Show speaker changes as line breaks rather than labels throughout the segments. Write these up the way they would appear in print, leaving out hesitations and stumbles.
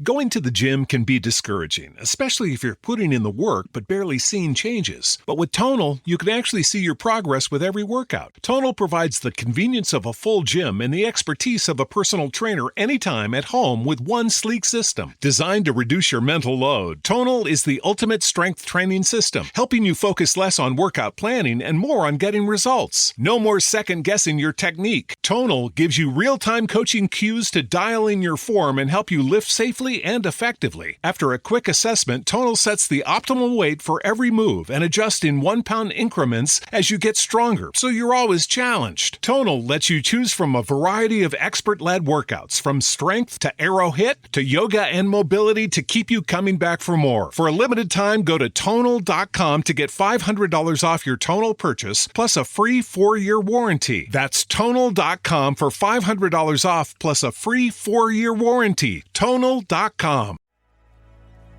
Going to the gym can be discouraging, especially if you're putting in the work but barely seeing changes. But with Tonal, you can actually see your progress with every workout. Tonal provides the convenience of a full gym and the expertise of a personal trainer anytime at home with one sleek system. Designed to reduce your mental load, Tonal is the ultimate strength training system, helping you focus less on workout planning and more on getting results. No more second-guessing your technique. Tonal gives you real-time coaching cues to dial in your form and help you lift safely and effectively. After a quick assessment, Tonal sets the optimal weight for every move and adjusts in 1 pound increments as you get stronger, so you're always challenged. Tonal lets you choose from a variety of expert-led workouts, from strength to aero hit to yoga and mobility, to keep you coming back for more. For a limited time, go to Tonal.com to get $500 off your Tonal purchase, plus a free 4-year warranty. That's Tonal.com for $500 off, plus a free 4-year warranty. Tonal.com.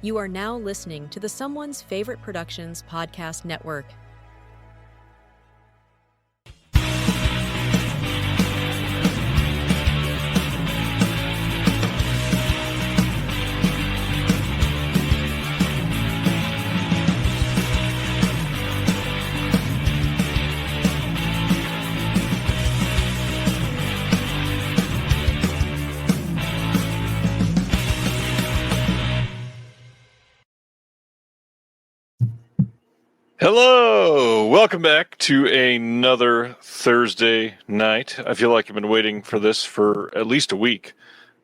You are now listening to the Someone's Favorite Productions podcast network.
Hello, welcome back to another Thursday night. I feel like I've been waiting for this for at least a week.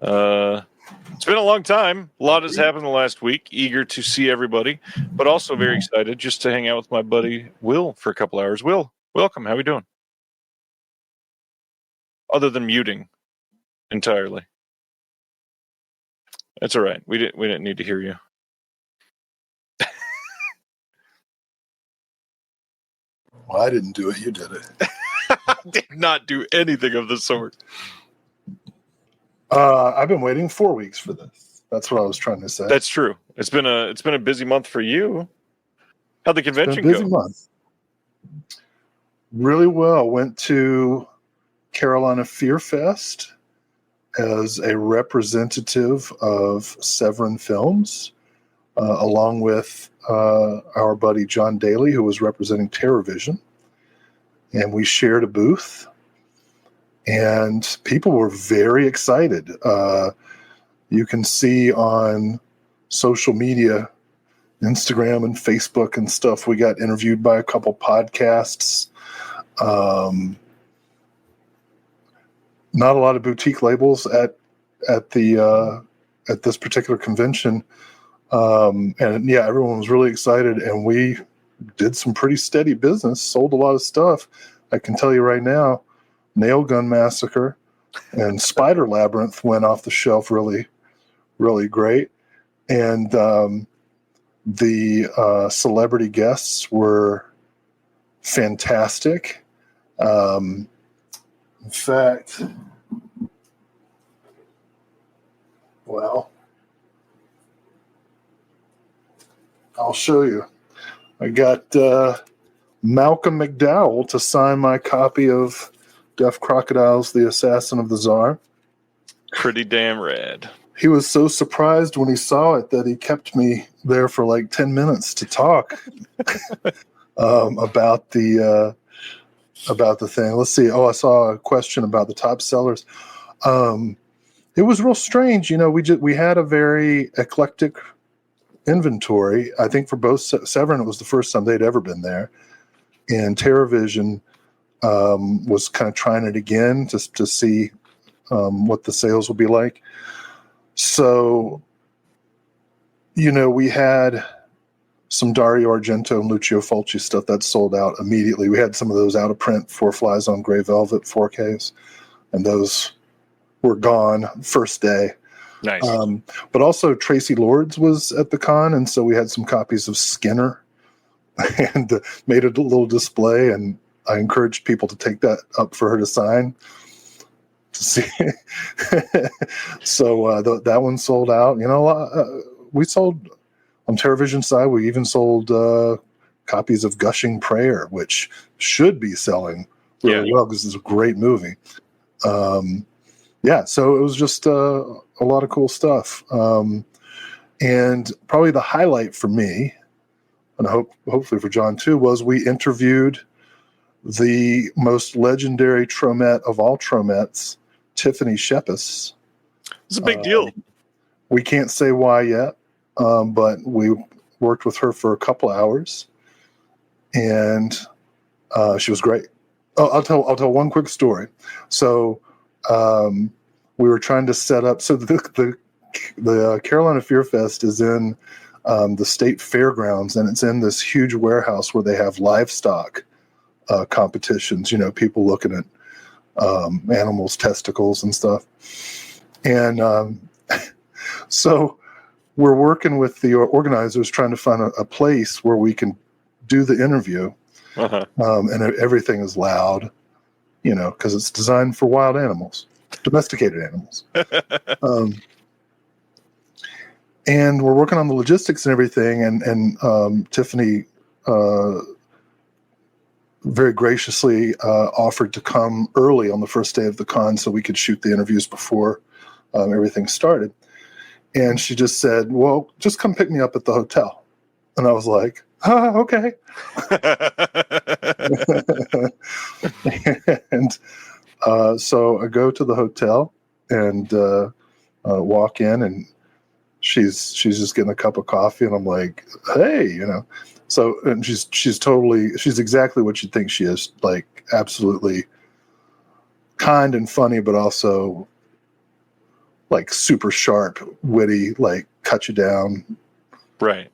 It's been a long time. A lot has happened the last week. Eager to see everybody, but also very excited just to hang out with my buddy Will for a couple hours. Will, welcome. How we doing? Other than muting entirely. That's all right. We didn't need to hear you.
Well, I didn't do it. You did it.
I did not do anything of the sort.
I've been waiting 4 weeks for this. That's what I was trying to say.
That's true. It's been a busy month for you. How'd the convention go?
Busy month. Really well. Went to Carolina Fear Fest as a representative of Severin Films, along with our buddy John Daly, who was representing TerrorVision, and we shared a booth, and people were very excited. You can see on social media, Instagram and Facebook and stuff, we got interviewed by a couple podcasts. Not a lot of boutique labels at this particular convention. And yeah, everyone was really excited, and we did some pretty steady business, sold a lot of stuff. I can tell you right now, Nail Gun Massacre and Spider Labyrinth went off the shelf really, really great. And the celebrity guests were fantastic. In fact, well, I'll show you. I got Malcolm McDowell to sign my copy of Deaf Crocodiles, The Assassin of the Tsar.
Pretty damn rad.
He was so surprised when he saw it that he kept me there for like 10 minutes to talk about the thing. Let's see. Oh, I saw a question about the top sellers. It was real strange. You know, we had a very eclectic inventory. I think for both Severin, it was the first time they'd ever been there, and TerrorVision was kind of trying it again just to see what the sales would be like. So, you know, we had some Dario Argento and Lucio Fulci stuff that sold out immediately. We had some of those out of print, Four Flies on Gray Velvet 4Ks, and those were gone first day.
Nice.
But also Tracy Lords was at the con, and so we had some copies of Skinner and made a little display, and I encouraged people to take that up for her to sign. To see. So that one sold out. You know, we sold on TerrorVision side. We even sold copies of Gushing Prayer, which should be selling really well because it's a great movie. yeah, so it was just a lot of cool stuff. And probably the highlight for me, and hopefully for John too, was we interviewed the most legendary Tromette of all Tromettes, Tiffany Shepis.
It's a big deal.
We can't say why yet, but we worked with her for a couple of hours, and she was great. Oh, I'll tell one quick story. So we were trying to set up. So the Carolina Fear Fest is in the state fairgrounds, and it's in this huge warehouse where they have livestock competitions. You know, people looking at animals' testicles and stuff. And so we're working with the organizers trying to find a place where we can do the interview. And everything is loud, you know, because it's designed for wild animals, domesticated animals. And we're working on the logistics and everything. And Tiffany very graciously offered to come early on the first day of the con so we could shoot the interviews before everything started. And she just said, well, just come pick me up at the hotel. And I was like, okay. And so I go to the hotel and walk in, and she's just getting a cup of coffee, and I'm like, hey, you know. So, and she's exactly what you'd think she is, like absolutely kind and funny, but also like super sharp, witty, like cut you down.
Right.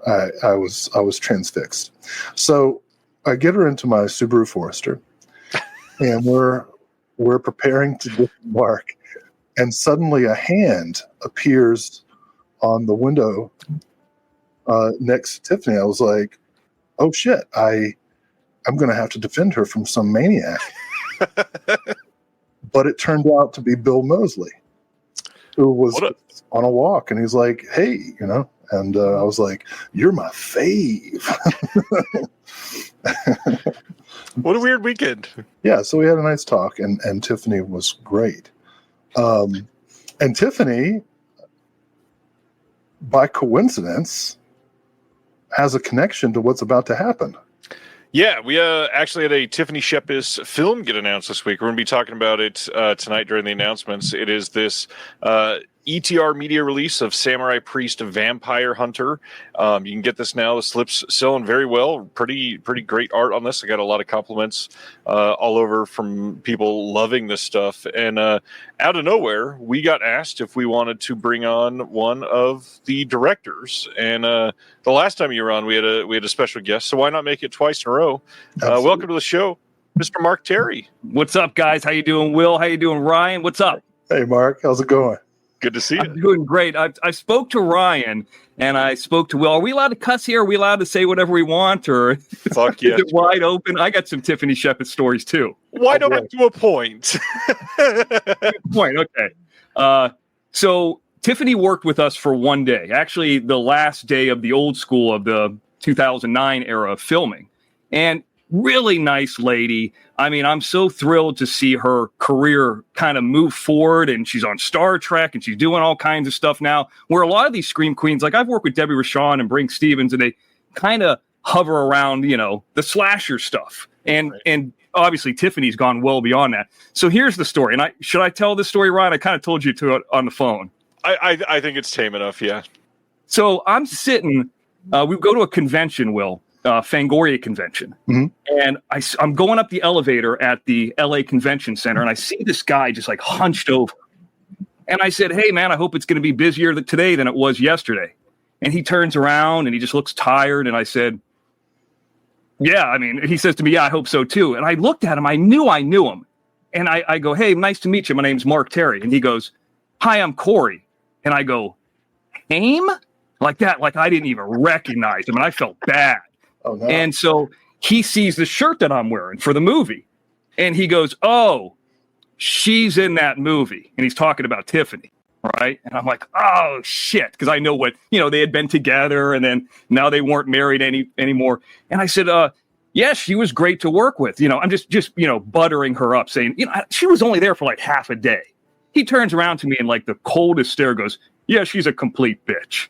I was transfixed. So I get her into my Subaru Forester, and we're preparing to disembark, and suddenly a hand appears on the window next to Tiffany. I was like, oh shit, I'm going to have to defend her from some maniac. But it turned out to be Bill Moseley, who was on a walk, and he's like, hey, you know. And I was like, you're my fave.
What a weird weekend.
Yeah, so we had a nice talk, and Tiffany was great. And Tiffany, by coincidence, has a connection to what's about to happen.
Yeah, we actually had a Tiffany Shepis film get announced this week. We're going to be talking about it tonight during the announcements. It is this ETR media release of Samurai Priest Vampire Hunter. You can get this now. The slip's selling very well. Pretty great art on this. I got a lot of compliments all over from people loving this stuff. And out of nowhere, we got asked if we wanted to bring on one of the directors. And the last time you were on, we had a special guest. So why not make it twice in a row? Welcome to the show, Mr. Mark Terry.
What's up, guys? How you doing, Will? How you doing, Ryan? What's up?
Hey, Mark. How's it going?
Good to see you.
I'm doing great. I spoke to Ryan and I spoke to Will. Are we allowed to cuss here? Are we allowed to say whatever we want, or
Fuck yes,
is it wide open? I got some Tiffany Shepis stories too.
Wide open to a point.
Point. Okay. So Tiffany worked with us for one day. Actually, the last day of the old school of the 2009 era of filming, and really nice lady. I mean, I'm so thrilled to see her career kind of move forward, and she's on Star Trek, and she's doing all kinds of stuff now, where a lot of these Scream Queens, like I've worked with Debbie Rochon and Brink Stevens, and they kind of hover around, you know, the slasher stuff. And
right.
And obviously Tiffany's gone well beyond that. So here's the story. And should I tell this story, Ryan? I kind of told you to it on the phone.
I think it's tame enough, yeah.
So I'm sitting, we go to a convention, Will. Fangoria convention. Mm-hmm. And I'm going up the elevator at the LA Convention Center, and I see this guy just like hunched over. And I said, hey, man, I hope it's going to be busier today than it was yesterday. And he turns around and he just looks tired. And I said, yeah, I mean, he says to me, yeah, I hope so too. And I looked at him. I knew him. And I go, hey, nice to meet you. My name's Mark Terry. And he goes, hi, I'm Corey. And I go, Haim? Like that, like I didn't even recognize him. And I felt bad.
Oh, no.
And so he sees the shirt that I'm wearing for the movie. And he goes, oh, she's in that movie. And he's talking about Tiffany, right? And I'm like, oh, shit. Because I know what, you know, they had been together and then now they weren't married anymore. And I said, yeah, she was great to work with. You know, I'm just you know, buttering her up saying, you know, she was only there for like half a day. He turns around to me and like the coldest stare goes, "Yeah, she's a complete bitch."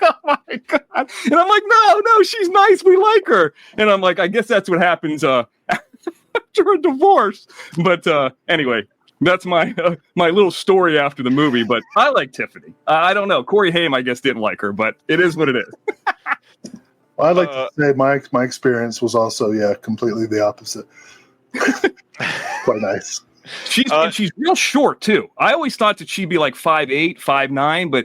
Oh my God. And I'm like, no, she's nice. We like her. And I'm like, I guess that's what happens after a divorce. But anyway, that's my little story after the movie. But I like Tiffany. I don't know. Corey Haim, I guess, didn't like her, but it is what it is.
Well, I'd like to say my experience was also, completely the opposite. Quite nice.
She's real short, too. I always thought that she'd be like 5'8", 5'9", but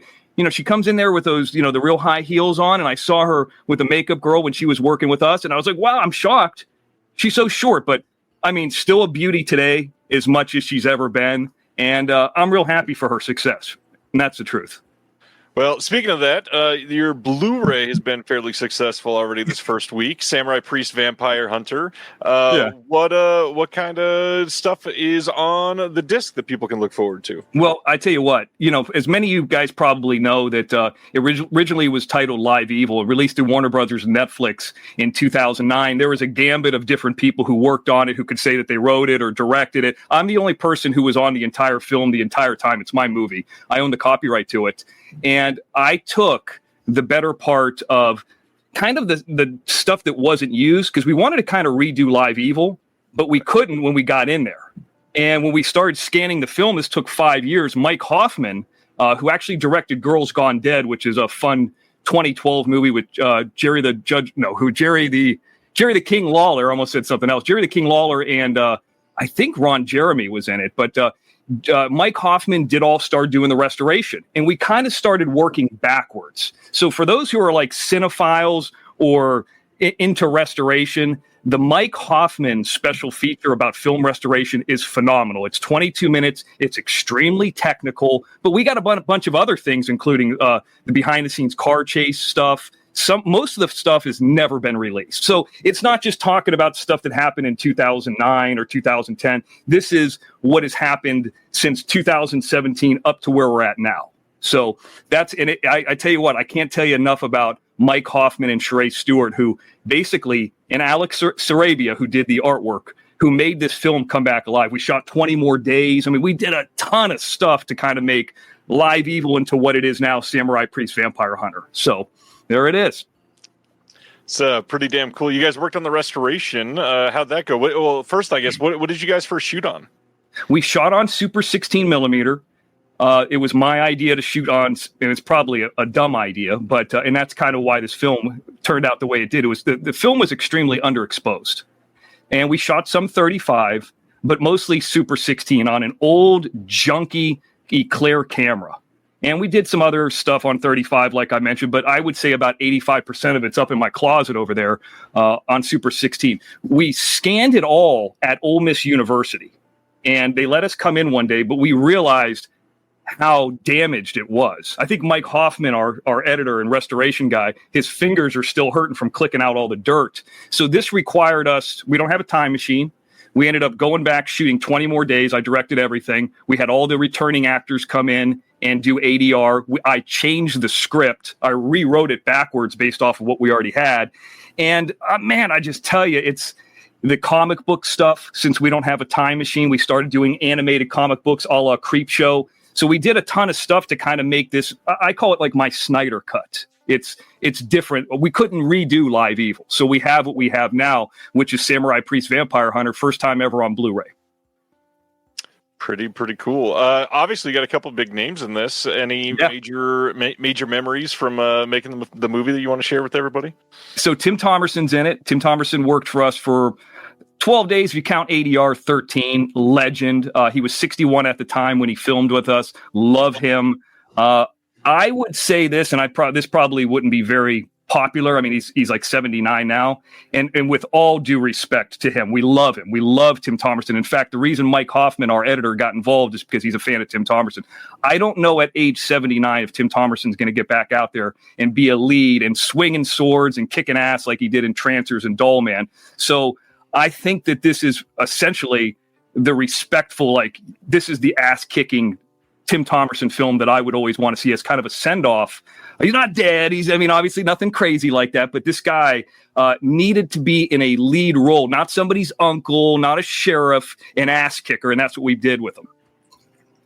she comes in there with those, the real high heels on, and I saw her with a makeup girl when she was working with us, and I was like, wow, I'm shocked. She's so short, but, I mean, still a beauty today as much as she's ever been, and I'm real happy for her success, and that's the truth.
Well, speaking of that, your Blu-ray has been fairly successful already this first week. Samurai Priest Vampire Hunter. What kind of stuff is on the disc that people can look forward to?
Well, I tell you what, as many of you guys probably know that it originally was titled Live Evil, released through Warner Brothers and Netflix in 2009. There was a gambit of different people who worked on it, who could say that they wrote it or directed it. I'm the only person who was on the entire film the entire time. It's my movie. I own the copyright to it. And I took the better part of kind of the stuff that wasn't used, because we wanted to kind of redo Live Evil, but we couldn't when we got in there. And when we started scanning the film, this took 5 years. Mike Hoffman, who actually directed Girls Gone Dead, which is a fun 2012 movie with Jerry the King Lawler, almost said something else. Jerry the King Lawler and I think Ron Jeremy was in it, but Mike Hoffman did all start doing the restoration, and we kind of started working backwards. So for those who are like cinephiles or into restoration, the Mike Hoffman special feature about film restoration is phenomenal. It's 22 minutes. It's extremely technical, but we got a bunch of other things, including the behind the scenes car chase stuff. Most of the stuff has never been released. So it's not just talking about stuff that happened in 2009 or 2010. This is what has happened since 2017 up to where we're at now. So I tell you what, I can't tell you enough about Mike Hoffman and Sheree Stewart, who basically, and Alex Sarabia, who did the artwork, who made this film come back alive. We shot 20 more days. I mean, we did a ton of stuff to kind of make Live Evil into what it is now, Samurai Priest Vampire Hunter. So there it is.
It's pretty damn cool. You guys worked on the restoration. How'd that go? Well, first, I guess, what did you guys first shoot on?
We shot on Super 16 millimeter. It was my idea to shoot on, and it's probably a dumb idea, but and that's kind of why this film turned out the way it did. It was the film was extremely underexposed, and we shot some 35, but mostly Super 16 on an old junky Eclair camera. And we did some other stuff on 35, like I mentioned, but I would say about 85% of it's up in my closet over there on Super 16. We scanned it all at Ole Miss University, and they let us come in one day, but we realized how damaged it was. I think Mike Hoffman, our editor and restoration guy, his fingers are still hurting from clicking out all the dirt. So this required us, we don't have a time machine. We ended up going back, shooting 20 more days. I directed everything. We had all the returning actors come in and do ADR. I changed the script. I rewrote it backwards based off of what we already had. And man, I just tell you, it's the comic book stuff. Since we don't have a time machine, we started doing animated comic books a la Creep Show. So we did a ton of stuff to kind of make this, I call it like my Snyder cut. It's different. We couldn't redo Live Evil. So we have what we have now, which is Samurai Priest Vampire Hunter, first time ever on Blu-ray.
Pretty cool. Obviously, you got a couple of big names in this. Any major memories from making the movie that you want to share with everybody?
So Tim Thomerson's in it. Tim Thomerson worked for us for 12 days. If you count ADR, 13. Legend. He was 61 at the time when he filmed with us. Love him. I would say this, and this probably wouldn't be very popular. I mean, he's like 79 now, and with all due respect to him, we love him. We love Tim Thomerson. In fact, the reason Mike Hoffman, our editor, got involved is because he's a fan of Tim Thomerson. I don't know at age 79 if Tim Thomerson's going to get back out there and be a lead and swinging swords and kicking ass like he did in Trancers and Doll Man. So I think that this is essentially the respectful, like, this is the ass-kicking Tim Thomerson film that I would always want to see as kind of a send-off. He's not dead. Obviously nothing crazy like that, but this guy needed to be in a lead role, not somebody's uncle, not a sheriff, an ass kicker, and that's what we did with him.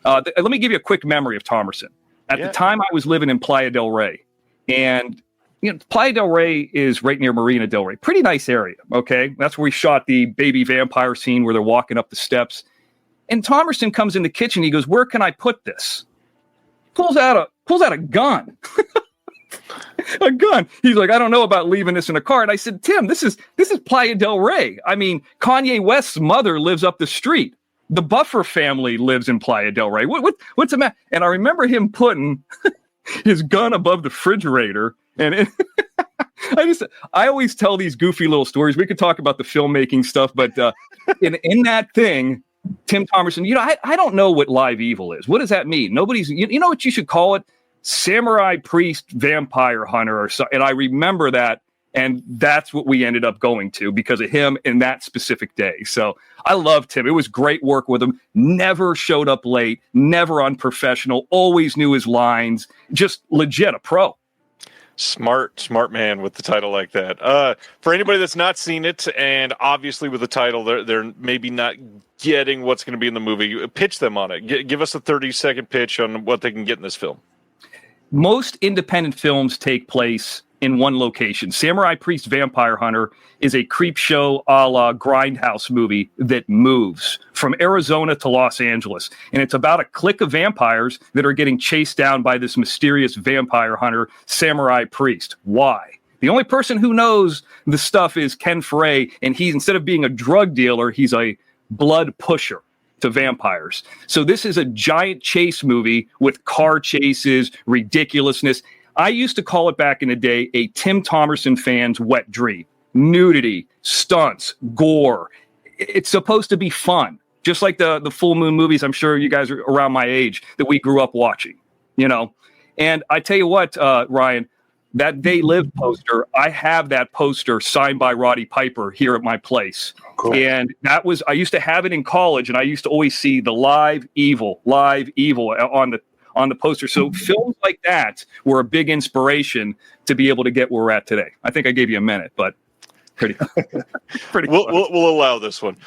Let me give you a quick memory of Thomerson. At the time, I was living in Playa del Rey, and Playa del Rey is right near Marina del Rey. Pretty nice area. Okay, that's where we shot the baby vampire scene where they're walking up the steps. And Thomerson comes in the kitchen. He goes, "Where can I put this?" Pulls out a gun. A gun. He's like, "I don't know about leaving this in a car." And I said, "Tim, this is Playa del Rey. I mean, Kanye West's mother lives up the street. The Buffer family lives in Playa del Rey. What's the matter?" And I remember him putting his gun above the refrigerator. And I always tell these goofy little stories. We could talk about the filmmaking stuff, but in that thing, Tim Thomerson, I don't know what live evil is. What does that mean? Nobody's, you know what you should call it? Samurai priest vampire hunter or so. And I remember that. And that's what we ended up going to because of him in that specific day. So I loved him. It was great work with him. Never showed up late, never unprofessional, always knew his lines, just legit a pro.
Smart man with the title like that. For anybody that's not seen it, and obviously with the title, they're maybe not getting what's going to be in the movie. Pitch them on it. Give us a 30-second pitch on what they can get in this film.
Most independent films take place in one location. Samurai Priest Vampire Hunter is a creep show a la Grindhouse movie that moves from Arizona to Los Angeles. And it's about a clique of vampires that are getting chased down by this mysterious vampire hunter, Samurai Priest. Why? The only person who knows the stuff is Ken Foray, and he's, instead of being a drug dealer, he's a blood pusher to vampires. So this is a giant chase movie with car chases, ridiculousness. I used to call it back in the day a Tim Thomerson fan's wet dream. Nudity, stunts, gore. It's supposed to be fun. Just like the Full Moon movies, I'm sure you guys are around my age, that we grew up watching, And I tell you what, Ryan, that They Live poster, I have that poster signed by Roddy Piper here at my place. Cool. And I used to have it in college, and I used to always see the live evil on the poster. So films like that were a big inspiration to be able to get where we're at today. I think I gave you a minute, but pretty we'll allow this one.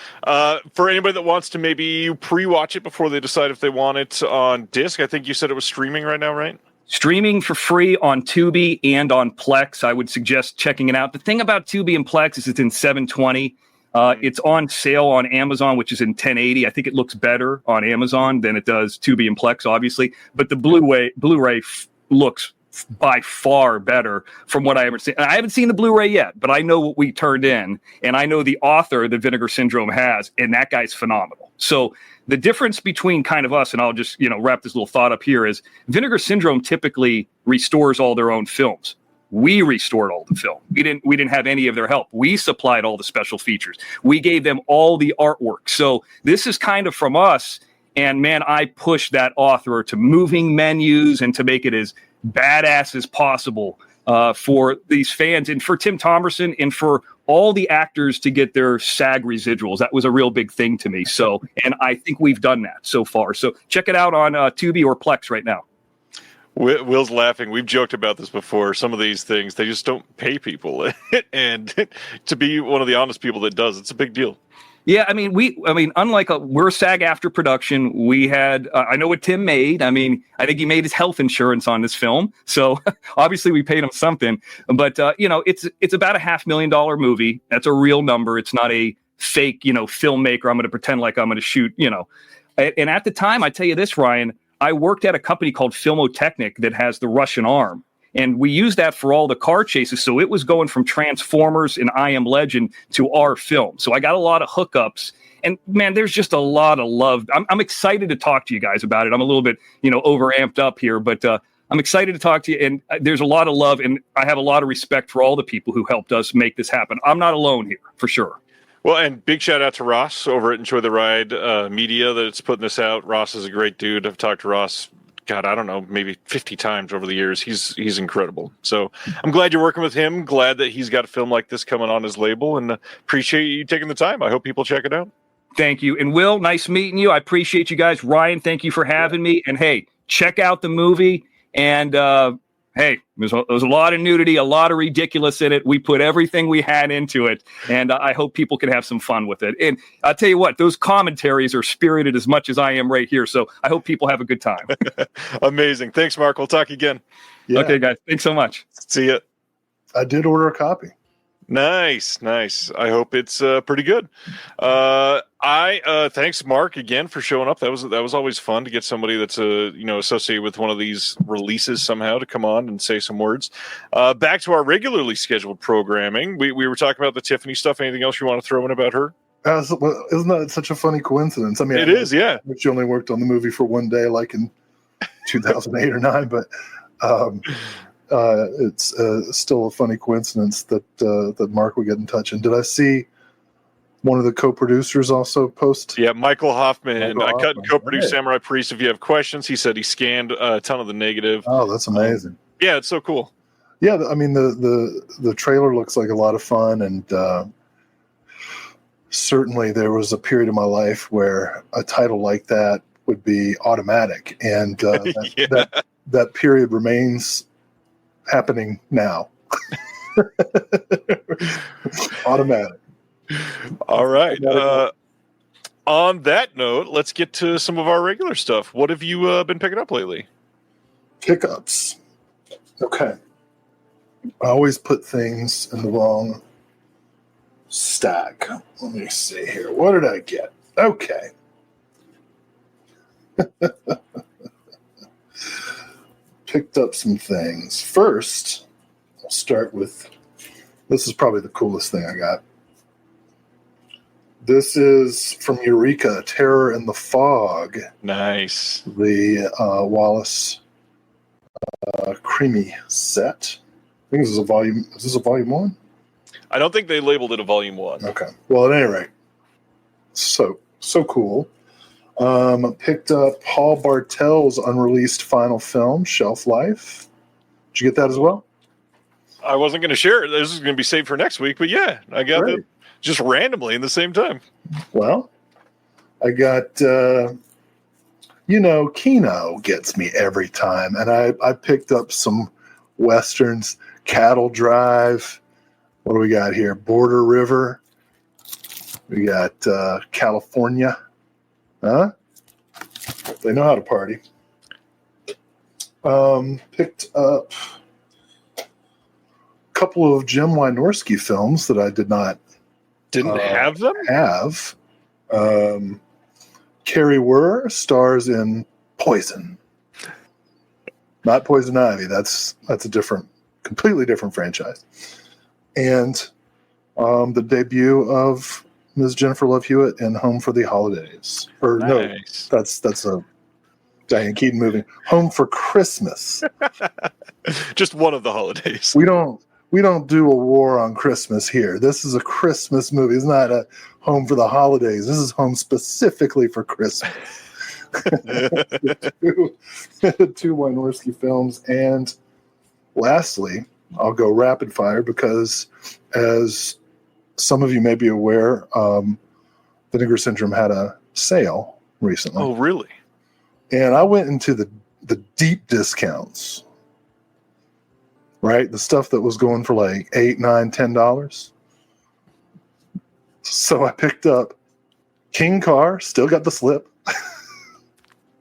For anybody that wants to maybe pre-watch it before they decide if they want it on disc, I think you said it was streaming right now, right?
Streaming for free on Tubi and on Plex. I would suggest checking it out. The thing about Tubi and Plex is it's in 720. It's on sale on Amazon, which is in 1080. I think it looks better on Amazon than it does Tubi and Plex, obviously. But the Blu-ray looks by far better from what I ever seen. And I haven't seen the Blu-ray yet, but I know what we turned in, and I know the author that Vinegar Syndrome has, and that guy's phenomenal. So the difference between kind of us, and I'll just wrap this little thought up here, is Vinegar Syndrome typically restores all their own films. We restored all the film. We didn't have any of their help. We supplied all the special features. We gave them all the artwork. So this is kind of from us. And man, I pushed that author to moving menus and to make it as badass as possible for these fans and for Tim Thomerson and for all the actors to get their SAG residuals. That was a real big thing to me. So, and I think we've done that so far. So check it out on Tubi or Plex right now.
Will's laughing. We've joked about this before. Some of these things, they just don't pay people. And to be one of the honest people that does, it's a big deal.
Yeah, unlike we're SAG after production, we had, I know what Tim made. I think he made his health insurance on this film. So obviously we paid him something. But, it's about a $500,000 movie. That's a real number. It's not a fake, filmmaker. I'm going to pretend like I'm going to shoot, And at the time, I tell you this, Ryan, I worked at a company called Filmotechnic that has the Russian arm. And we used that for all the car chases. So it was going from Transformers and I Am Legend to our film. So I got a lot of hookups. And man, there's just a lot of love. I'm excited to talk to you guys about it. I'm a little bit, over amped up here, but I'm excited to talk to you. And there's a lot of love. And I have a lot of respect for all the people who helped us make this happen. I'm not alone here, for sure.
Well, and big shout out to Ross over at Enjoy the Ride Media that's putting this out. Ross is a great dude. I've talked to Ross, God, I don't know, maybe 50 times over the years. He's incredible. So I'm glad you're working with him. Glad that he's got a film like this coming on his label, and appreciate you taking the time. I hope people check it out.
Thank you. And Will, nice meeting you. I appreciate you guys. Ryan, thank you for having me. And hey, check out the movie. And hey, there's a lot of nudity, a lot of ridiculous in it. We put everything we had into it, and I hope people can have some fun with it. And I'll tell you what, those commentaries are spirited as much as I am right here, so I hope people have a good time.
Amazing. Thanks, Mark. We'll talk again.
Yeah.
Okay, guys. Thanks so much.
See ya.
I did order a copy.
Nice. I hope it's pretty good. Thanks, Mark, again for showing up. That was always fun to get somebody that's associated with one of these releases somehow to come on and say some words. Back to our regularly scheduled programming. We were talking about the Tiffany stuff. Anything else you want to throw in about her?
Isn't that such a funny coincidence? I mean,
it is, yeah.
She only worked on the movie for one day, like in 2008 or 9, but. It's still a funny coincidence that Mark would get in touch. And did I see one of the co-producers also post?
Yeah, Michael Hoffman. I cut and co-produced Samurai Priest. If you have questions, he said he scanned a ton of the negative.
Oh, that's amazing.
Yeah, it's so cool.
Yeah, I mean the trailer looks like a lot of fun, and certainly there was a period of my life where a title like that would be automatic, and that period remains happening now. Automatic.
All right. On that note, let's get to some of our regular stuff. What have you been picking up lately?
Pickups. Okay. I always put things in the wrong stack. Let me see here. What did I get? Okay. Picked up some things. First, I'll start with, this is probably the coolest thing I got. This is from Eureka, Terror in the Fog.
Nice.
The Wallace Creamy set. I think this is a volume. Is this a volume 1?
I don't think they labeled it a volume 1.
Okay. Well, at any rate, so cool. Picked up Paul Bartel's unreleased final film, Shelf Life. Did you get that as well?
I wasn't going to share it. This is going to be saved for next week, but yeah, I got it just randomly in the same time.
Well, I got, Kino gets me every time. And I picked up some Westerns, Cattle Drive. What do we got here? Border River. We got California. Huh? They know how to party. Picked up a couple of Jim Wynorski films that I didn't
have them.
Carrie Wurr stars in Poison, not Poison Ivy. That's a completely different franchise. And the debut of Ms. Jennifer Love Hewitt in Home for the Holidays. Or
nice.
No, that's a Diane Keaton movie. Home for Christmas.
Just one of the holidays.
We don't do a war on Christmas here. This is a Christmas movie. It's not a Home for the Holidays. This is home specifically for Christmas. two Wynorski films. And lastly, I'll go rapid fire because as some of you may be aware, Vinegar Syndrome had a sale recently.
Oh, really?
And I went into the deep discounts, right? The stuff that was going for like $8, $9, $10. So I picked up King Car, still got the slip.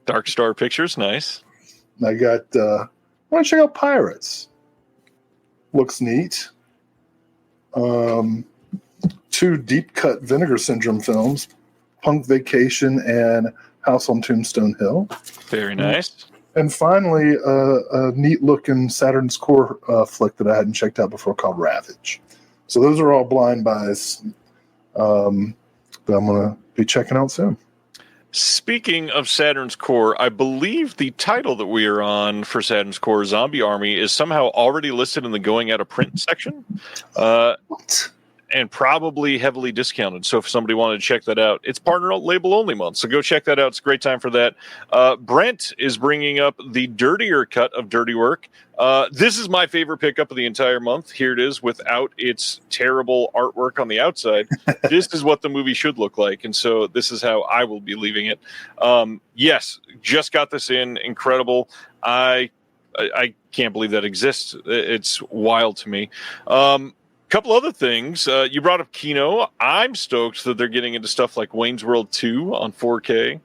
Dark Star Pictures, nice.
I got, I want to check out Pirates. Looks neat. Two deep cut Vinegar Syndrome films, Punk Vacation and House on Tombstone Hill.
Very nice.
And finally, a neat looking Saturn's Core flick that I hadn't checked out before called Ravage. So those are all blind buys that I'm going to be checking out soon.
Speaking of Saturn's Core, I believe the title that we are on for Saturn's Core, Zombie Army, is somehow already listed in the going out of print section.
What?
And probably heavily discounted. So if somebody wanted to check that out, it's partner label only month. So go check that out. It's a great time for that. Brent is bringing up the dirtier cut of Dirty Work. This is my favorite pickup of the entire month. Here it is without its terrible artwork on the outside. This is what the movie should look like. And so this is how I will be leaving it. Yes, just got this in. Incredible. I I can't believe that exists. It's wild to me. Couple other things. You brought up Kino. I'm stoked that they're getting into stuff like Wayne's World 2 on 4K.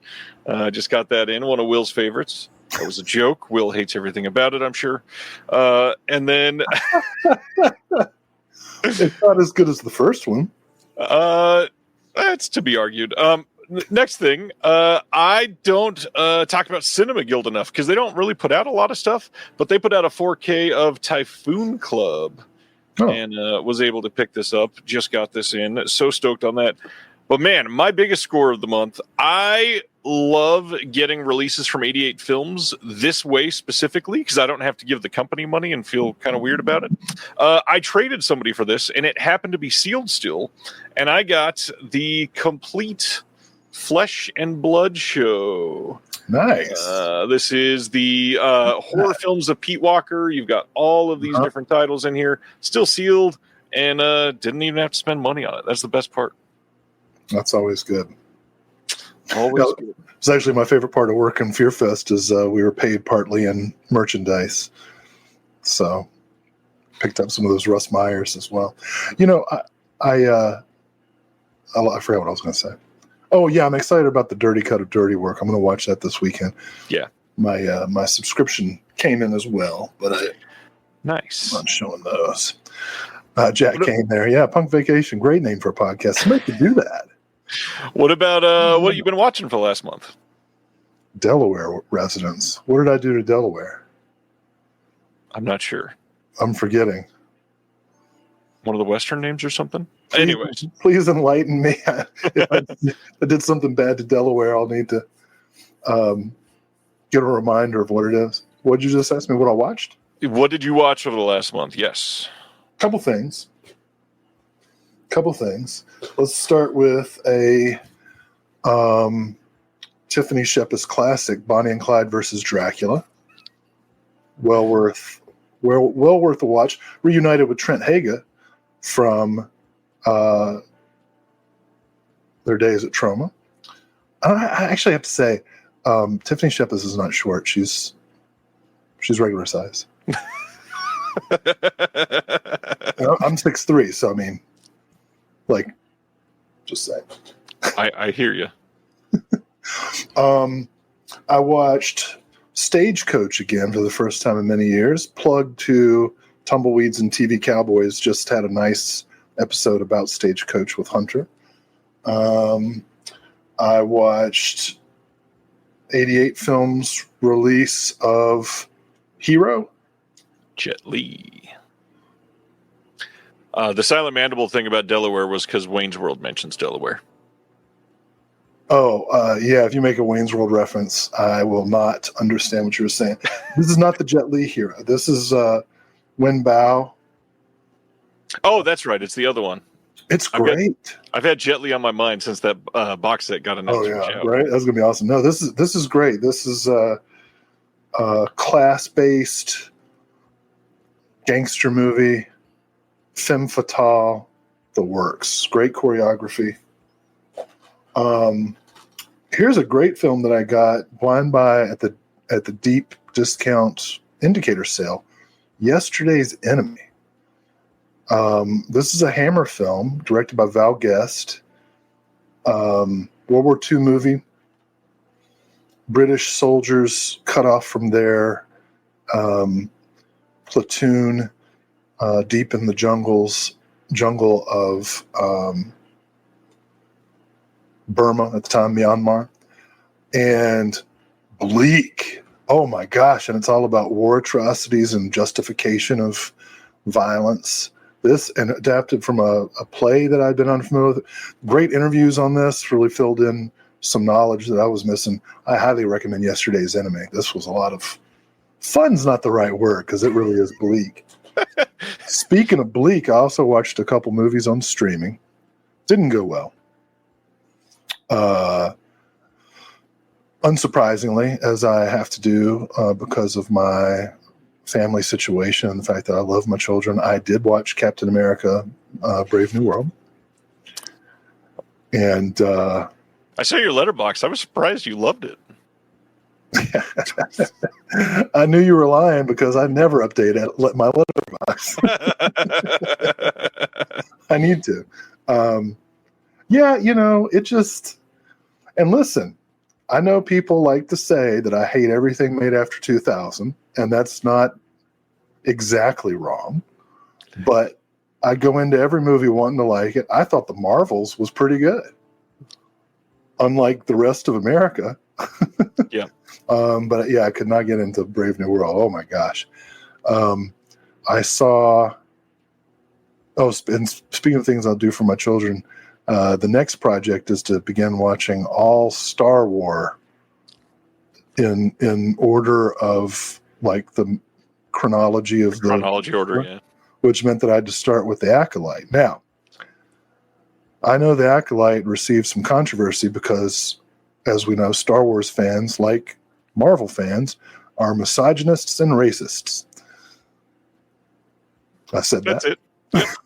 Just got that in. One of Will's favorites. That was a joke. Will hates everything about it, I'm sure. And then...
It's not as good as the first one.
That's to be argued. Next thing, I don't talk about Cinema Guild enough because they don't really put out a lot of stuff, but they put out a 4K of Typhoon Club. And was able to pick this up. Just got this in. So stoked on that. But man, my biggest score of the month. I love getting releases from 88 Films this way specifically because I don't have to give the company money and feel kind of weird about it. I traded somebody for this, and it happened to be sealed still. And I got the complete Flesh and Blood show.
Nice.
This is the horror films of Pete Walker. You've got all of these different titles in here, still sealed, and didn't even have to spend money on it. That's the best part.
That's always good.
Always good.
It's actually my favorite part of working Fear Fest is we were paid partly in merchandise. So picked up some of those Russ Myers as well. You know, I forgot what I was going to say. Oh yeah, I'm excited about the Dirty Cut of Dirty Work. I'm going to watch that this weekend.
Yeah,
my subscription came in as well, but
nice.
I'm not showing those. Jack came there. Yeah, Punk Vacation, great name for a podcast. Somebody could do that.
What about what have you been watching for the last month?
Delaware residents. What did I do to Delaware?
I'm not sure.
I'm forgetting.
One of the Western names or something?
Anyways. Please enlighten me. If I did something bad to Delaware, I'll need to get a reminder of what it is. What did you just ask me? What I watched?
What did you watch over the last month? Yes.
Couple things. Let's start with a Tiffany Shepis classic, Bonnie and Clyde versus Dracula. Well worth a watch. Reunited with Trent Haga from their days at Troma. I actually have to say, Tiffany Shepis is not short. She's regular size. I'm 6'3", so I mean, like, just say.
I hear you.
I watched Stagecoach again for the first time in many years. Plug to Tumbleweeds and TV Cowboys just had a nice episode about Stagecoach with Hunter. I watched 88 Films release of Hero.
Jet Li. The Silent Mandible thing about Delaware was because Wayne's World mentions Delaware.
Oh, yeah, if you make a Wayne's World reference, I will not understand what you're saying. This is not the Jet Li Hero. This is Wen Bao.
Oh, that's right. It's the other one.
It's great.
I've had Jet Li on my mind since that box set got announced.
Oh, yeah, right? That's going to be awesome. No, this is great. This is class-based gangster movie, femme fatale, the works. Great choreography. Here's a great film that I got blind buy at the deep discount indicator sale. Yesterday's Enemy. This is a Hammer film directed by Val Guest. World War II movie. British soldiers cut off from their platoon deep in the jungle of Burma at the time, Myanmar, and bleak. Oh my gosh. And it's all about war atrocities and justification of violence. This, and adapted from a play that I'd been unfamiliar with. Great interviews on this, really filled in some knowledge that I was missing. I highly recommend Yesterday's Enemy. This was a lot of fun's not the right word because it really is bleak. Speaking of bleak, I also watched a couple movies on streaming. Didn't go well. Unsurprisingly, as I have to do because of my family situation and the fact that I love my children, I did watch Captain America Brave New World. And
I saw your letterbox. I was surprised you loved it.
I knew you were lying because I never update my letterbox. I need to. Yeah, it just. And listen, I know people like to say that I hate everything made after 2000, and that's not exactly wrong. But I go into every movie wanting to like it. I thought The Marvels was pretty good, unlike the rest of America.
Yeah.
But yeah, I could not get into Brave New World. Oh my gosh. I saw. Oh, and speaking of things I'll do for my children, the next project is to begin watching all Star Wars in order of like the chronology of the
order, yeah.
Which meant that I had to start with the Acolyte. Now, I know the Acolyte received some controversy because, as we know, Star Wars fans, like Marvel fans, are misogynists and racists. I said
That's
that.
That's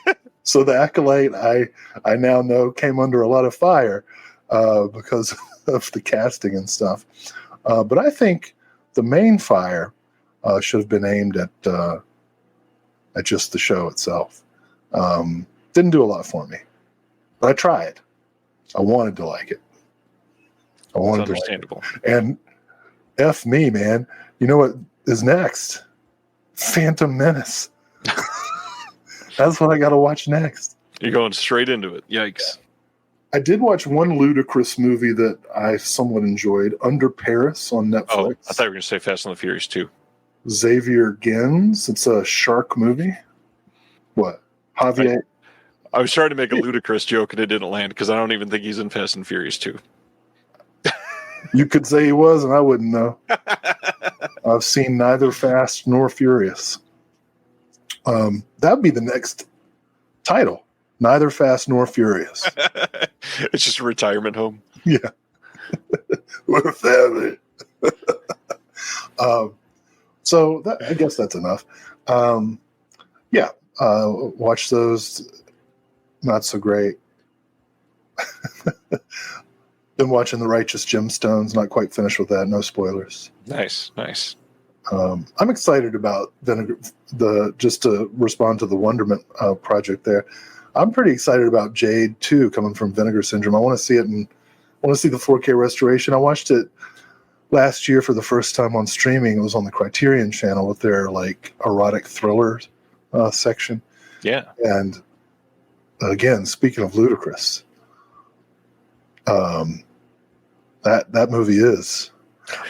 it.
So the Acolyte, I now know, came under a lot of fire because of the casting and stuff. But I think the main fire should have been aimed at just the show itself. Didn't do a lot for me, but I tried. I wanted to like it. I wanted to
understandable.
Like it. And F me, man. You know what is next? Phantom Menace. That's what I got to watch next.
You're going straight into it. Yikes.
I did watch one ludicrous movie that I somewhat enjoyed, Under Paris on Netflix.
Oh, I thought you were going to say Fast and the Furious 2.
Xavier Gens. It's a shark movie. What? Javier?
I was trying to make a ludicrous joke and it didn't land because I don't even think he's in Fast and Furious 2.
You could say he was, and I wouldn't know. I've seen neither Fast nor Furious. That'd be the next title. Neither Fast nor Furious.
It's just a retirement home.
Yeah. We're a family. So I guess that's enough. Yeah. Watch those. Not so great. Been watching The Righteous Gemstones. Not quite finished with that. No spoilers.
Nice.
I'm excited about Vinegar. Just to respond to the Wonderment project there. I'm pretty excited about Jade 2 coming from Vinegar Syndrome. I want to see it, and I want to see the 4K restoration. I watched it last year for the first time on streaming. It was on the Criterion channel with their like erotic thrillers section.
Yeah.
And again, speaking of ludicrous, that movie is,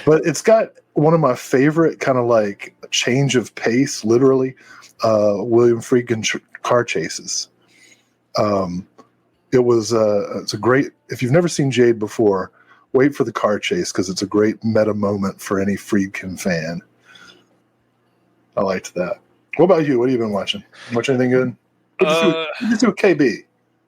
but it's got one of my favorite kind of like change of pace, literally, William Friedkin car chases. It's a great, if you've never seen Jade before, wait for the car chase because it's a great meta moment for any Friedkin fan. I liked that. What about you? What have you been watching? Watch anything good? What did you do with KB?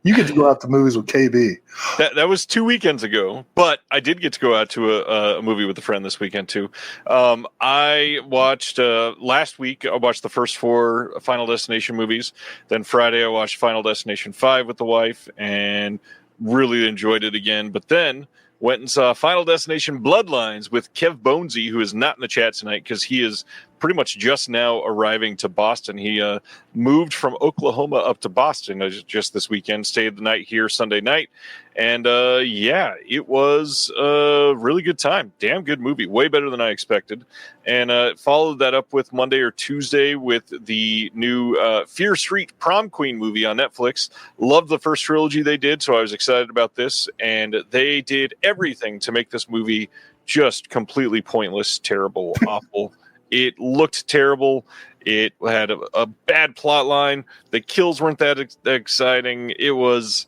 You get to go out to movies with KB.
That was 2 weekends ago, but I did get to go out to a movie with a friend this weekend too. I watched last week. I watched the first 4 Final Destination movies. Then Friday I watched Final Destination 5 with the wife and really enjoyed it again. But then went and saw Final Destination Bloodlines with Kev Bonesy, who is not in the chat tonight because he is pretty much just now arriving to Boston. He moved from Oklahoma up to Boston just this weekend, stayed the night here Sunday night. And yeah, it was a really good time. Damn good movie. Way better than I expected. And followed that up with Monday or Tuesday with the new Fear Street Prom Queen movie on Netflix. Loved the first trilogy they did, so I was excited about this. And they did everything to make this movie just completely pointless, terrible, awful. It looked terrible. It had a bad plot line. The kills weren't that exciting. It was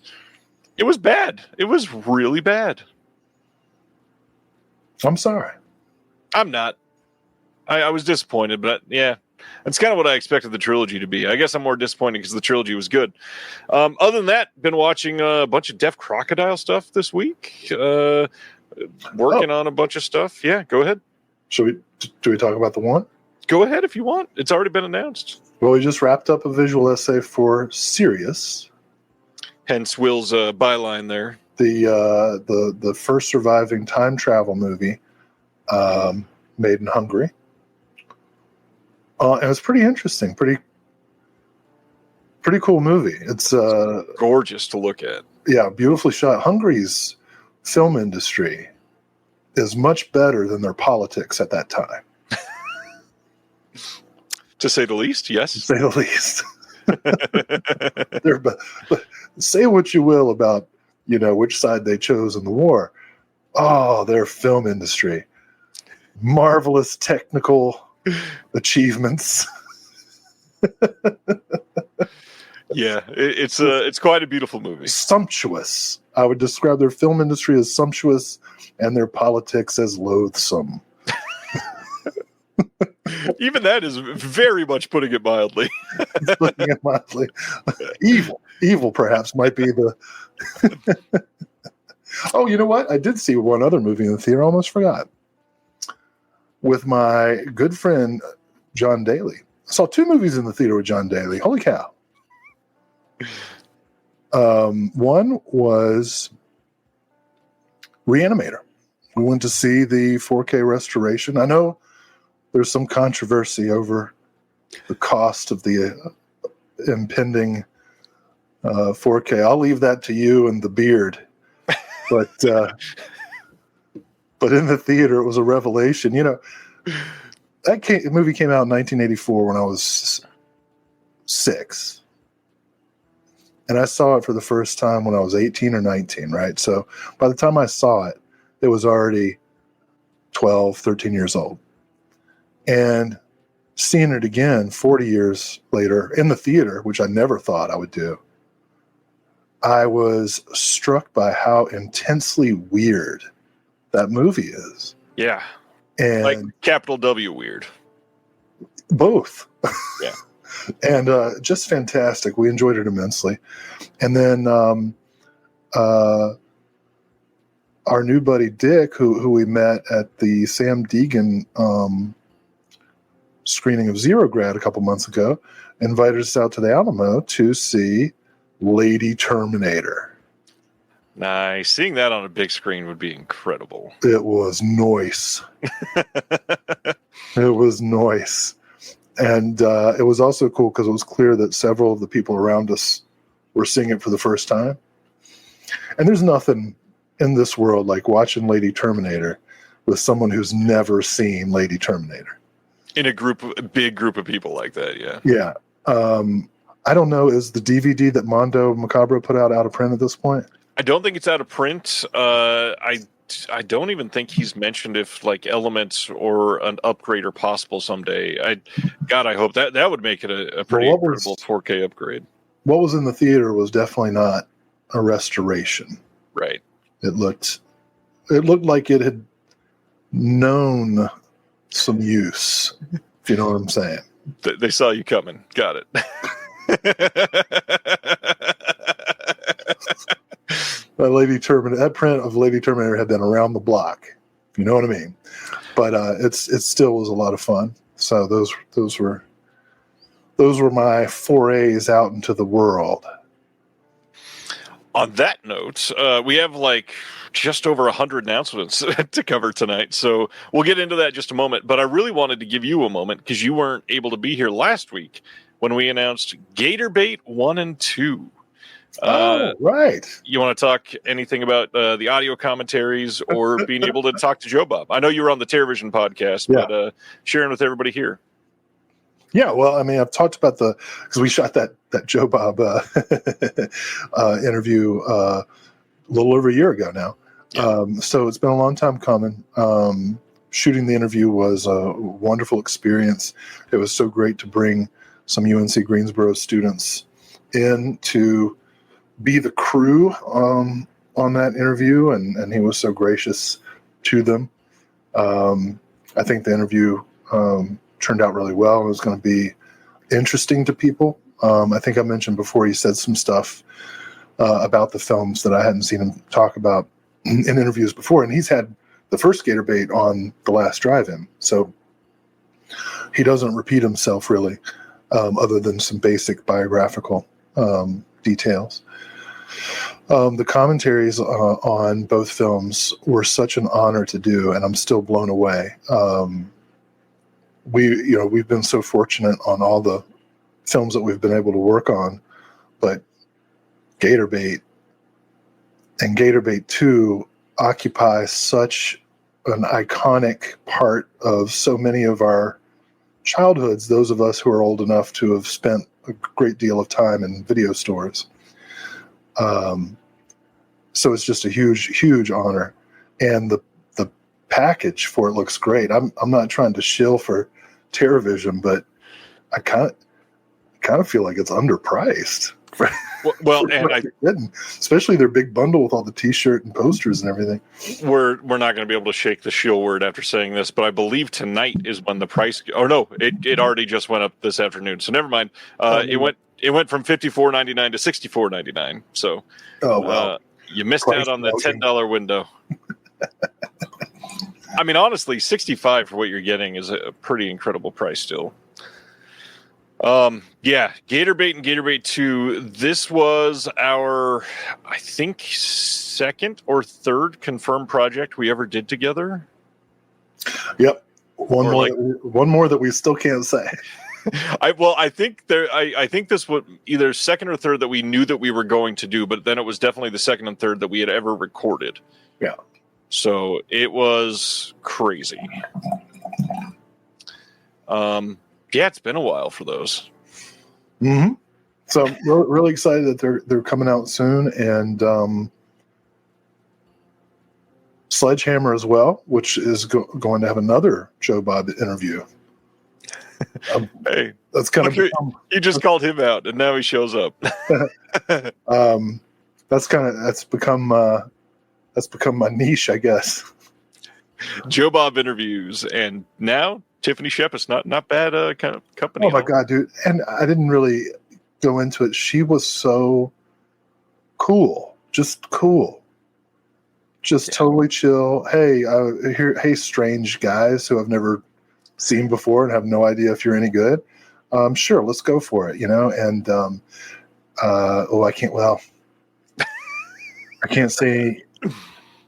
bad. It was really bad.
I'm sorry.
I'm not. I was disappointed, but yeah, that's kind of what I expected the trilogy to be. I guess I'm more disappointed because the trilogy was good. Other than that, been watching a bunch of Deaf Crocodile stuff this week. Working on a bunch of stuff. Yeah, go ahead.
Do we talk about the one?
Go ahead if you want. It's already been announced.
Well, we just wrapped up a visual essay for Sirius.
Hence Will's byline there.
The first surviving time travel movie made in Hungary. And it's pretty interesting, pretty cool movie. It's
gorgeous to look at.
Yeah, beautifully shot. Hungary's film industry is much better than their politics at that time.
To say the least, yes.
To say the least. But say what you will about, which side they chose in the war. Oh, their film industry. Marvelous technical achievements.
Yeah, it's quite a beautiful movie.
Sumptuous. I would describe their film industry as sumptuous and their politics as loathsome.
Even that is very much putting it mildly.
Putting it mildly. Evil perhaps might be the... Oh, you know what? I did see one other movie in the theater. I almost forgot. With my good friend, John Daly. I saw 2 movies in the theater with John Daly. Holy cow. One was Reanimator. We went to see the 4K restoration. I know there's some controversy over the cost of the impending 4K. I'll leave that to you and the beard. But in the theater, it was a revelation. That movie came out in 1984 when I was 6. And I saw it for the first time when I was 18 or 19, right? So by the time I saw it, it was already 12, 13 years old. And seeing it again 40 years later in the theater, which I never thought I would do, I was struck by how intensely weird that movie is.
Yeah.
And
like capital W weird.
Both.
Yeah.
And just fantastic. We enjoyed it immensely. And then our new buddy Dick, who we met at the Sam Deegan screening of Zero Grad a couple months ago, invited us out to the Alamo to see Lady Terminator.
Nice. Seeing that on a big screen would be incredible.
It was nice. It was nice. And it was also cool because it was clear that several of the people around us were seeing it for the first time. And there's nothing in this world like watching Lady Terminator with someone who's never seen Lady Terminator.
In a big group of people like that, yeah.
Yeah. I don't know, is the DVD that Mondo Macabro put out of print at this point?
I don't think it's out of print. I don't even think he's mentioned if like elements or an upgrade are possible someday. I hope that would make it a pretty incredible 4K upgrade.
What was in the theater was definitely not a restoration.
Right.
It looked like it had known some use, if you know what I'm saying.
They saw you coming. Got it.
That print of Lady Terminator had been around the block, if you know what I mean. But it still was a lot of fun. So those were my forays out into the world.
On that note, we have like just over 100 announcements to cover tonight. So we'll get into that in just a moment. But I really wanted to give you a moment because you weren't able to be here last week when we announced Gator Bait 1 and 2.
Right.
You want to talk anything about the audio commentaries or being able to talk to Joe Bob? I know you were on the TerrorVision podcast, but sharing with everybody here.
Yeah, well, I mean, I've talked about because we shot that Joe Bob interview a little over a year ago now. Yeah. So it's been a long time coming. Shooting the interview was a wonderful experience. It was so great to bring some UNC Greensboro students in to be the crew on that interview, and he was so gracious to them. I think the interview turned out really well. It was going to be interesting to people. I think I mentioned before he said some stuff about the films that I hadn't seen him talk about in interviews before, and he's had the first Gator Bait on The Last Drive-In, so he doesn't repeat himself really, other than some basic biographical details. The commentaries on both films were such an honor to do, and I'm still blown away. We've been so fortunate on all the films that we've been able to work on, but Gatorbait and Gatorbait 2 occupy such an iconic part of so many of our childhoods, those of us who are old enough to have spent a great deal of time in video stores. So it's just a huge, huge honor. And the package for it looks great. I'm not trying to shill for TerraVision, but I kind of feel like it's underpriced.
Well, and
especially their big bundle with all the T-shirt and posters and everything.
We're not going to be able to shake the shill word after saying this, but I believe tonight is when the price. Oh no, it already just went up this afternoon. So never mind. It went from $54.99 to $64.99. So you missed out on the $10 window. I mean, honestly, $65 for what you're getting is a pretty incredible price still. Gatorbait and Gatorbait 2. This was our, I think, second or third confirmed project we ever did together.
Yep, one more that we still can't say.
I think this was either second or third that we knew that we were going to do, but then it was definitely the second and third that we had ever recorded.
Yeah.
So it was crazy. It's been a while for those.
Mm-hmm. So really excited that they're coming out soon, and Sledgehammer as well, which is going to have another Joe Bob interview.
Hey,
that's kind of
you just called him out, and now he shows up.
That's become my niche, I guess.
Joe Bob interviews, and now Tiffany Shepis, not bad kind of company.
Oh my God, dude! And I didn't really go into it. She was so cool, just totally chill. Hey, hey, strange guys who I've never seen before and have no idea if you're any good. Sure, let's go for it, And I can't say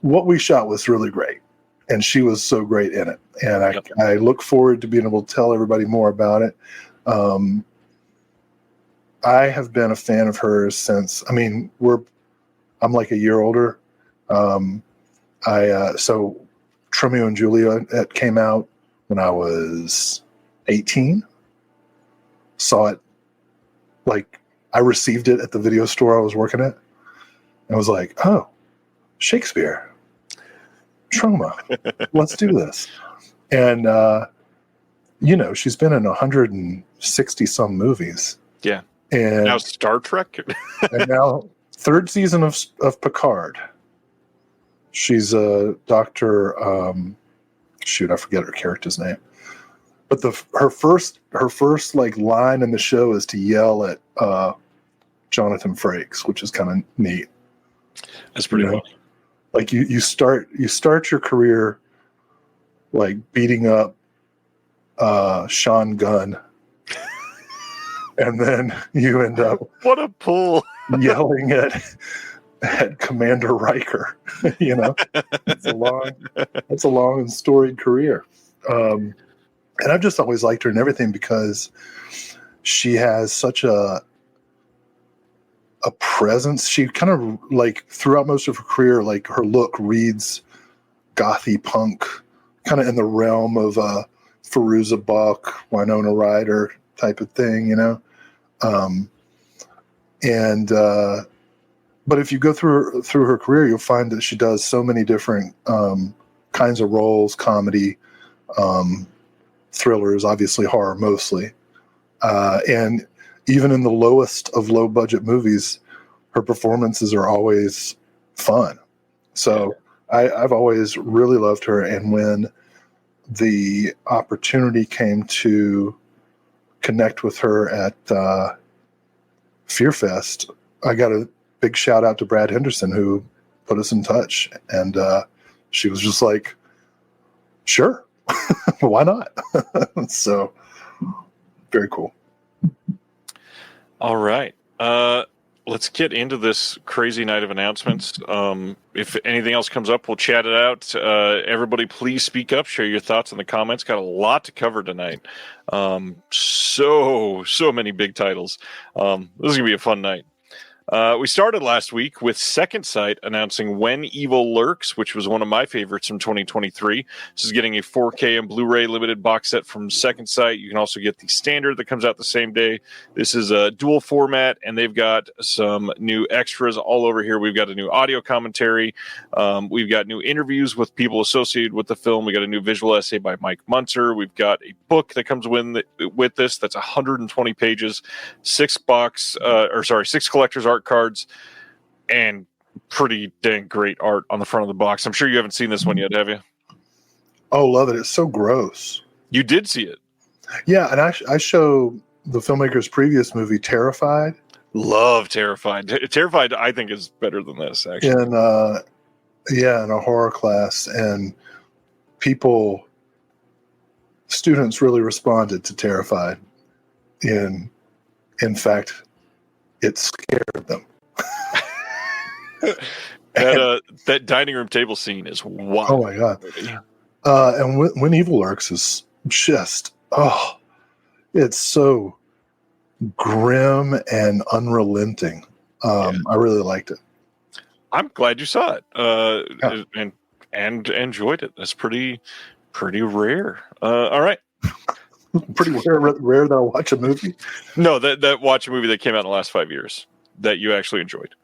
what we shot was really great, and she was so great in it. And I look forward to being able to tell everybody more about it. I have been a fan of hers since. I mean, I'm like a year older. So Romeo and Juliet came out when I was 18. Saw it, I received it at the video store I was working at. I was like, oh, Shakespeare, Trauma, let's do this. And, she's been in 160 some movies.
Yeah.
And
now Star Trek.
And now third season of Picard. She's a doctor. I forget her character's name. But her first line in the show is to yell at Jonathan Frakes, which is kind of neat.
That's pretty funny.
Like you start your career beating up Sean Gunn, and then you end up
what a pull
yelling at Commander Riker. It's a long and storied career. And I've just always liked her and everything because she has such a presence. She kind of throughout most of her career, her look reads gothy punk, kind of in the realm of Fairuza Balk, Winona Ryder type of thing, but if you go through her career, you'll find that she does so many different kinds of roles: comedy, thrillers, obviously horror mostly, and even in the lowest of low budget movies, her performances are always fun. So I've always really loved her, and when the opportunity came to connect with her at Fear Fest, I got a big shout out to Brad Henderson, who put us in touch, and she was just like, sure, why not? So very cool.
All right. let's get into this crazy night of announcements. If anything else comes up, we'll chat it out. Everybody, please speak up. Share your thoughts in the comments. Got a lot to cover tonight. So many big titles. This is gonna be a fun night. We started last week with Second Sight announcing When Evil Lurks, which was one of my favorites from 2023. This is getting a 4K and Blu-ray limited box set from Second Sight. You can also get the standard that comes out the same day. This is a dual format, and they've got some new extras all over here. We've got a new audio commentary. We've got new interviews with people associated with the film. We got a new visual essay by Mike Munzer. We've got a book that comes with this that's 120 pages, 6 collector's art cards, and pretty dang great art on the front of the box. I'm sure you haven't seen this one yet, have you?
Oh, love it. It's so gross.
You did see it.
Yeah, and I show the filmmaker's previous movie, Terrified.
Love Terrified. Terrified, I think, is better than this, actually.
In a horror class, and students really responded to Terrified. In fact, it scared them.
That dining room table scene is wild.
Oh my god! And when Evil Lurks is just it's so grim and unrelenting. I really liked it.
I'm glad you saw it and enjoyed it. That's pretty rare. All right.
Pretty rare that I watch a movie.
No, that watch a movie that came out in the last 5 years that you actually enjoyed.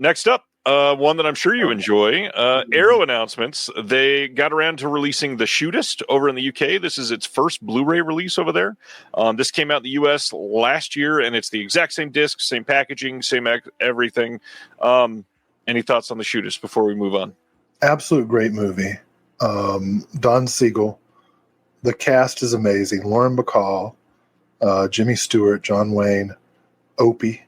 Next up, one that I'm sure you enjoy, Arrow announcements. They got around to releasing The Shootist over in the UK. This is its first Blu-ray release over there. This came out in the US last year, and it's the exact same disc, same packaging, same everything. Any thoughts on The Shootist before we move on?
Absolute great movie. Don Siegel. The cast is amazing. Lauren Bacall, Jimmy Stewart, John Wayne, Opie.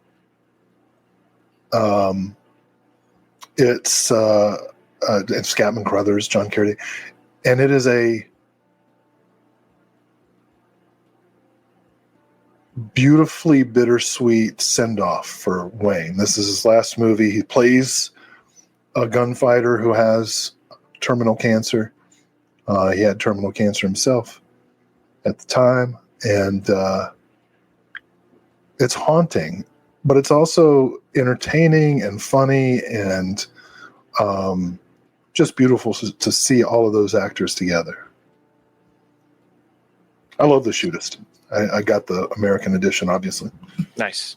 It's Scatman Crothers, John Carradine, and it is a beautifully bittersweet send-off for Wayne. This is his last movie. He plays a gunfighter who has terminal cancer. He had terminal cancer himself at the time, and it's haunting, but it's also entertaining and funny and just beautiful to see all of those actors together. I love The Shootist. I got the American edition, obviously.
Nice.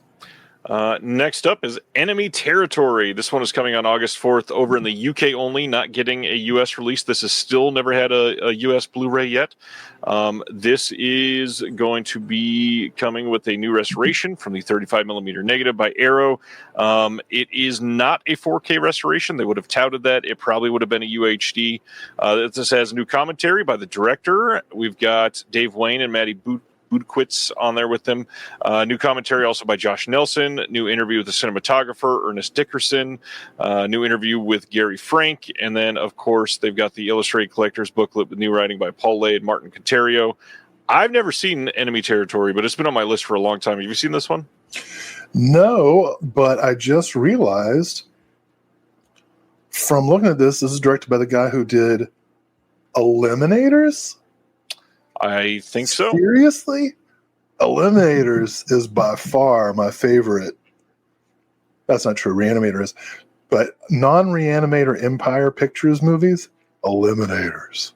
Next up is Enemy Territory. This one is coming on August 4th over in the UK only, not getting a US release. This has still never had a US Blu-ray yet. This is going to be coming with a new restoration from the 35mm negative by Arrow. It is not a 4K restoration. They would have touted that. It probably would have been a UHD. This has new commentary by the director. We've got Dave Wayne and Maddie Budquitz on there with them. New commentary also by Josh Nelson. New interview with the cinematographer, Ernest Dickerson. New interview with Gary Frank. And then, of course, they've got the Illustrated Collector's Booklet with new writing by Paul Lay and Martin Conterio. I've never seen Enemy Territory, but it's been on my list for a long time. Have you seen this one?
No, but I just realized from looking at this is directed by the guy who did Eliminators.
I think so.
Seriously? Eliminators is by far my favorite. That's not true. Reanimator is. But non-Reanimator Empire Pictures movies, Eliminators.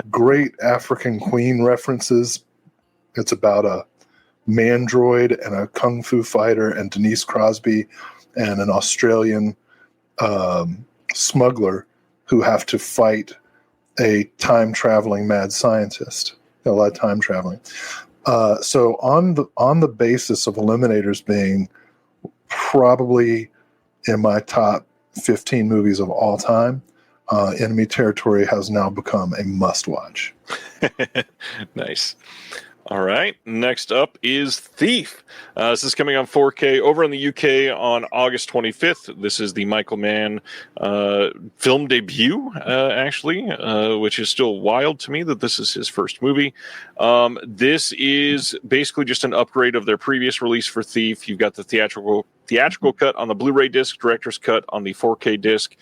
Great African Queen references. It's about a mandroid and a kung fu fighter and Denise Crosby and an Australian smuggler who have to fight a time-traveling mad scientist. A lot of time traveling. So on the basis of Eliminators being probably in my top 15 movies of all time, Enemy Territory has now become a must-watch.
Nice. All right. Next up is Thief. This is coming on 4K over in the UK on August 25th. This is the Michael Mann film debut, actually, which is still wild to me that this is his first movie. This is basically just an upgrade of their previous release for Thief. You've got the theatrical cut on the Blu-ray disc, director's cut on the 4K disc.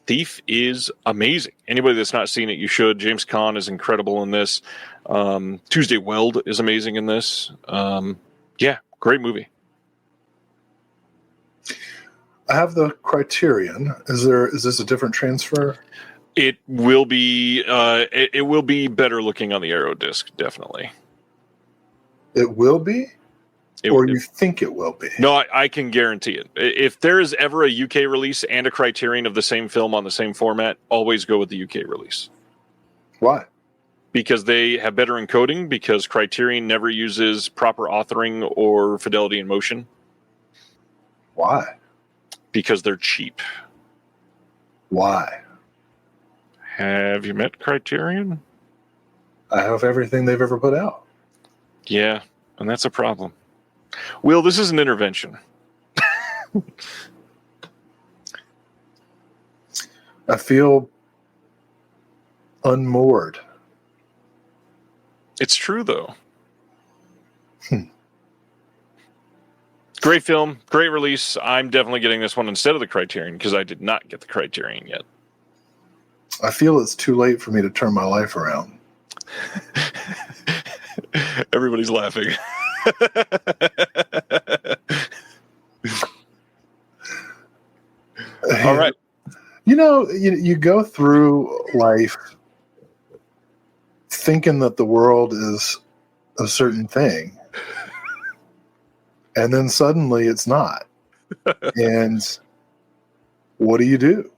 Thief is amazing. Anybody that's not seen it, you should. James Caan is incredible in this. Tuesday Weld is amazing in this. Yeah, great movie.
I have the Criterion. Is this a different transfer?
It will be. It will be better looking on the Arrow disc, definitely.
It will be. Or you think it will be?
No, I can guarantee it. If there is ever a UK release and a Criterion of the same film on the same format, always go with the UK release.
Why?
Because they have better encoding, because Criterion never uses proper authoring or fidelity in motion.
Why?
Because they're cheap.
Why?
Have you met Criterion?
I have everything they've ever put out.
Yeah, and that's a problem. Will, this is an intervention.
I feel unmoored.
It's true, though. Great film, great release. I'm definitely getting this one instead of the Criterion because I did not get the Criterion yet.
I feel it's too late for me to turn my life around.
Everybody's laughing. All right.
You go through life thinking that the world is a certain thing, and then suddenly it's not. And what do you do?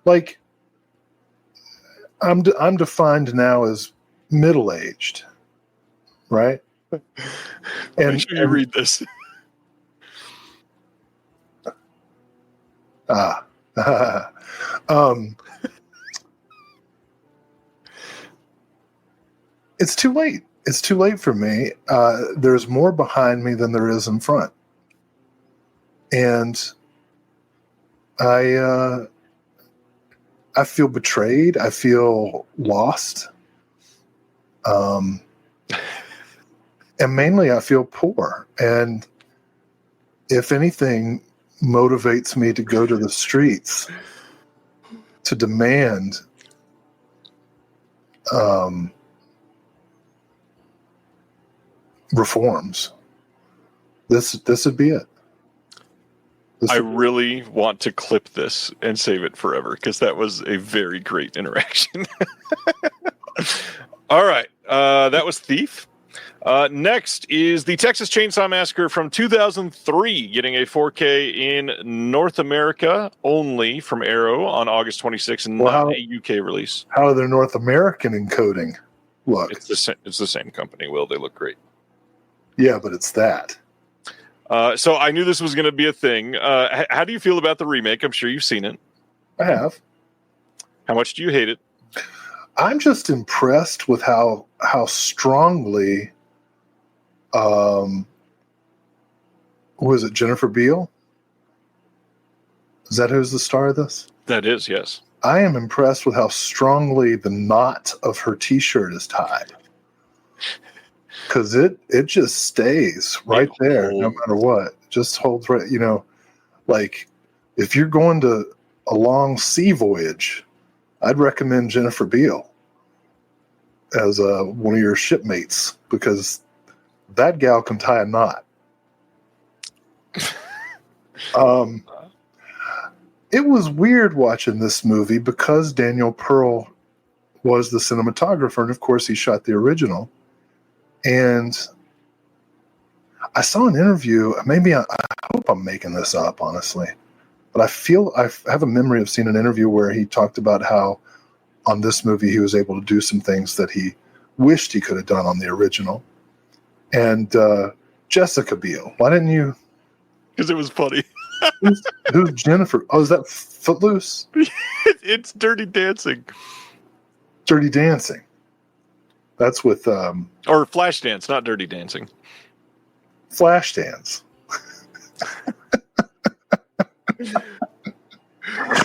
Like I'm defined now as middle-aged, right? And
make sure you read this. It's too late. It's too late for me. There's more behind me than there is in front. And I feel betrayed. I feel lost. And mainly I feel poor. And if anything motivates me to go to the streets to demand reforms, this would be it. I really want to clip this and save it forever because that was a very great interaction. All right. That was Thief. Next is the Texas Chainsaw Massacre from 2003, getting a 4K in North America only from Arrow on August 26th and not a UK release.
How are their North American encoding look?
It's the same company, Will. They look great.
Yeah, but it's that.
So I knew this was going to be a thing. How do you feel about the remake? I'm sure you've seen it.
I have.
How much do you hate it?
I'm just impressed with how strongly, was it Jennifer Beal? Is that who's the star of this?
That is, yes.
I am impressed with how strongly the knot of her T-shirt is tied. Because it just stays right there no matter what. It just holds right, like if you're going to a long sea voyage, I'd recommend Jennifer Beal as one of your shipmates because that gal can tie a knot. It was weird watching this movie because Daniel Pearl was the cinematographer, and of course he shot the original. And I saw an interview, maybe I hope I'm making this up, honestly, but I feel I have a memory of seeing an interview where he talked about how on this movie he was able to do some things that he wished he could have done on the original. And Jessica Biel, why didn't you?
Because it was funny.
Who's Jennifer? Oh, is that Footloose?
It's Dirty Dancing.
Dirty Dancing. That's with
or Flashdance, not Dirty Dancing.
Flashdance.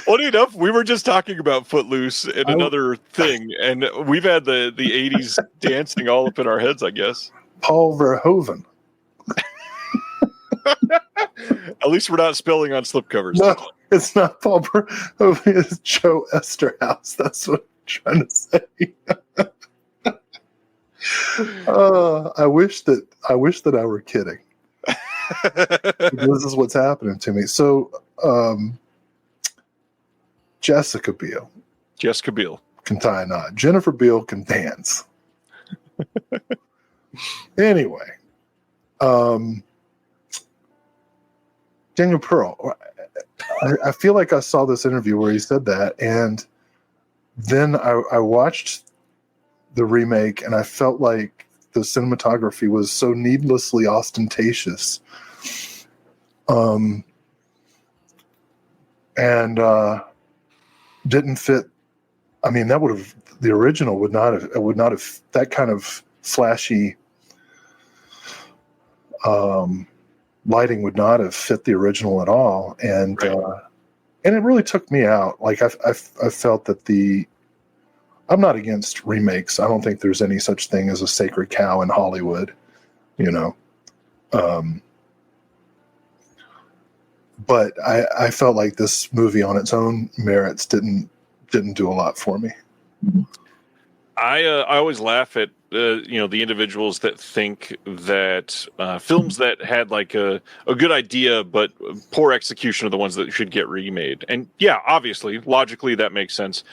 Funny enough, we were just talking about Footloose and another thing, and we've had the 80s dancing all up in our heads, I guess.
Paul Verhoeven.
At least we're not spilling on slipcovers.
No, it's not Paul Verhoeven. It's Joe Esterhaus. That's what I'm trying to say. I wish that I were kidding. This is what's happening to me. So, Jessica Biel can tie a knot. Jennifer Biel can dance. Anyway, Daniel Pearl. I feel like I saw this interview where he said that, and then I watched the remake, and I felt like the cinematography was so needlessly ostentatious, and didn't fit. I mean, the original would not have that kind of flashy lighting would not have fit the original at all, and it really took me out. Like I felt that I'm not against remakes. I don't think there's any such thing as a sacred cow in Hollywood, but I felt like this movie on its own merits didn't do a lot for me.
I always laugh at the individuals that think that films that had like a good idea but poor execution are the ones that should get remade. And yeah, obviously, logically, that makes sense.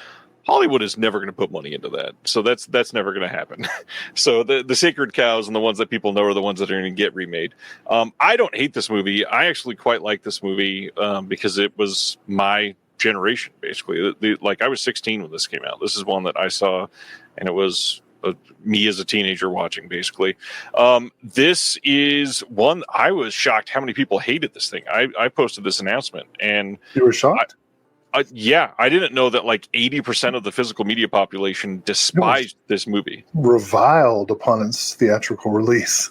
Hollywood is never going to put money into that, so that's never going to happen. So the sacred cows and the ones that people know are the ones that are going to get remade. I don't hate this movie. I actually quite like this movie because it was my generation, basically. Like I was 16 when this came out. This is one that I saw, and it was me as a teenager watching, basically. This is one I was shocked how many people hated this thing. I posted this announcement, and
you were shocked.
Yeah, I didn't know that like 80% of the physical media population despised this movie.
Reviled upon its theatrical release.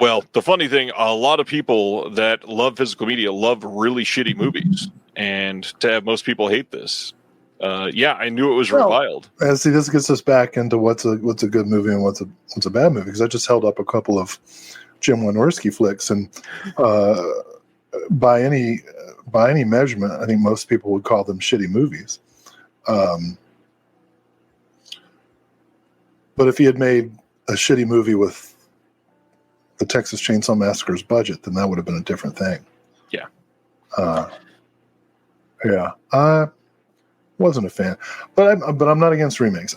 Well, the funny thing, a lot of people that love physical media love really shitty movies. And to have most people hate this, I knew it was reviled.
And see, this gets us back into what's a good movie and what's a bad movie. Because I just held up a couple of Jim Wynorski flicks, and by any measurement, I think most people would call them shitty movies. But if he had made a shitty movie with the Texas Chainsaw Massacre's budget, then that would have been a different thing.
Yeah.
I wasn't a fan, but I'm not against remakes.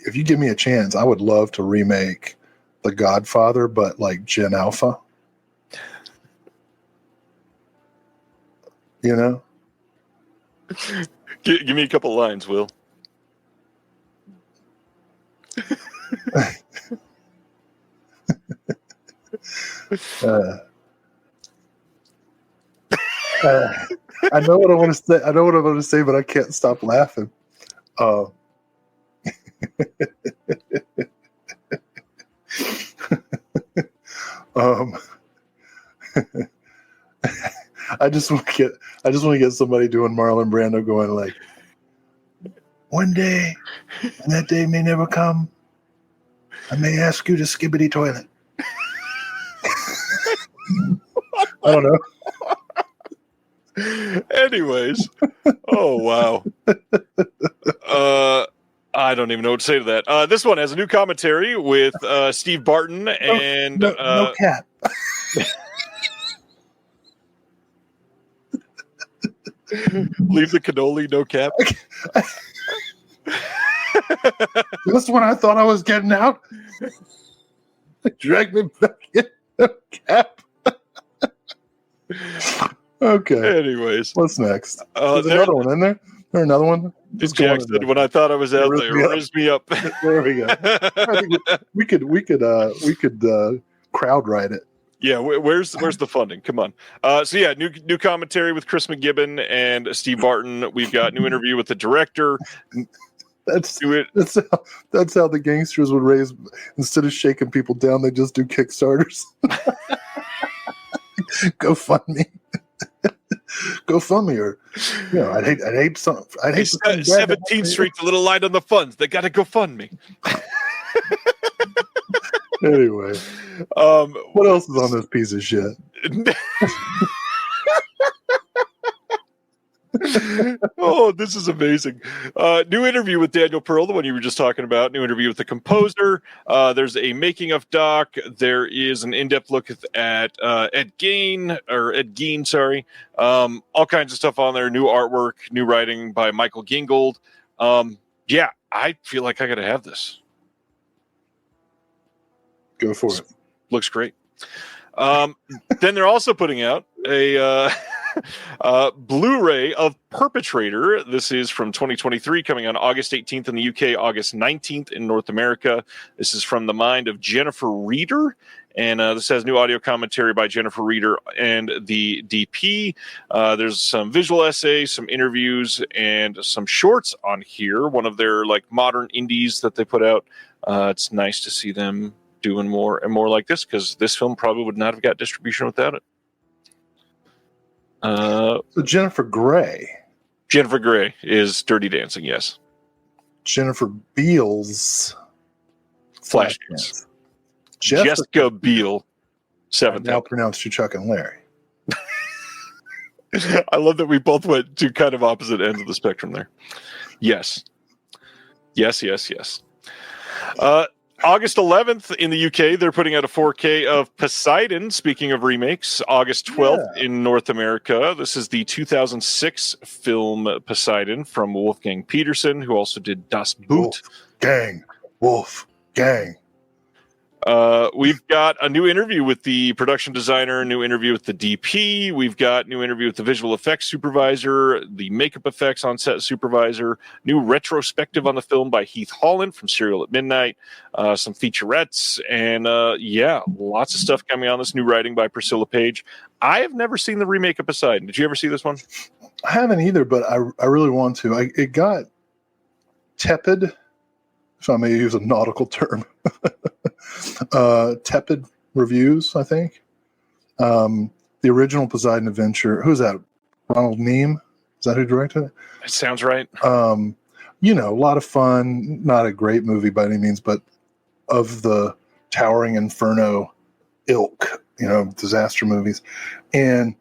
If you give me a chance, I would love to remake The Godfather, but like Gen Alpha. Give
me a couple lines, Will.
I know what I want to say. But I can't stop laughing. I just want to get somebody doing Marlon Brando going like, one day, and that day may never come, I may ask you to skibbity toilet. I don't know.
Anyways, oh wow. I don't even know what to say to that. This one has a new commentary with Steve Barton and
no cap.
Leave the cannoli, no cap.
This one I thought I was getting out. Drag me back in, no cap. Okay.
Anyways,
what's next? There's another one in there. There's another one.
Jack said, when I thought I was out there, raise me up.
There we go. I think we could crowd write it.
Yeah, where's the funding? Come on. New commentary with Chris McGibbon and Steve Barton. We've got new interview with the director.
That's
Do it.
that's how the gangsters would raise. Instead of shaking people down, they just do Kickstarters. GoFundMe. GoFundMe, or I'd hate some. I'd hate
17th Street's a little light on the funds. They got to GoFundMe.
Anyway, what else is on this piece of shit?
Oh, this is amazing. New interview with Daniel Pearl, the one you were just talking about. New interview with the composer. There's a making of doc. There is an in-depth look at Ed Gein, sorry. All kinds of stuff on there. New artwork, new writing by Michael Gingold. Yeah, I feel like I got to have this.
Go for it.
Looks great. Then they're also putting out a Blu-ray of Perpetrator. This is from 2023, coming on August 18th in the UK, August 19th in North America. This is from the mind of Jennifer Reeder, and this has new audio commentary by Jennifer Reeder and the DP. There's some visual essays, some interviews, and some shorts on here. One of their modern indies that they put out. It's nice to see them doing more and more like this, because this film probably would not have got distribution without it.
So Jennifer Grey.
Jennifer Grey is Dirty Dancing, yes.
Jennifer Beals.
Flashdance. Jessica Biel. Seventh.
Now pronounced you Chuck and Larry.
I love that we both went to kind of opposite ends of the spectrum there. Yes. August 11th in the UK, they're putting out a 4K of Poseidon, speaking of remakes. August 12th in North America. This is the 2006 film Poseidon from Wolfgang Petersen, who also did Das Boot.
Wolfgang.
We've got a new interview with the production designer, new interview with the DP. We've got new interview with the visual effects supervisor, the makeup effects on set supervisor, new retrospective on the film by Heath Holland from Serial at Midnight, some featurettes, and lots of stuff coming on this. New writing by Priscilla Page. I have never seen the remake of Poseidon. Did you ever see this one?
I haven't either, but I really want to. It got tepid, if I may use a nautical term. Tepid reviews, I think. The original Poseidon Adventure, who's that? Ronald Neame? Is that who directed it?
It sounds right.
A lot of fun. Not a great movie by any means, but of the Towering Inferno ilk, disaster movies. And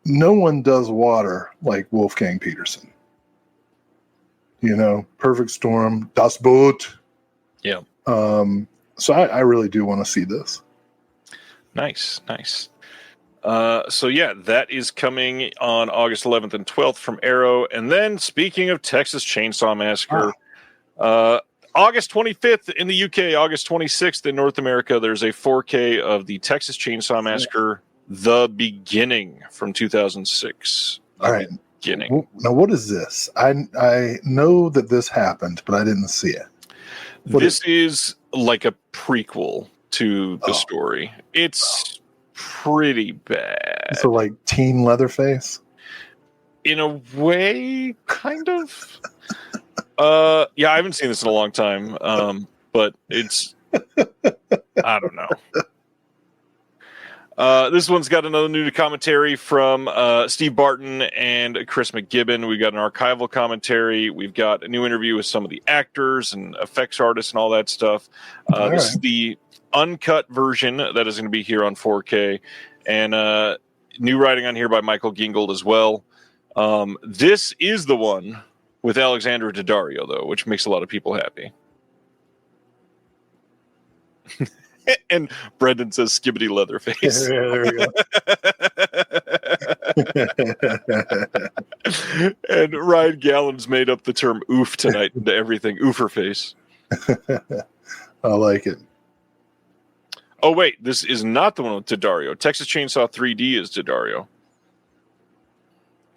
no one does water like Wolfgang Petersen. Perfect Storm, Das Boot.
Yeah.
So I really do want to see this.
Nice. That is coming on August 11th and 12th from Arrow. And then, speaking of Texas Chainsaw Massacre, August 25th in the UK, August 26th in North America, there's a 4K of the Texas Chainsaw Massacre, The Beginning from 2006.
All right.
Beginning.
Now, what is this? I know that this happened, but I didn't see it.
This is like a prequel to the story. It's pretty bad.
So like teen Leatherface?
In a way, kind of. I haven't seen this in a long time. But it's I don't know. This one's got another new commentary from Steve Barton and Chris McGibbon. We've got an archival commentary. We've got a new interview with some of the actors and effects artists and all that stuff. This is the uncut version that is going to be here on 4K. And new writing on here by Michael Gingold as well. This is the one with Alexandra Daddario, though, which makes a lot of people happy. And Brendan says Skibbity Leatherface.
Yeah, there we go.
And Ryan Gallen's made up the term oof tonight into everything. Oofer face.
I like it.
Oh, wait. This is not the one with Daddario. Texas Chainsaw 3D is Daddario.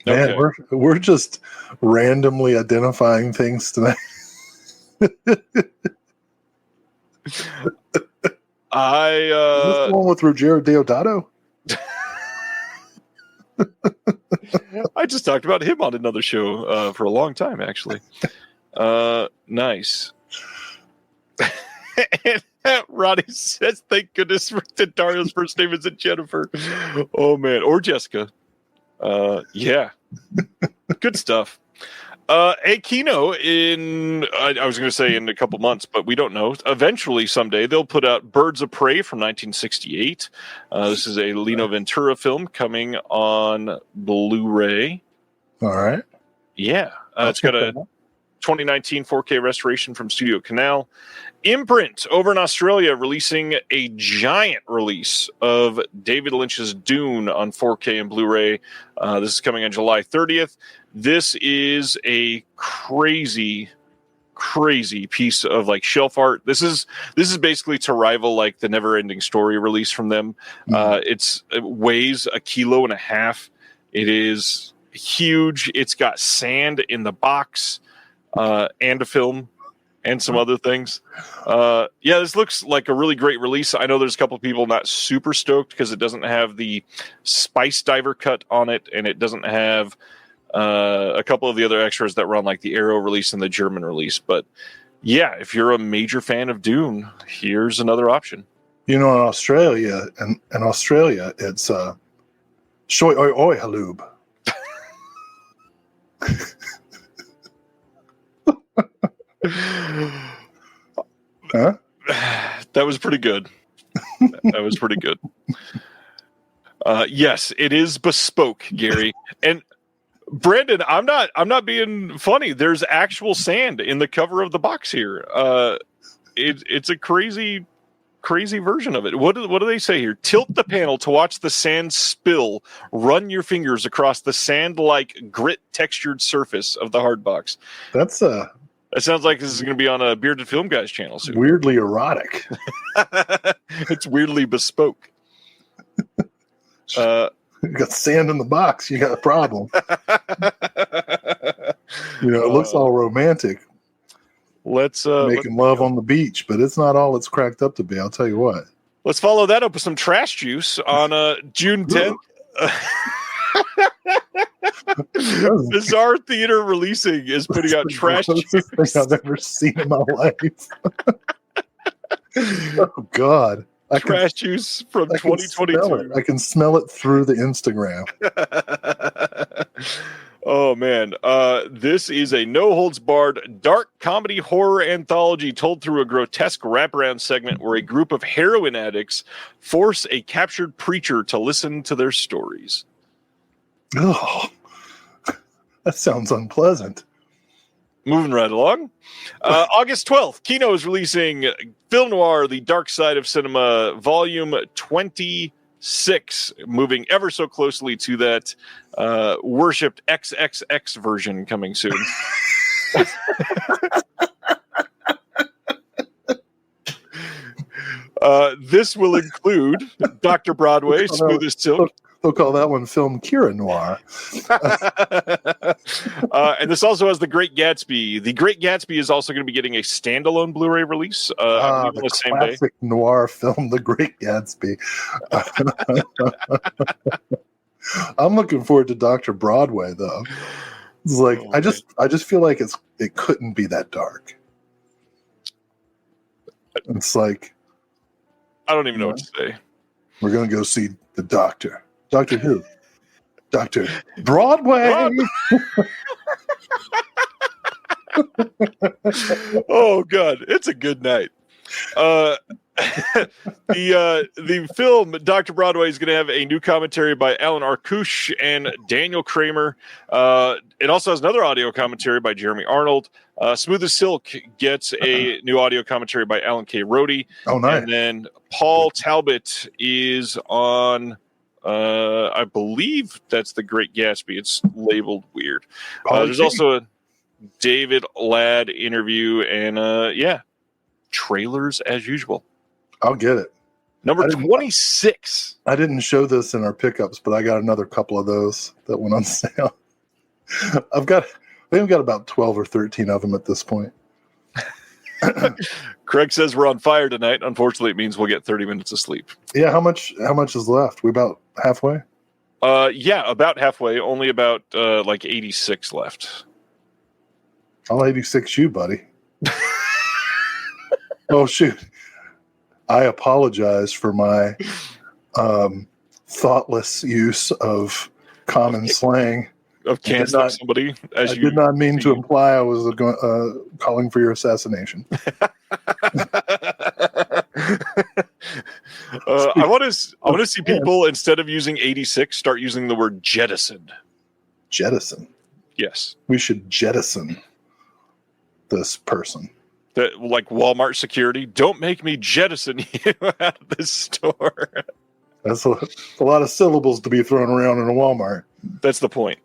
Man,
Okay.
we're just randomly identifying things tonight.
Is
this the one with Ruggero Deodato?
I just talked about him on another show for a long time, actually. Nice. And Ronnie says, thank goodness that Dario's first name isn't Jennifer. Oh, man. Or Jessica. Yeah. Good stuff. Hey, Kino, I was going to say in a couple months, but we don't know. Eventually, someday, they'll put out Birds of Prey from 1968. This is a Lino Ventura film coming on Blu-ray.
All right.
Yeah. It's got a 2019 4K restoration from Studio Canal. Imprint over in Australia releasing a giant release of David Lynch's Dune on 4K and Blu-ray. This is coming on July 30th. This is a crazy piece of like shelf art. This is basically to rival like the Never Ending Story release from them. It weighs 1.5 kilos. It is huge. It's got sand in the box and a film and some other things. This looks like a really great release. I know there's a couple of people not super stoked because it doesn't have the Spice Diver cut on it, and it doesn't have a couple of the other extras that were on like the Arrow release and the German release. But yeah, if you're a major fan of Dune, here's another option.
In Australia, it's Shoy Oi Oi Haloob. Huh?
That was pretty good. That was pretty good. Yes, it is bespoke, Gary. And Brandon, I'm not being funny. There's actual sand in the cover of the box here. It's a crazy version of it. What do they say here? Tilt the panel to watch the sand spill. Run your fingers across the sand-like grit-textured surface of the hard box.
That
sounds like this is going to be on a Bearded Film Guys channel soon.
Weirdly erotic.
It's weirdly bespoke.
You got sand in the box. You got a problem. It looks all romantic.
Let's
making love on the beach, but it's not all it's cracked up to be. I'll tell you what.
Let's follow that up with some Trash Juice on June 10th. Bizarre Theater Releasing is putting out Trash Juice.
Thing I've ever seen in my life. Oh God.
Trash Juice from 2022.
I can smell it through the Instagram.
Oh, man. This is a no-holds-barred dark comedy horror anthology told through a grotesque wraparound segment where a group of heroin addicts force a captured preacher to listen to their stories.
Oh, that sounds unpleasant.
Moving right along. August 12th, Kino is releasing Film Noir, The Dark Side of Cinema, Volume 26, moving ever so closely to that worshipped XXX version coming soon. This will include Dr. Broadway, Smooth as Silk.
They'll call that one Film Kira Noir.
And this also has The Great Gatsby. The Great Gatsby is also going to be getting a standalone Blu-ray release.
The
the same
classic
day.
Noir film, The Great Gatsby. I'm looking forward to Dr. Broadway, though. It's like I just feel like it couldn't be that dark. It's like
I don't even know what to say.
We're gonna go see the doctor. Doctor who? Dr. Broadway.
Oh God, it's a good night. The film Dr. Broadway is going to have a new commentary by Alan Arkush and Daniel Kramer. It also has another audio commentary by Jeremy Arnold. Smooth as Silk gets a new audio commentary by Alan K. Rhodey.
Oh, nice.
And then Paul Talbot is on, I believe that's The Great Gatsby. It's labeled weird. There's also a David Ladd interview and, trailers as usual.
I'll get it.
Number 26.
I didn't show this in our pickups, but I got another couple of those that went on sale. I think I've got about 12 or 13 of them at this point.
Craig says we're on fire tonight. Unfortunately, it means we'll get 30 minutes of sleep.
Yeah, how much is left? We about halfway?
About halfway. Only about 86 left.
I'll 86 you, buddy. Oh, shoot. I apologize for my thoughtless use of common slang.
Of canceling somebody.
I did not mean to imply I was calling for your assassination.
I want to see people, instead of using 86, start using the word jettison.
Jettison?
Yes.
We should jettison this person.
Like Walmart security, don't make me jettison you out of this store.
That's a lot of syllables to be thrown around in a Walmart.
That's the point.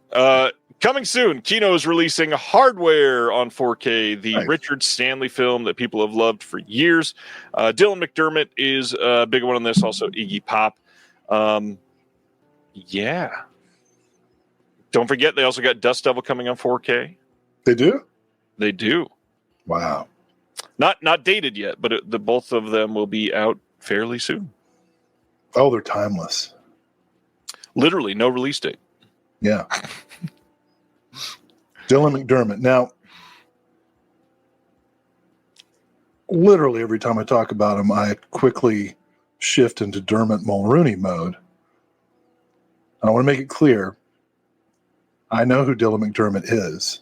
Coming soon, Kino is releasing Hardware on 4K, the
nice.
Richard Stanley film that people have loved for years. Dylan McDermott is a big one on this, also Iggy Pop. Yeah. Don't forget, they also got Dust Devil coming on 4K.
They do?
They do.
Wow.
Not dated yet, but the both of them will be out fairly soon.
Oh, they're timeless.
Literally, no release date.
Yeah. Dylan McDermott. Now, literally every time I talk about him, I quickly shift into Dermot Mulrooney mode. And I want to make it clear, I know who Dylan McDermott is,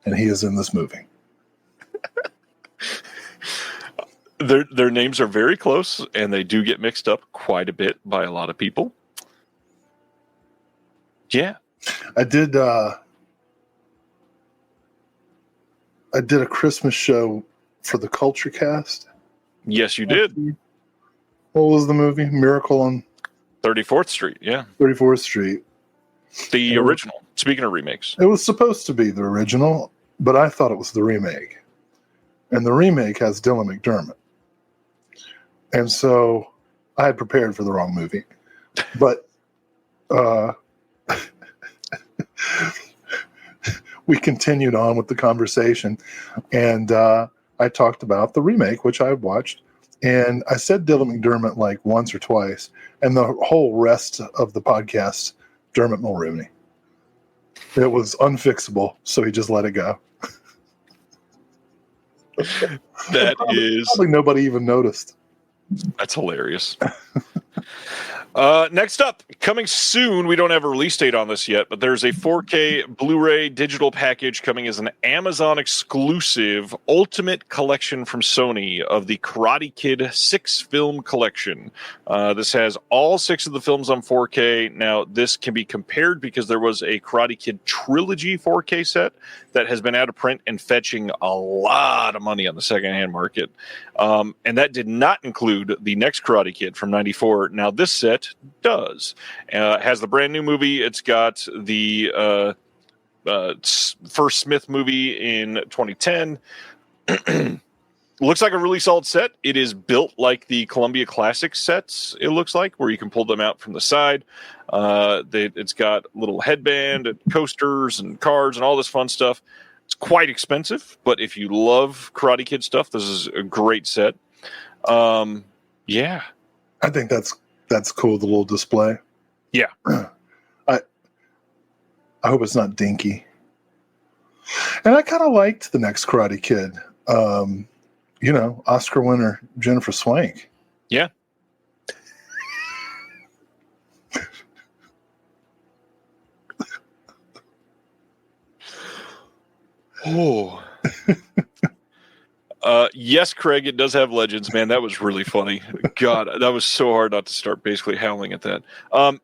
and he is in this movie.
Their names are very close, and they do get mixed up quite a bit by a lot of people. Yeah.
I did a Christmas show for the Culture Cast.
Yes, you did.
What was the movie? Miracle on
34th Street, yeah.
34th Street.
The original. Speaking of remakes.
It was supposed to be the original, but I thought it was the remake. And the remake has Dylan McDermott. And so I had prepared for the wrong movie. But we continued on with the conversation. And I talked about the remake, which I watched. And I said Dylan McDermott like once or twice. And the whole rest of the podcast, Dermot Mulrooney. It was unfixable, so he just let it go. Probably nobody even noticed.
That's hilarious. Next up, coming soon, we don't have a release date on this yet, but there's a 4K Blu-ray digital package coming as an Amazon exclusive Ultimate Collection from Sony of the Karate Kid 6-film collection. This has all 6 of the films on 4K. Now, this can be compared because there was a Karate Kid trilogy 4K set that has been out of print and fetching a lot of money on the secondhand market. And that did not include the next Karate Kid from 94. Now, this set does. It has the brand new movie. It's got the first Smith movie in 2010. Looks like a really solid set. It is built like the Columbia Classic sets, it looks like, where you can pull them out from the side. It's got a little headband and coasters and cards and all this fun stuff. It's quite expensive, but if you love Karate Kid stuff, this is a great set. Yeah.
I think that's cool, the little display.
Yeah.
I hope it's not dinky. And I kind of liked the next Karate Kid. Oscar winner Jennifer Swank.
Yeah. Oh. Yes, Craig, it does have legends, man. That was really funny. God, that was so hard not to start basically howling at that.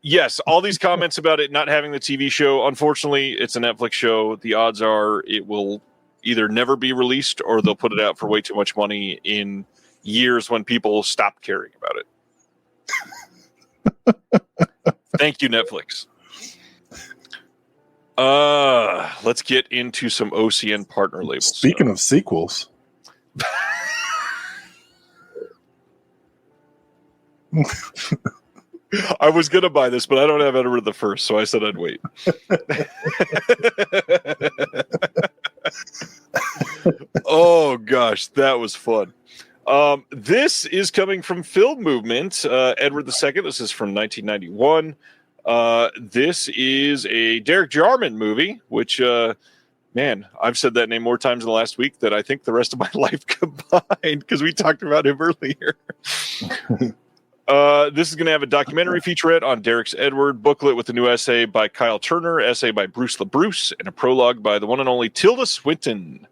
Yes, all these comments about it not having the TV show, unfortunately, it's a Netflix show. The odds are it will either never be released or they'll put it out for way too much money in years when people stop caring about it. Thank you, Netflix. Let's get into some OCN partner labels.
Speaking of sequels.
I was going to buy this, but I don't have Edward the First, so I said I'd wait. Oh, gosh, that was fun. This is coming from Film Movement, Edward II. This is from 1991. This is a Derek Jarman movie, which Man, I've said that name more times in the last week than I think the rest of my life combined, because we talked about him earlier. This is going to have a documentary featurette on Derek's Edward, booklet with a new essay by Kyle Turner, essay by Bruce LaBruce, and a prologue by the one and only Tilda Swinton.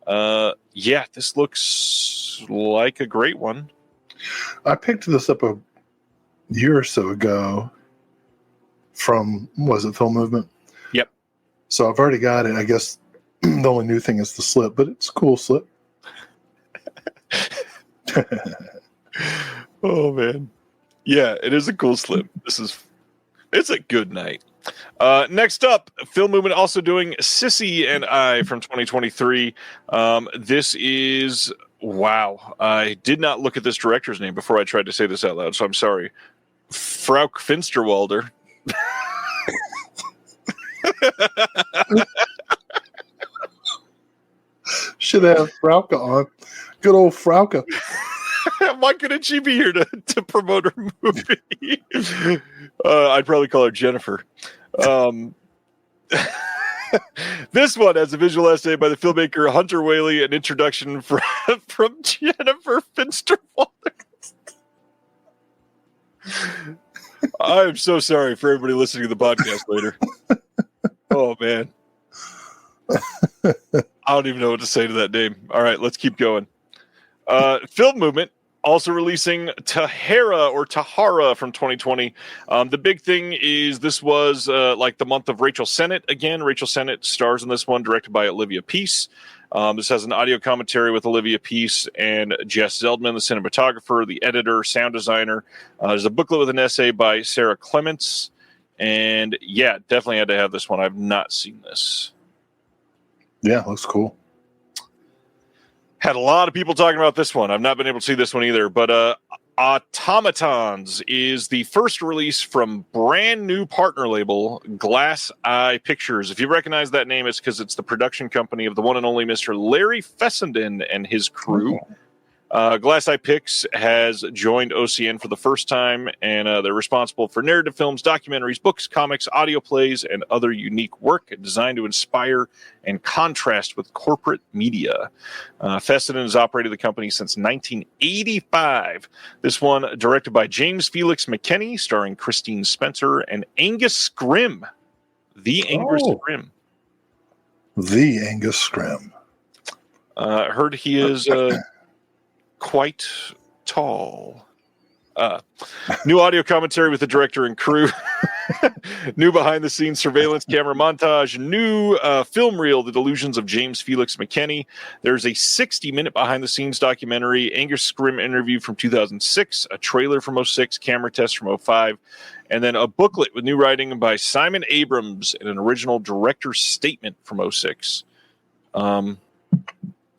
Yeah, this looks like a great one.
I picked this up a year or so ago from, was it Film Movement?
Yep.
So I've already got it. I guess the only new thing is the slip, but it's a cool slip.
Oh, man. Yeah, it is a cool slip. It's a good night. Next up, Film Movement also doing Sissy and I from 2023. This is, wow. I did not look at this director's name before I tried to say this out loud, so I'm sorry. Frauke Finsterwalder.
Should have Frauke on. Good old Frauke.
Why couldn't she be here to promote her movie? I'd probably call her Jennifer. This one has a visual essay by the filmmaker Hunter Whaley, an introduction from Jennifer Finsterwalder. I'm so sorry for everybody listening to the podcast later. Oh, man. I don't even know what to say to that name. All right, let's keep going. Film Movement also releasing Tahara from 2020. The big thing is this was like the month of Rachel Sennett again. Rachel Sennett stars in this one, directed by Olivia Peace. This has an audio commentary with Olivia Peace and Jess Zeldman, the cinematographer, the editor, sound designer. There's a booklet with an essay by Sarah Clements. And yeah, definitely had to have this one. I've not seen this.
Yeah, looks cool.
Had a lot of people talking about this one. I've not been able to see this one either. But Automatons is the first release from brand new partner label, Glass Eye Pictures. If you recognize that name, it's because it's the production company of the one and only Mr. Larry Fessenden and his crew. Glass Eye Pix has joined OCN for the first time, and they're responsible for narrative films, documentaries, books, comics, audio plays, and other unique work designed to inspire and contrast with corporate media. Fessenden has operated the company since 1985. This one directed by James Felix McKenney, starring Christine Spencer and Angus Scrimm. The Angus Scrimm.
The Angus Scrimm.
Heard he is... quite tall. New audio commentary with the director and crew. New behind-the-scenes surveillance camera montage. New film reel, The Delusions of James Felix McKenney. There's a 60-minute behind-the-scenes documentary, Angus Scrimm interview from 2006, a trailer from 2006, camera test from 2005, and then a booklet with new writing by Simon Abrams and an original director's statement from 2006.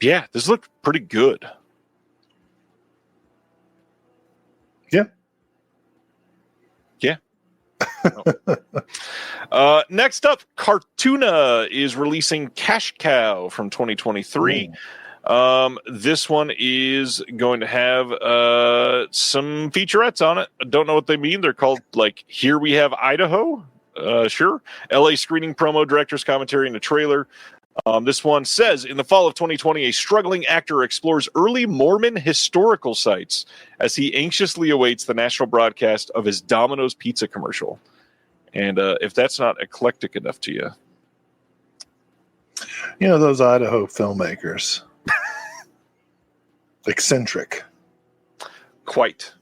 Yeah, this looked pretty good. Next up, Cartoona is releasing Cash Cow from 2023. This one is going to have some featurettes on it. I don't know what they mean. They're called, like, Here We Have Idaho. Sure. LA screening promo, director's commentary, and a trailer. This one says, in the fall of 2020, a struggling actor explores early Mormon historical sites as he anxiously awaits the national broadcast of his Domino's pizza commercial. And if that's not eclectic enough to you.
You know, those Idaho filmmakers. Eccentric.
Quite.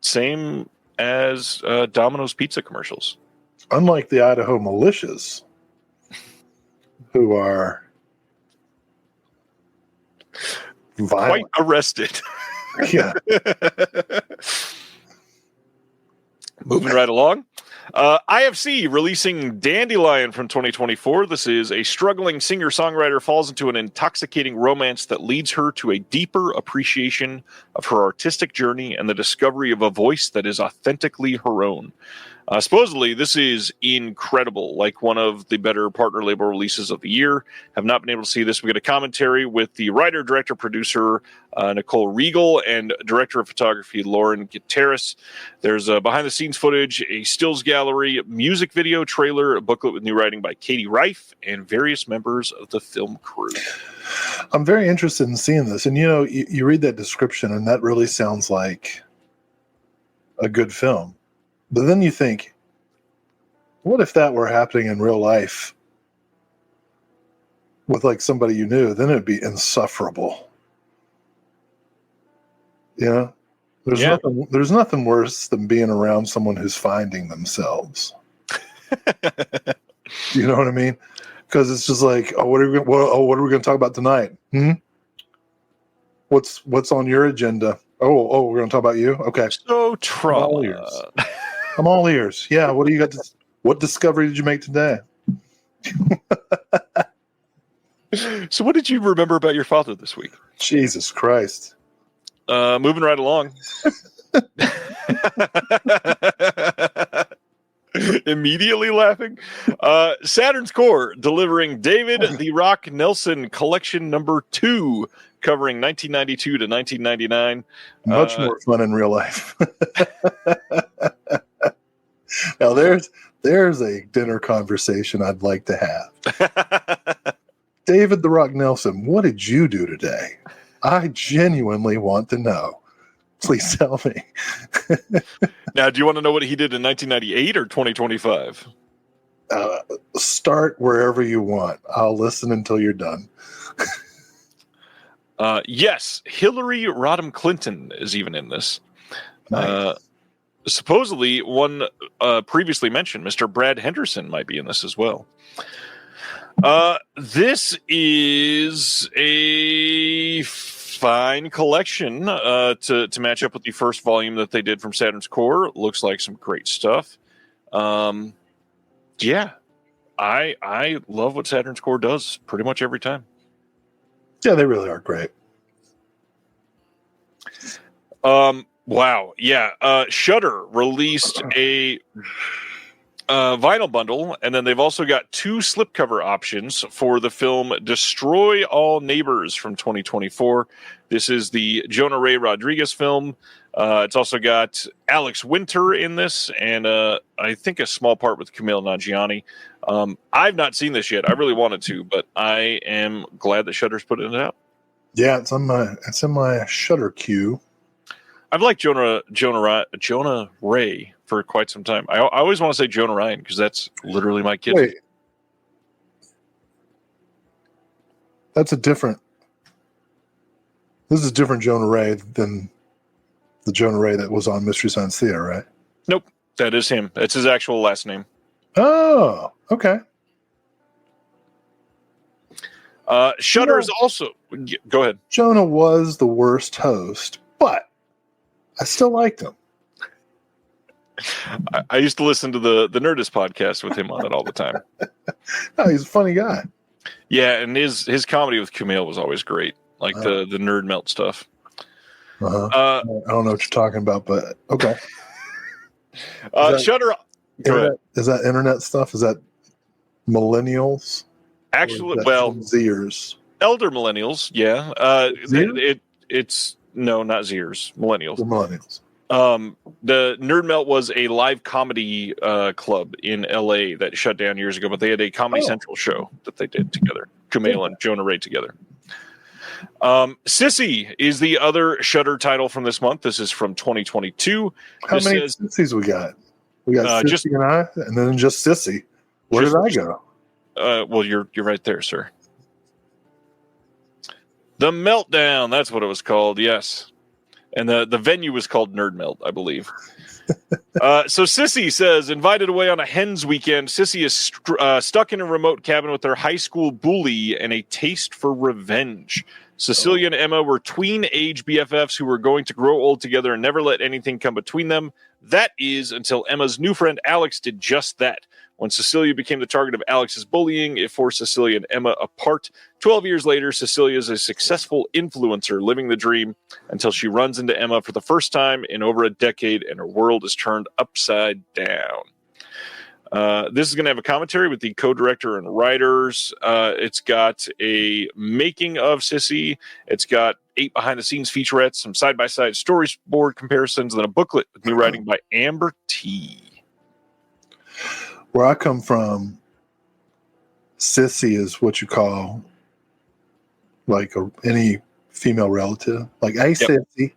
Same as Domino's pizza commercials.
Unlike the Idaho militias, who are violent.
Quite arrested.
Yeah.
Moving right along. IFC releasing Dandelion from 2024. This is a struggling singer-songwriter falls into an intoxicating romance that leads her to a deeper appreciation of her artistic journey and the discovery of a voice that is authentically her own. Supposedly, this is incredible, like one of the better partner label releases of the year. Have not been able to see this. We get a commentary with the writer, director, producer, Nicole Regal, and director of photography, Lauren Gutierrez. There's behind-the-scenes footage, a stills gallery, music video, trailer, a booklet with new writing by Katie Reif, and various members of the film crew.
I'm very interested in seeing this. And, you read that description, and that really sounds like a good film. But then you think, what if that were happening in real life with like somebody you knew? Then it'd be insufferable. There's nothing worse than being around someone who's finding themselves. You know what I mean? Because it's just like, what are we going to talk about tonight? What's on your agenda? Oh, we're going to talk about you. Okay.
So trauma.
I'm all ears. Yeah. What do you got? What discovery did you make today?
So what did you remember about your father this week?
Jesus Christ.
Moving right along. Immediately laughing. Saturn's Core delivering David the Rock Nelson Collection number 2, covering 1992 to 1999.
Much more fun in real life. Now there's a dinner conversation I'd like to have. David the Rock Nelson, what did you do today? I genuinely want to know. Please tell me.
Now, do you want to know what he did in 1998 or 2025?
Start wherever you want. I'll listen until you're done.
Yes, Hillary Rodham Clinton is even in this.
Nice.
Supposedly, one previously mentioned, Mr. Brad Henderson, might be in this as well. This is a fine collection to match up with the first volume that they did from Saturn's Core. Looks like some great stuff. Yeah, I love what Saturn's Core does pretty much every time.
Yeah, they really are great.
Wow. Yeah. Shudder released a vinyl bundle, and then they've also got 2 slipcover options for the film Destroy All Neighbors from 2024. This is the Jonah Ray Rodriguez film. It's also got Alex Winter in this, and I think a small part with Kumail Nanjiani. I've not seen this yet. I really wanted to, but I am glad that Shudder's put it out.
Yeah, it's in my Shudder queue.
I've liked Jonah Ray for quite some time. I always want to say Jonah Ryan because that's literally my kid.
Wait, this is a different Jonah Ray than the Jonah Ray that was on Mystery Science Theater, right?
Nope, that is him. That's his actual last name.
Oh, okay.
Shudder is also... Go ahead.
Jonah was the worst host, but I still liked him.
I used to listen to the Nerdist podcast with him on it all the time.
No, he's a funny guy.
Yeah, and his comedy with Kumail was always great, like the nerd melt stuff.
I don't know what you're talking about, but okay.
Shudder.
Is that internet stuff? Is that millennials?
Actually, well,
Zers.
Elder millennials, yeah. It's no, not Zers. Millennials.
The millennials.
The Nerd Melt was a live comedy club in LA that shut down years ago, but they had a Comedy Central show that they did together. Kumail and Jonah Ray together. Sissy is the other Shudder title from this month. This is from 2022.
How many Sissies we got? We got Sissy and then just Sissy. Where did I go?
Well, you're right there, sir. The Meltdown, that's what it was called, yes. And the venue was called Nerd Melt, I believe. So Sissy says, invited away on a hen's weekend, Sissy is stuck in a remote cabin with their high school bully and a taste for revenge. Cecilia and Emma were tween-age BFFs who were going to grow old together and never let anything come between them. That is, until Emma's new friend Alex did just that. When Cecilia became the target of Alex's bullying, it forced Cecilia and Emma apart. 12 years later, Cecilia is a successful influencer living the dream until she runs into Emma for the first time in over a decade and her world is turned upside down. This is going to have a commentary with the co-director and writers. It's got a making of Sissy. It's got 8 behind-the-scenes featurettes, some side-by-side storyboard comparisons, and then a booklet with new writing by Amber T.
Where I come from, Sissy is what you call like any female relative. Like, hey, Sissy,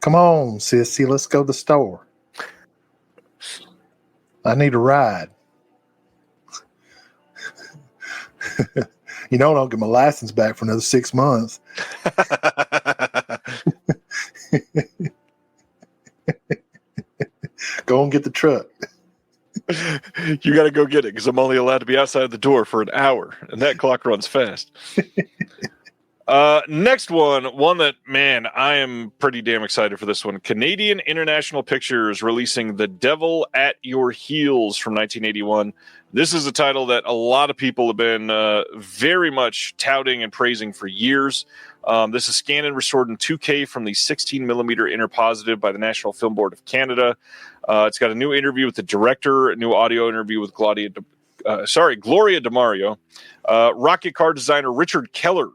come on, Sissy, let's go to the store. I need a ride. I don't get my license back for another 6 months. Go and get the truck.
You got to go get it because I'm only allowed to be outside the door for an hour, and that clock runs fast. Next one that, man, I am pretty damn excited for this one. Canadian International Pictures releasing The Devil at Your Heels from 1981. This is a title that a lot of people have been very much touting and praising for years. This is scanned and restored in 2K from the 16mm interpositive by the National Film Board of Canada. It's got a new interview with the director, a new audio interview with Gloria DeMario. Rocket car designer Richard Keller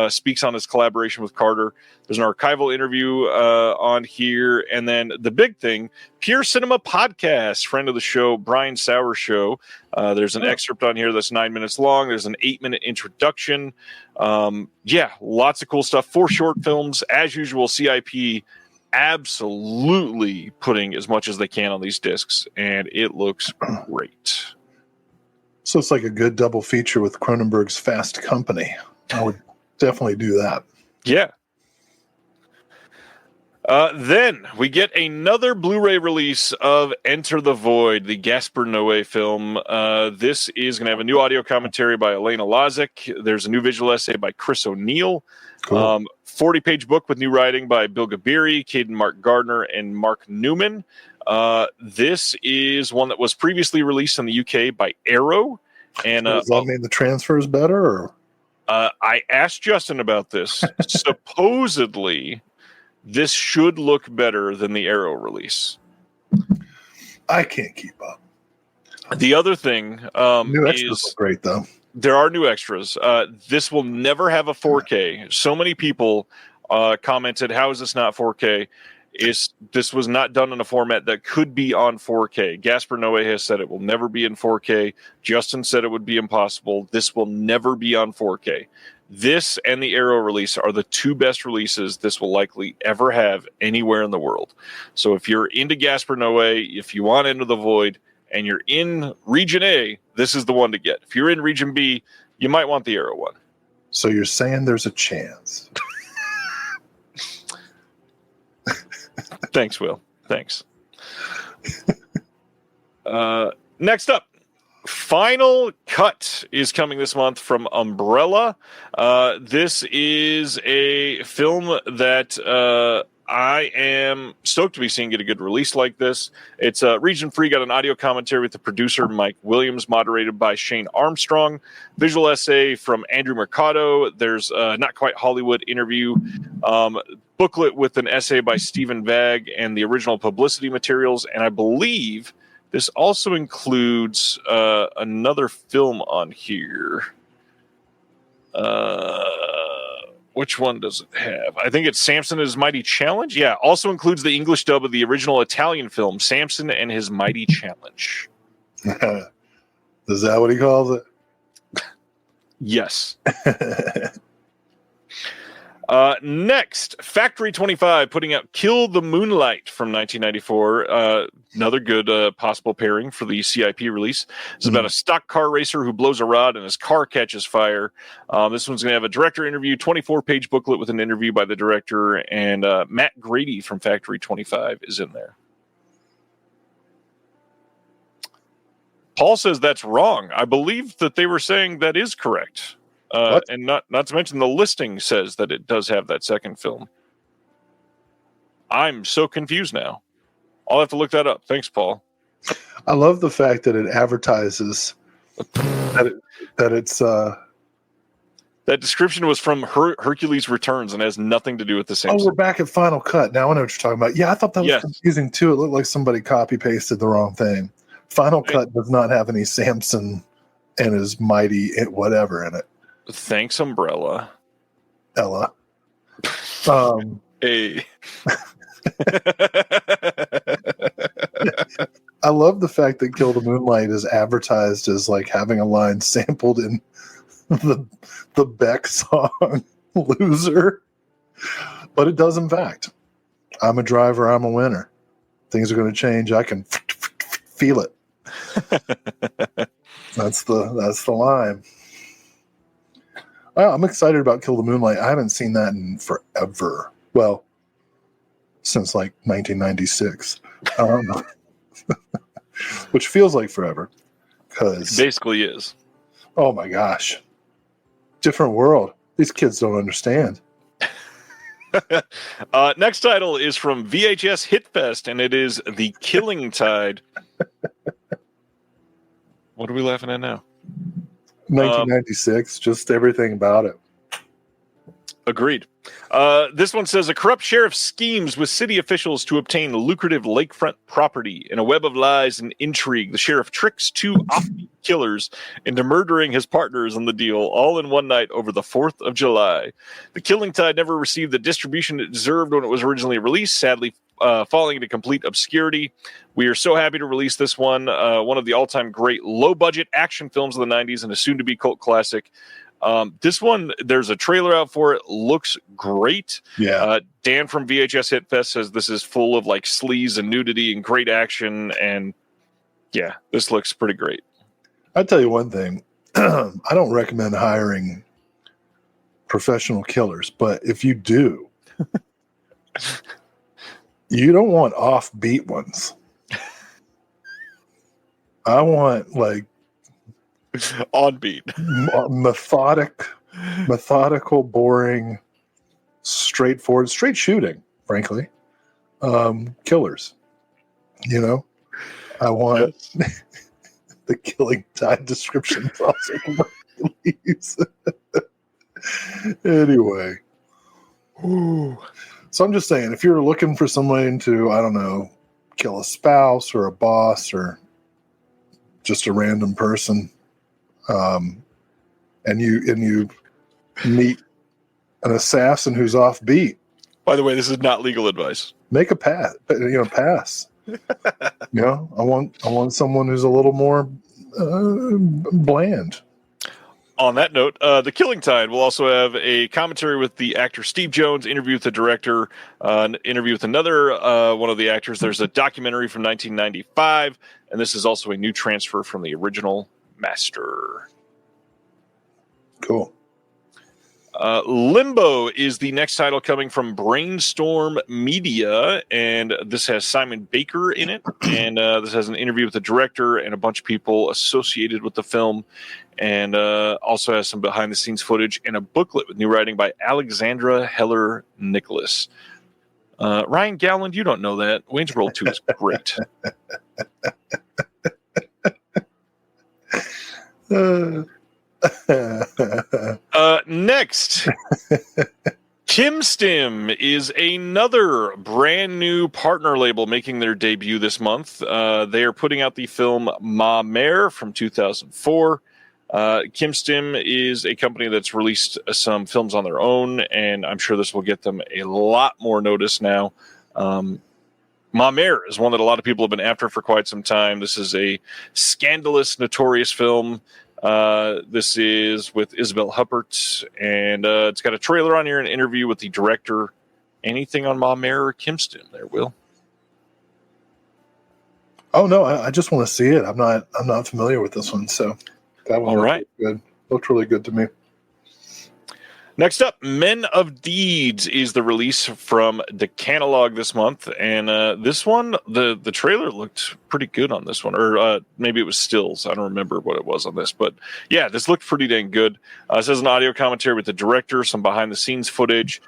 speaks on his collaboration with Carter. There's an archival interview on here. And then the big thing, Pure Cinema Podcast, friend of the show, Brian Sauer Show. There's an excerpt on here that's 9 minutes long. There's an 8-minute introduction. Lots of cool stuff. 4 short films. As usual, CIP absolutely putting as much as they can on these discs, and it looks great.
So it's like a good double feature with Cronenberg's Fast Company. I would definitely do that.
Yeah. Then we get another Blu-ray release of Enter the Void, the Gaspar Noé film. This is going to have a new audio commentary by Elena Lazic. There's a new visual essay by Chris O'Neill. Cool. 40-page book with new writing by Bill Gabiri, Caden Mark Gardner, and Mark Newman. This is one that was previously released in the UK by Arrow. And
does that mean the transfer is better? Or?
I asked Justin about this. Supposedly, this should look better than the Arrow release.
I can't keep up.
The other thing
new extras look great, though.
There are new extras. This will never have a 4K. So many people commented, how is this not 4K? This was not done in a format that could be on 4K. Gaspar Noé has said it will never be in 4K. Justin said it would be impossible. This will never be on 4K. This and the Arrow release are the 2 best releases this will likely ever have anywhere in the world. So if you're into Gaspar Noé, if you want Into the Void, and you're in Region A, this is the one to get. If you're in Region B, you might want the Arrow one.
So you're saying there's a chance.
Thanks, Will. Thanks. Next up, Final Cut is coming this month from Umbrella. This is a film that I am stoked to be seeing get a good release like this. It's region free, got an audio commentary with the producer Mike Williams, moderated by Shane Armstrong. Visual essay from Andrew Mercado. There's Not Quite Hollywood interview. Booklet with an essay by Stephen Vagg and the original publicity materials. And I believe this also includes another film on here. Which one does it have? I think it's Samson and His Mighty Challenge. Yeah, also includes the English dub of the original Italian film, Samson and His Mighty Challenge.
Is that what he calls it?
Yes. Next, Factory 25 putting out Kill the Moonlight from 1994. Another good possible pairing for the CIP release. It's about a stock car racer who blows a rod and his car catches fire. This one's going to have a director interview, 24-page booklet with an interview by the director, and Matt Grady from Factory 25 is in there. Paul says that's wrong. I believe that they were saying that is correct. And not to mention the listing says that it does have that second film. I'm so confused now. I'll have to look that up. Thanks, Paul.
I love the fact that it advertises that it's...
That description was from Hercules Returns and has nothing to do with the same.
Oh, we're back at Final Cut. Now I know what you're talking about. Yeah, I thought that was confusing too. It looked like somebody copy-pasted the wrong thing. Final Cut does not have any Samson and his mighty whatever in it.
Thanks, Umbrella.
Ella.
Hey.
I love the fact that Kill the Moonlight is advertised as like having a line sampled in the Beck song Loser. But it does, in fact. I'm a driver, I'm a winner. Things are going to change. I can feel it. That's the line. Well, I'm excited about Kill the Moonlight. I haven't seen that in forever. Well, since like 1996. Which feels like forever. Because
Basically is.
oh my gosh. Different world. These kids don't understand.
Next title is from VHS Hitfest, and it is The Killing Tide. What are we laughing at now?
1996, just everything about it.
Agreed. This one says a corrupt sheriff schemes with city officials to obtain lucrative lakefront property. In a web of lies and intrigue, the sheriff tricks two offbeat killers into murdering his partners in the deal, all in one night over the 4th of July. The Killing Tide never received the distribution it deserved when it was originally released, sadly falling into complete obscurity. We are so happy to release this one of the all-time great low-budget action films of the 90s and a soon-to-be cult classic. This one, there's a trailer out for it. Looks great.
Yeah.
Dan from VHS Hitfest says this is full of like sleaze and nudity and great action. And yeah, this looks pretty great.
I'll tell you one thing. I don't recommend hiring professional killers, but if you do, you don't want offbeat ones. I want like
on beat,
methodical, boring, straightforward, straight shooting, frankly, killers. You know, I want the Killing Tide description also. Please. Anyway, so I'm just saying, if you're looking for someone to, I don't know, kill a spouse or a boss or just a random person, and you meet an assassin who's offbeat.
By the way, this is not legal advice.
Make a pass. Pass. I want someone who's a little more bland.
On that note, The Killing Tide will also have a commentary with the actor Steve Jones, interview with the director, an interview with another one of the actors. There's a documentary from 1995, and this is also a new transfer from the original master.
Cool.
Limbo is the next title coming from Brainstorm Media, and this has Simon Baker in it, and this has an interview with the director and a bunch of people associated with the film, and also has some behind-the-scenes footage and a booklet with new writing by Alexandra Heller Nicholas. Ryan Galland, you don't know that. Wayne's World 2 is great. Next, Kim Stim is another brand new partner label making their debut this month. They are putting out the film Ma Mère from 2004. Kim Stim is a company that's released some films on their own, and I'm sure this will get them a lot more notice now. Ma Mère is one that a lot of people have been after for quite some time. This is a scandalous, notorious film. This is with Isabel Huppert, and it's got a trailer on here, an interview with the director. Anything on Ma Mère or Kim Stim there, Will?
Oh no, I just want to see it. I'm not familiar with this one, so that one looked really good to me.
Next up, Men of Deeds is the release from the catalog this month, and this one, the trailer looked pretty good on this one, or maybe it was stills. I don't remember what it was on this, but yeah, this looked pretty dang good. This has an audio commentary with the director, some behind-the-scenes footage,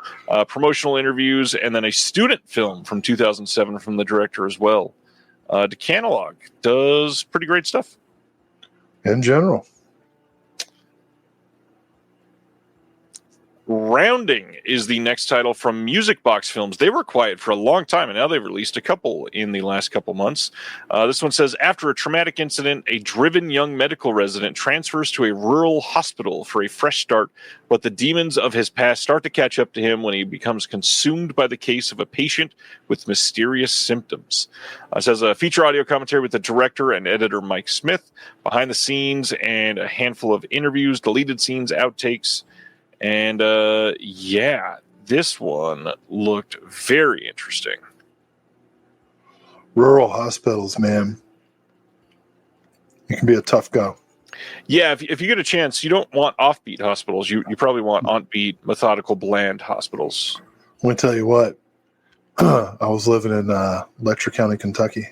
promotional interviews, and then a student film from 2007 from the director as well. The catalog does pretty great stuff.
In general.
Rounding is the next title from Music Box Films. They were quiet for a long time, and now they've released a couple in the last couple months. This one says, after a traumatic incident, a driven young medical resident transfers to a rural hospital for a fresh start, but the demons of his past start to catch up to him when he becomes consumed by the case of a patient with mysterious symptoms. It says a feature audio commentary with the director and editor Mike Smith, behind the scenes, and a handful of interviews, deleted scenes, outtakes. And this one looked very interesting.
Rural hospitals, man. It can be a tough go.
Yeah, if you get a chance, you don't want offbeat hospitals. You probably want onbeat, methodical, bland hospitals.
Let me tell you what. I was living in Letcher County, Kentucky,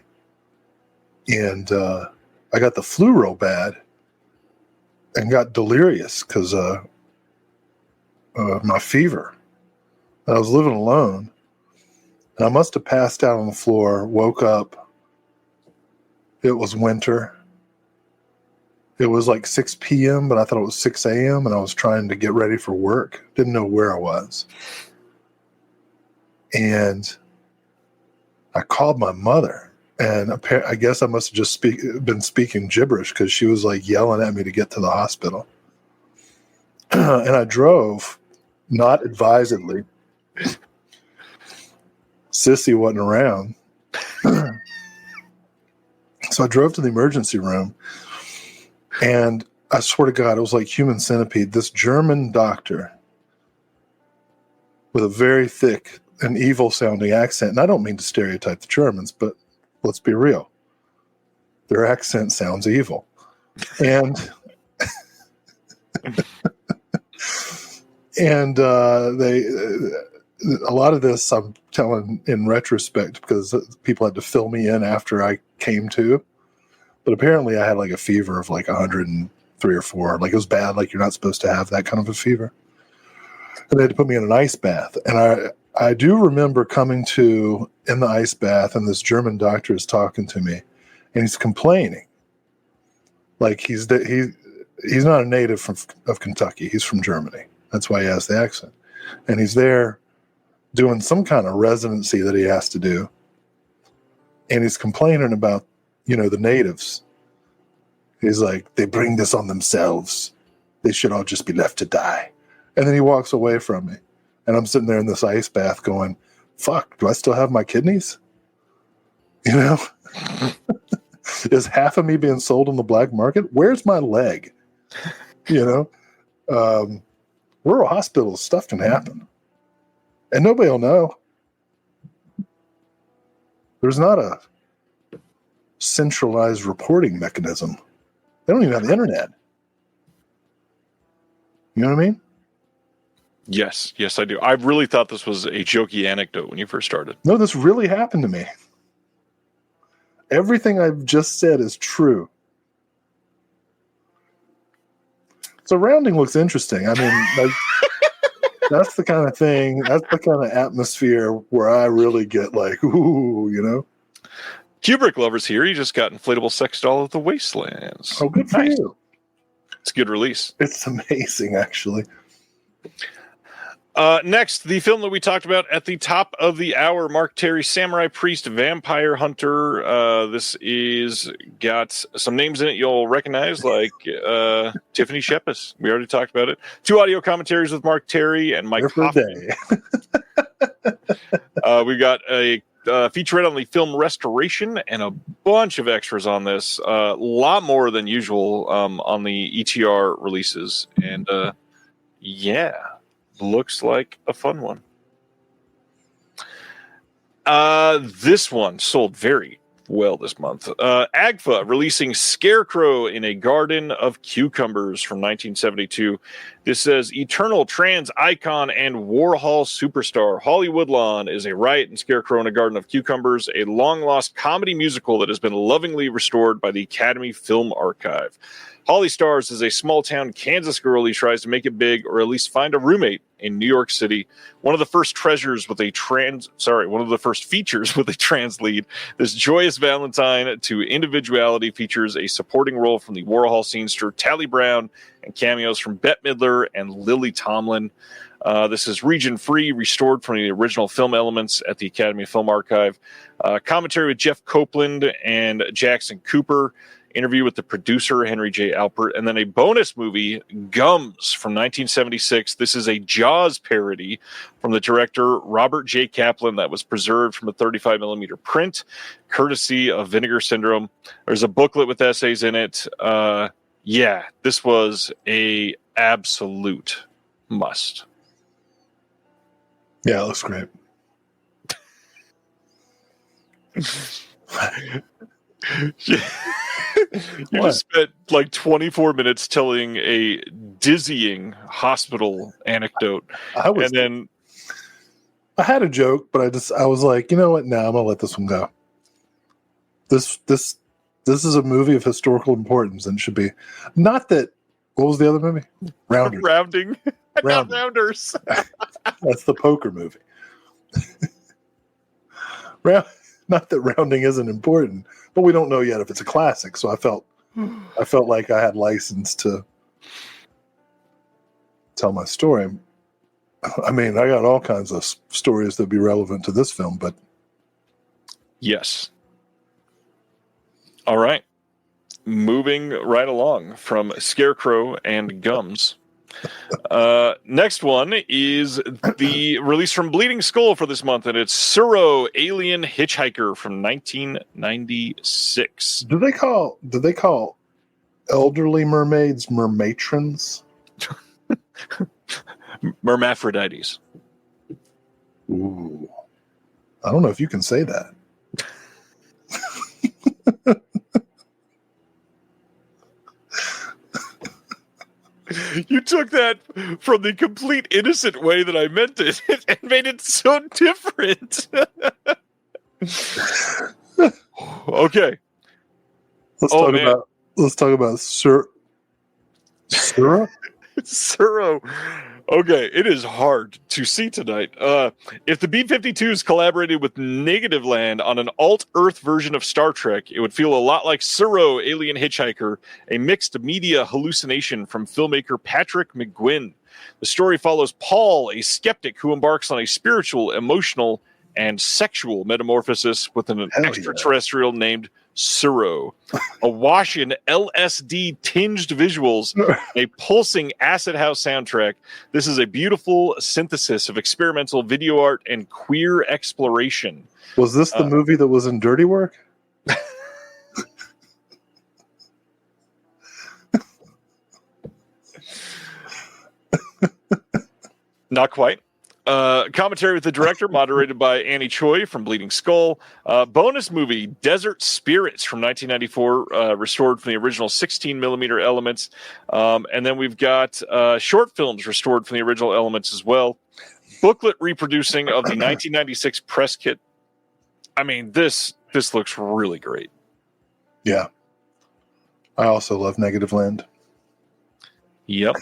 and I got the flu real bad and got delirious because my fever. I was living alone, and I must have passed out on the floor, woke up. It was winter. It was like 6 p.m., but I thought it was 6 a.m., and I was trying to get ready for work. Didn't know where I was. And I called my mother, and I guess I must have just been speaking gibberish because she was like yelling at me to get to the hospital. And I drove, not advisedly. Sissy wasn't around. So I drove to the emergency room, and I swear to God, it was like human centipede. This German doctor with a very thick and evil-sounding accent, and I don't mean to stereotype the Germans, but let's be real. Their accent sounds evil. And and a lot of this I'm telling in retrospect because people had to fill me in after I came to. But apparently I had like a fever of like 103 or 4. Like it was bad, like you're not supposed to have that kind of a fever. And they had to put me in an ice bath. And I do remember coming to in the ice bath, and this German doctor is talking to me, and he's complaining. Like he's not a native of Kentucky. He's from Germany. That's why he has the accent. And he's there doing some kind of residency that he has to do. And he's complaining about, the natives. He's like, they bring this on themselves. They should all just be left to die. And then he walks away from me. And I'm sitting there in this ice bath going, fuck, do I still have my kidneys? Is half of me being sold on the black market? Where's my leg? Rural hospitals, stuff can happen. And nobody will know. There's not a centralized reporting mechanism. They don't even have the internet. You know what I mean?
Yes, I do. I really thought this was a jokey anecdote when you first started.
No, this really happened to me. Everything I've just said is true. So rounding looks interesting. I mean, like, that's the kind of thing, that's the kind of atmosphere where I really get like, ooh,
Kubrick lovers here. You just got Inflatable Sex Doll of the Wastelands.
Oh, good for you.
It's a good release.
It's amazing, actually.
Next, the film that we talked about at the top of the hour, Mark Terry, Samurai Priest, Vampire Hunter. This is got some names in it you'll recognize, like Tiffany Shepis. We already talked about it. 2 audio commentaries with Mark Terry and Mike Hoffman. We've got a featurette on the film Restoration and a bunch of extras on this. A lot more than usual on the ETR releases. And looks like a fun one. This one sold very well this month. AGFA releasing Scarecrow in a Garden of Cucumbers from 1972. This says, eternal trans icon and Warhol superstar Holly Woodlawn is a riot in Scarecrow in a Garden of Cucumbers, a long-lost comedy musical that has been lovingly restored by the Academy Film Archive. Holly stars as a small-town Kansas girl who tries to make it big, or at least find a roommate in New York City. One of the first features with a trans lead. This joyous Valentine to individuality features a supporting role from the Warhol scenester Tally Brown and cameos from Bette Midler and Lily Tomlin. This is region free, restored from the original film elements at the Academy Film Archive. Commentary with Jeff Copeland and Jackson Cooper. Interview with the producer, Henry J. Alpert, and then a bonus movie, Gums, from 1976. This is a Jaws parody from the director, Robert J. Kaplan, that was preserved from a 35mm print, courtesy of Vinegar Syndrome. There's a booklet with essays in it. Yeah, this was a absolute must.
Yeah, it looks great.
You just spent like 24 minutes telling a dizzying hospital anecdote.
I had a joke, but I was like, you know what? Nah, I'm gonna let this one go. This is a movie of historical importance, and it should be. Not that. What was the other movie? Rounders.
Rounding. Not Rounders.
That's the poker movie. Not that rounding isn't important, but we don't know yet if it's a classic. So I felt like I had license to tell my story. I mean, I got all kinds of stories that be relevant to this film, but
yes. All right. Moving right along from Scarecrow and Gums. Next one is the release from Bleeding Skull for this month, and it's Suro Alien Hitchhiker from 1996.
Do they call elderly mermaids mermatrons?
Mermaphrodites.
Ooh. I don't know if you can say that.
You took that from the complete innocent way that I meant it and made it so different. Okay.
Let's talk about Suro.
Suro. Okay, it is hard to see tonight. If the B-52s collaborated with Negativland on an alt-Earth version of Star Trek, it would feel a lot like Suro Alien Hitchhiker, a mixed media hallucination from filmmaker Patrick McGuinn. The story follows Paul, a skeptic who embarks on a spiritual, emotional, and sexual metamorphosis with an extraterrestrial named Suro. Awash in LSD-tinged visuals, a pulsing acid house soundtrack, this is a beautiful synthesis of experimental video art and queer exploration.
Was this the movie that was in Dirty Work?
Not quite. Commentary with the director, moderated by Annie Choi from Bleeding Skull. Bonus movie, Desert Spirits from 1994, restored from the original 16mm elements. And then we've got short films restored from the original elements as well. Booklet reproducing of the 1996 press kit. I mean, this looks really great.
Yeah. I also love Negativland.
Yep.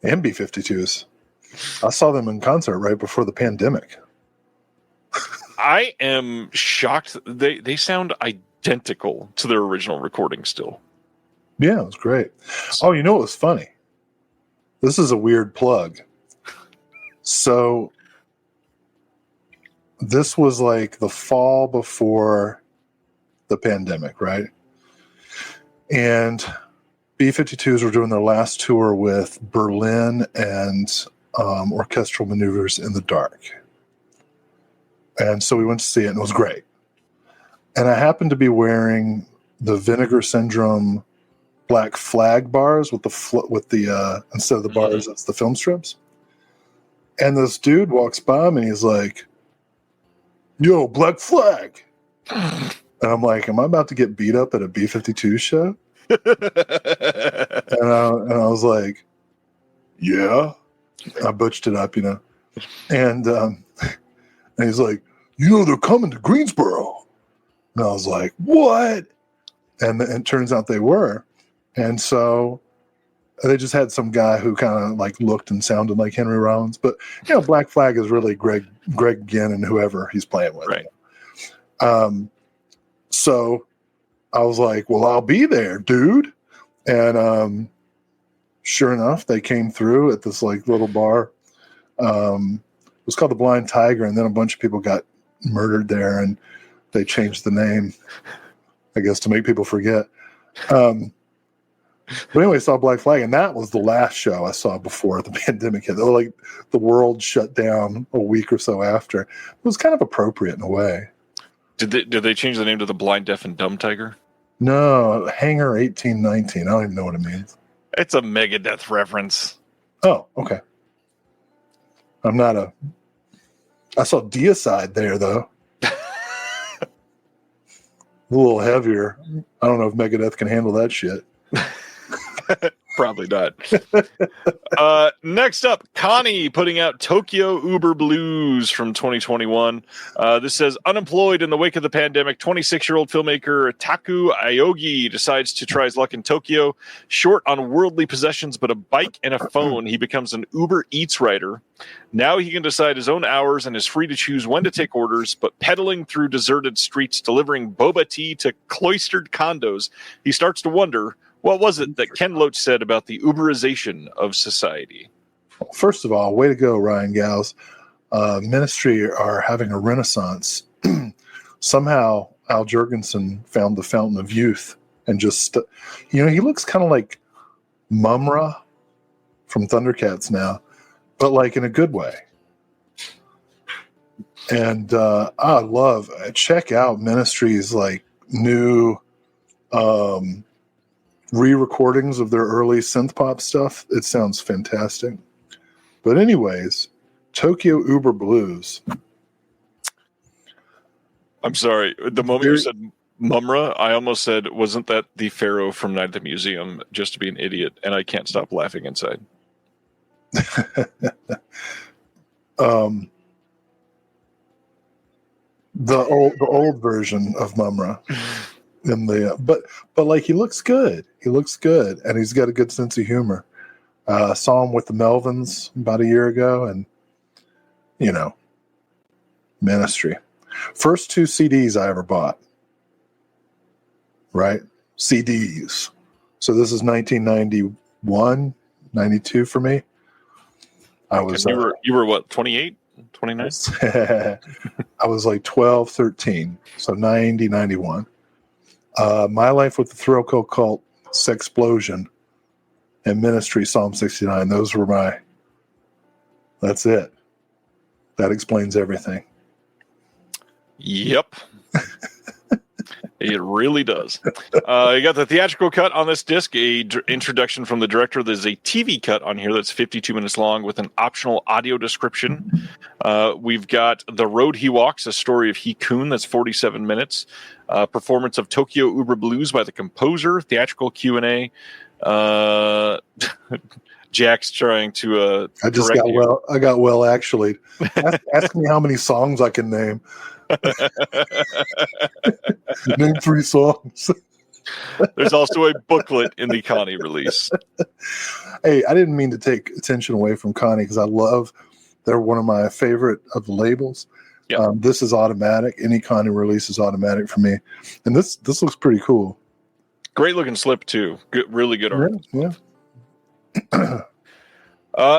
And B-52s. I saw them in concert right before the pandemic.
I am shocked. They sound identical to their original recording still.
Yeah, it was great. Oh, you know what was funny? This is a weird plug. So this was like the fall before the pandemic, right? And B-52s were doing their last tour with Berlin and Orchestral Maneuvers in the Dark. And so we went to see it, and it was great. And I happened to be wearing the Vinegar Syndrome Black Flag bars with the instead of the bars, it's the film strips. And this dude walks by me, and he's like, "Yo, Black Flag." And I'm like, am I about to get beat up at a B-52 show? and I was like, yeah. I butched it up, and he's like, they're coming to Greensboro. And I was like, what? And it turns out they were. And so they just had some guy who kind of like looked and sounded like Henry Rollins. But, Black Flag is really Greg Ginn and whoever he's playing with.
Right.
So I was like, well, I'll be there, dude. And sure enough, they came through at this like little bar. It was called the Blind Tiger, and then a bunch of people got murdered there, and they changed the name, I guess, to make people forget. But anyway, I saw Black Flag, and that was the last show I saw before the pandemic hit. Like the world shut down a week or so after. It was kind of appropriate in a way.
Did they change the name to the Blind, Deaf, and Dumb Tiger?
No, Hangar 1819. I don't even know what it means.
It's a Megadeth reference.
Oh, okay. I saw Deicide there, though. A little heavier. I don't know if Megadeth can handle that shit.
Probably not. Next up, Connie putting out Tokyo Uber Blues from 2021. This says, unemployed in the wake of the pandemic, 26-year-old filmmaker Taku Aogi decides to try his luck in Tokyo. Short on worldly possessions but a bike and a phone, he becomes an Uber Eats rider. Now he can decide his own hours and is free to choose when to take orders, but pedaling through deserted streets, delivering boba tea to cloistered condos, he starts to wonder, what was it that Ken Loach said about the Uberization of society?
First of all, way to go, Ryan Gals. Ministry are having a renaissance. Somehow, Al Jurgensen found the fountain of youth and just, he looks kind of like Mumra from Thundercats now, but like in a good way. And check out Ministry's like new re-recordings of their early synth pop stuff. It sounds fantastic. But anyways, Tokyo Uber Blues.
I'm sorry. The moment you said Mumra, I almost said, wasn't that the Pharaoh from Night at the Museum, just to be an idiot? And I can't stop laughing inside.
The old version of Mumra. But like he looks good. He looks good, and he's got a good sense of humor. Saw him with the Melvins about a year ago, and Ministry. First 2 CDs I ever bought. Right? CDs. So this is 1991, 92 for me. I was
you were what, 28, 29?
I was like 12, 13. So 90, 91. My Life with the Thrill Cult, Sexplosion, and Ministry, Psalm 69. Those were that's it. That explains everything.
Yep. It really does. You got the theatrical cut on this disc, introduction from the director. There's a TV cut on here that's 52 minutes long with an optional audio description. We've got The Road He Walks, a story of Hikun, that's 47 minutes. Performance of Tokyo Uber Blues by the composer, theatrical Q&A. Jack's trying to
I just got you. I got well actually. Ask me how many songs I can name. Name 3 songs.
There's also a booklet in the Connie release.
Hey, I didn't mean to take attention away from Connie because they're one of my favorite of the labels. Yeah. This is automatic. Any Connie release is automatic for me. And this looks pretty cool. Great
looking slip too. Good, really good art.
Yeah.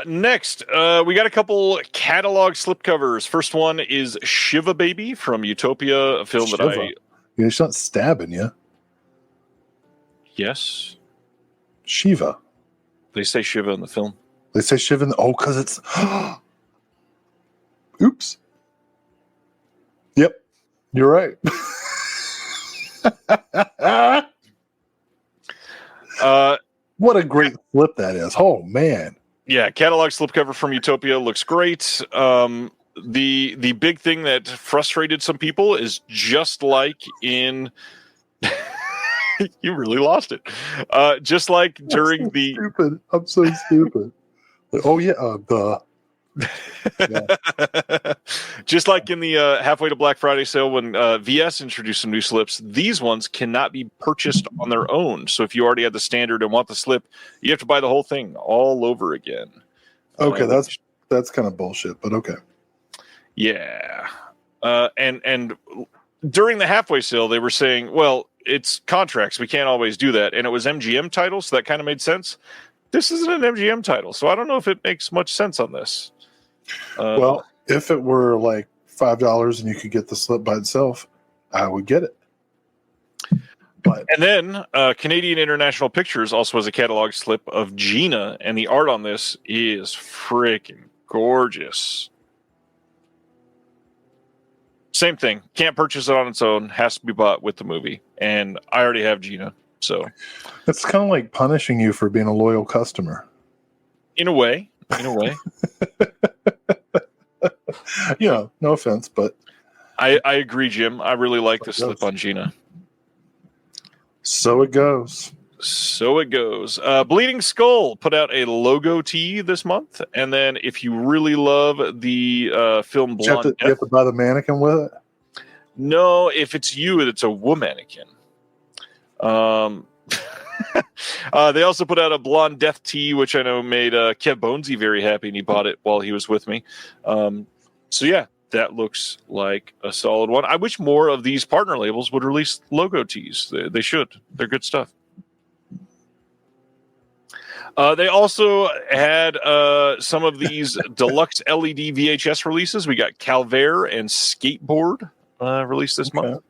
Next, we got a couple catalog slipcovers. First one is Shiva Baby from Utopia, a film
Shiva.
that
She's not stabbing you.
Yes.
Shiva.
They say Shiva in the film.
They say Shiva in because it's... Oops. Yep. You're right. What a great flip that is. Oh, man.
Yeah, catalog slipcover from Utopia looks great. The big thing that frustrated some people is just like in... You really lost it. Just like during the...
Stupid. I'm so stupid. Oh, yeah.
Yeah. Just like in the halfway to Black Friday sale when VS introduced some new slips, these ones cannot be purchased on their own. So if you already had the standard and want the slip, you have to buy the whole thing all over again.
Okay, that's kind of bullshit, but okay.
Yeah. And during the halfway sale, they were saying, well, it's contracts. We can't always do that. And it was MGM titles, so that kind of made sense. this isn't an MGM title, so I don't know if it makes much sense on this.
Well, if it were like $5 and you could get the slip by itself, I would get it. But
and then Canadian International Pictures also has a catalog slip of Gina, and the art on this is freaking gorgeous. Same thing. Can't purchase it on its own. Has to be bought with the movie. And I already have Gina, so
it's kind of like punishing you for being a loyal customer.
In a way.
No offense, but
I agree, Jim. I really like the slip on Gina.
So it goes.
Bleeding Skull put out a logo tee this month, and then if you really love the film Blonde,
you have to buy the mannequin with it.
No, if it's you, it's a womannequin. They also put out a Blonde Death tee, which I know made Kev Bonesy very happy, and he bought it while he was with me. So yeah, that looks like a solid one. I wish more of these partner labels would release logo tees. They should. They're good stuff. They also had some of these deluxe LED VHS releases. We got Calvaire and Skateboard released this month.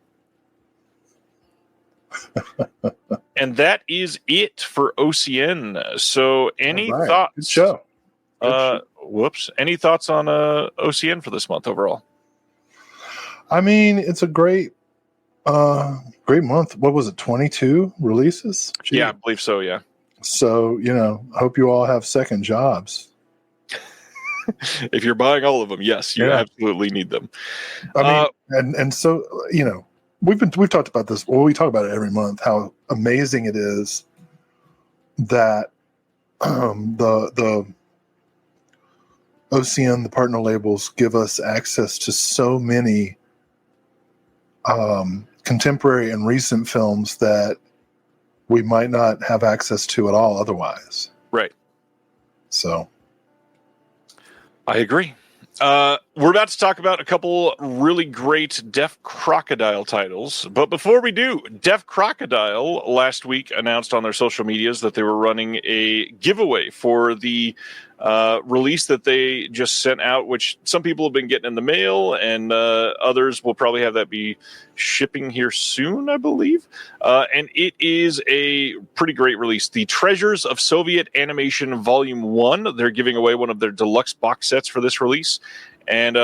And that is it for OCN. So any thoughts?
Good show.
Any thoughts on OCN for this month overall?
I mean, it's a great month. What was it, 22 releases? Gee.
Yeah, I believe so, yeah.
So, I hope you all have second jobs.
If you're buying all of them, yes, you absolutely need them.
I mean, and so, we've talked about this. Well, we talk about it every month, how amazing it is that the OCN, the partner labels, give us access to so many contemporary and recent films that we might not have access to at all otherwise.
Right.
So
I agree. We're about to talk about a couple really great Deaf Crocodile titles. But before we do, Deaf Crocodile last week announced on their social medias that they were running a giveaway for the release that they just sent out, which some people have been getting in the mail, and others will probably have that be shipping here soon, I believe. And it is a pretty great release. The Treasures of Soviet Animation Volume 1. They're giving away one of their deluxe box sets for this release. And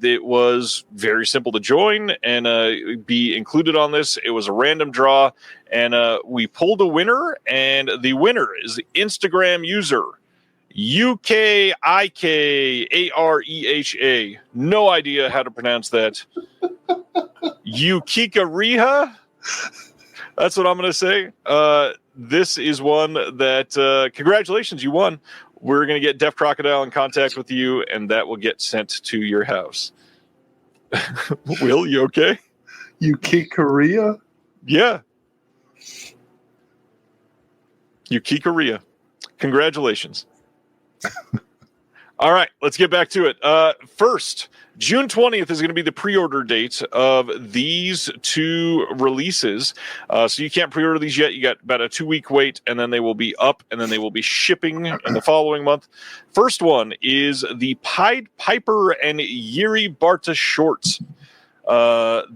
it was very simple to join and be included on this. It was a random draw, and we pulled a winner, and the winner is the Instagram user UKIKAREHA. No idea how to pronounce that. Yukika Riha? That's what I'm going to say. This is one that, congratulations, you won. We're going to get Deaf Crocodile in contact with you, and that will get sent to your house. Will, you okay?
Yukika?
Yeah. Yukika. Congratulations. All right, let's get back to it. First, June 20th is going to be the pre-order date of these two releases. So you can't pre-order these yet. You got about a 2-week wait, and then they will be up, and then they will be shipping in the following month. First one is the Pied Piper and Yuri Barta shorts.
That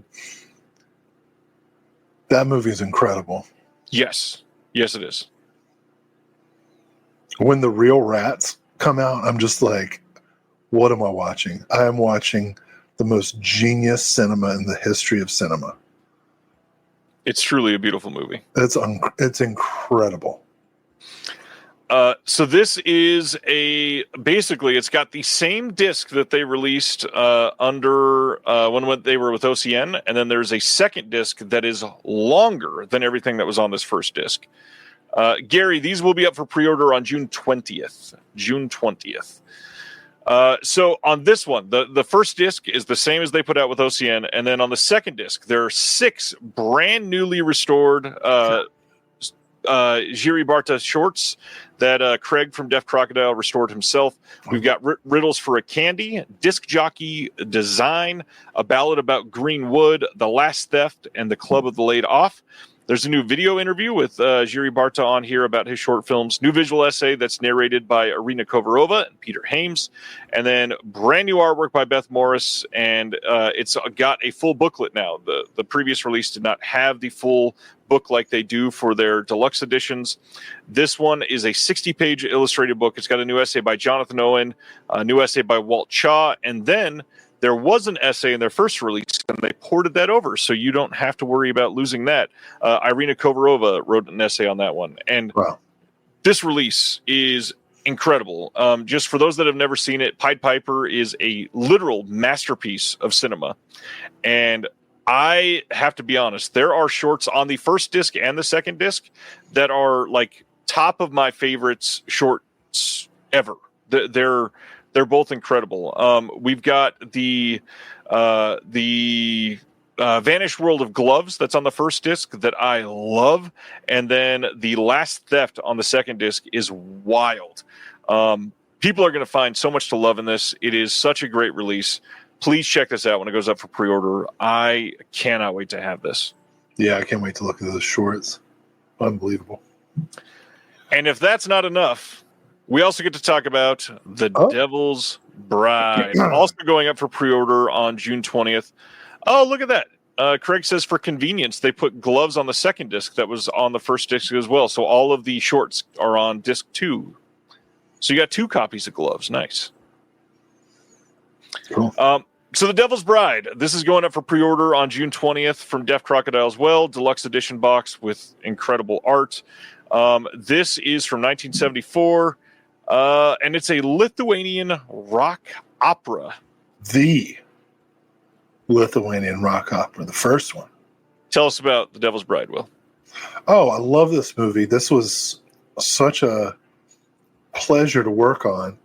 movie is incredible.
Yes, it is.
When the real rats come out, I'm just like, what am I watching? I am watching the most genius cinema in the history of cinema.
It's truly a beautiful movie.
It's incredible.
So this is basically it's got the same disc that they released under when they were with OCN, and then there's a second disc that is longer than everything that was on this first disc. Gary, these will be up for pre-order on June 20th. So on this one, the first disc is the same as they put out with OCN, and then on the second disc, there are 6 brand newly restored Jiri Barta shorts that Craig from Deaf Crocodile restored himself. We've got Riddles for a Candy, Disc Jockey Design, A Ballad About Green Wood, The Last Theft, and The Club of the Laid Off. There's a new video interview with Jiri Barta on here about his short films. New visual essay that's narrated by Irina Kovarova and Peter Hames. And then brand new artwork by Beth Morris. And it's got a full booklet now. The previous release did not have the full book like they do for their deluxe editions. This one is a 60-page illustrated book. It's got a new essay by Jonathan Owen, a new essay by Walt Chaw, and then there was an essay in their first release, and they ported that over, so you don't have to worry about losing that. Irina Kovarova wrote an essay on that one, and This release is incredible. Just for those that have never seen it, Pied Piper is a literal masterpiece of cinema, and I have to be honest, there are shorts on the first disc and the second disc that are like top of my favorites shorts ever. They're both incredible. We've got the Vanished World of Gloves that's on the first disc that I love, and then the Last Theft on the second disc is wild. People are going to find so much to love in this. It is such a great release. Please check this out when it goes up for pre-order. I cannot wait to have this.
Yeah, I can't wait to look at those shorts. Unbelievable.
And if that's not enough, we also get to talk about The Devil's Bride, also going up for pre-order on June 20th. Oh, look at that. Craig says for convenience, they put gloves on the second disc that was on the first disc as well. So all of the shorts are on disc 2. So you got 2 copies of gloves. Nice.
Cool.
So The Devil's Bride, this is going up for pre-order on June 20th from Deaf Crocodile's Well, deluxe edition box with incredible art. This is from 1974, and it's a Lithuanian rock opera.
The Lithuanian rock opera, the first one.
Tell us about The Devil's Bride, Will.
Oh, I love this movie. This was such a pleasure to work on.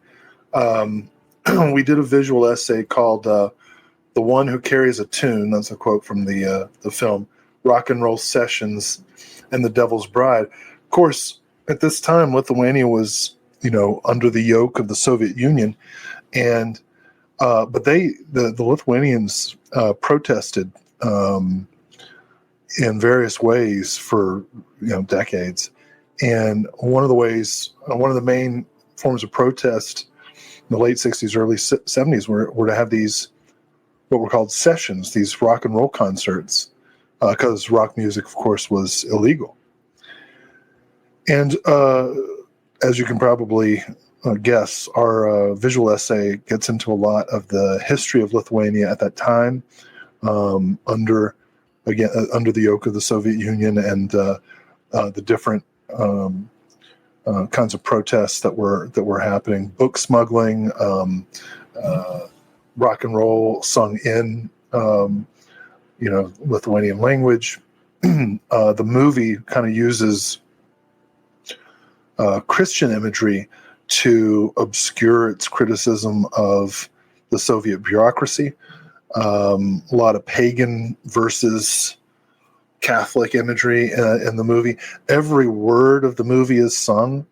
We did a visual essay called The One Who Carries a Tune. That's a quote from the film, Rock and Roll Sessions and The Devil's Bride. Of course, at this time, Lithuania was, under the yoke of the Soviet Union. And but the Lithuanians protested in various ways for decades. And one of the main forms of protest in the late 60s, early 70s were to have these, what were called sessions, these rock and roll concerts, because rock music, of course, was illegal. And as you can probably guess, our visual essay gets into a lot of the history of Lithuania at that time, under the yoke of the Soviet Union, and the different kinds of protests that were happening, book smuggling, rock and roll sung in Lithuanian language. The movie kind of uses Christian imagery to obscure its criticism of the Soviet bureaucracy. A lot of pagan versus Catholic imagery in the movie. Every word of the movie is sung,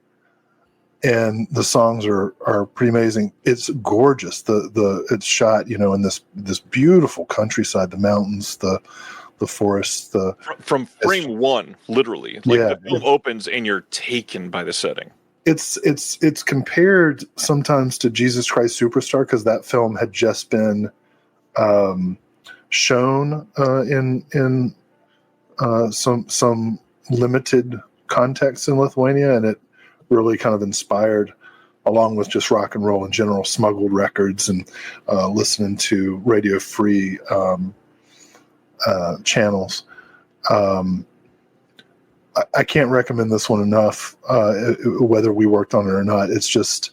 and the songs are pretty amazing. It's gorgeous. It's shot, in this beautiful countryside, the mountains, the forests.
From frame one, literally, the film opens and you're taken by the setting.
It's compared sometimes to Jesus Christ Superstar, because that film had just been shown in some limited context in Lithuania, and it really kind of inspired, along with just rock and roll in general, smuggled records and listening to Radio Free channels. I can't recommend this one enough, whether we worked on it or not. It's just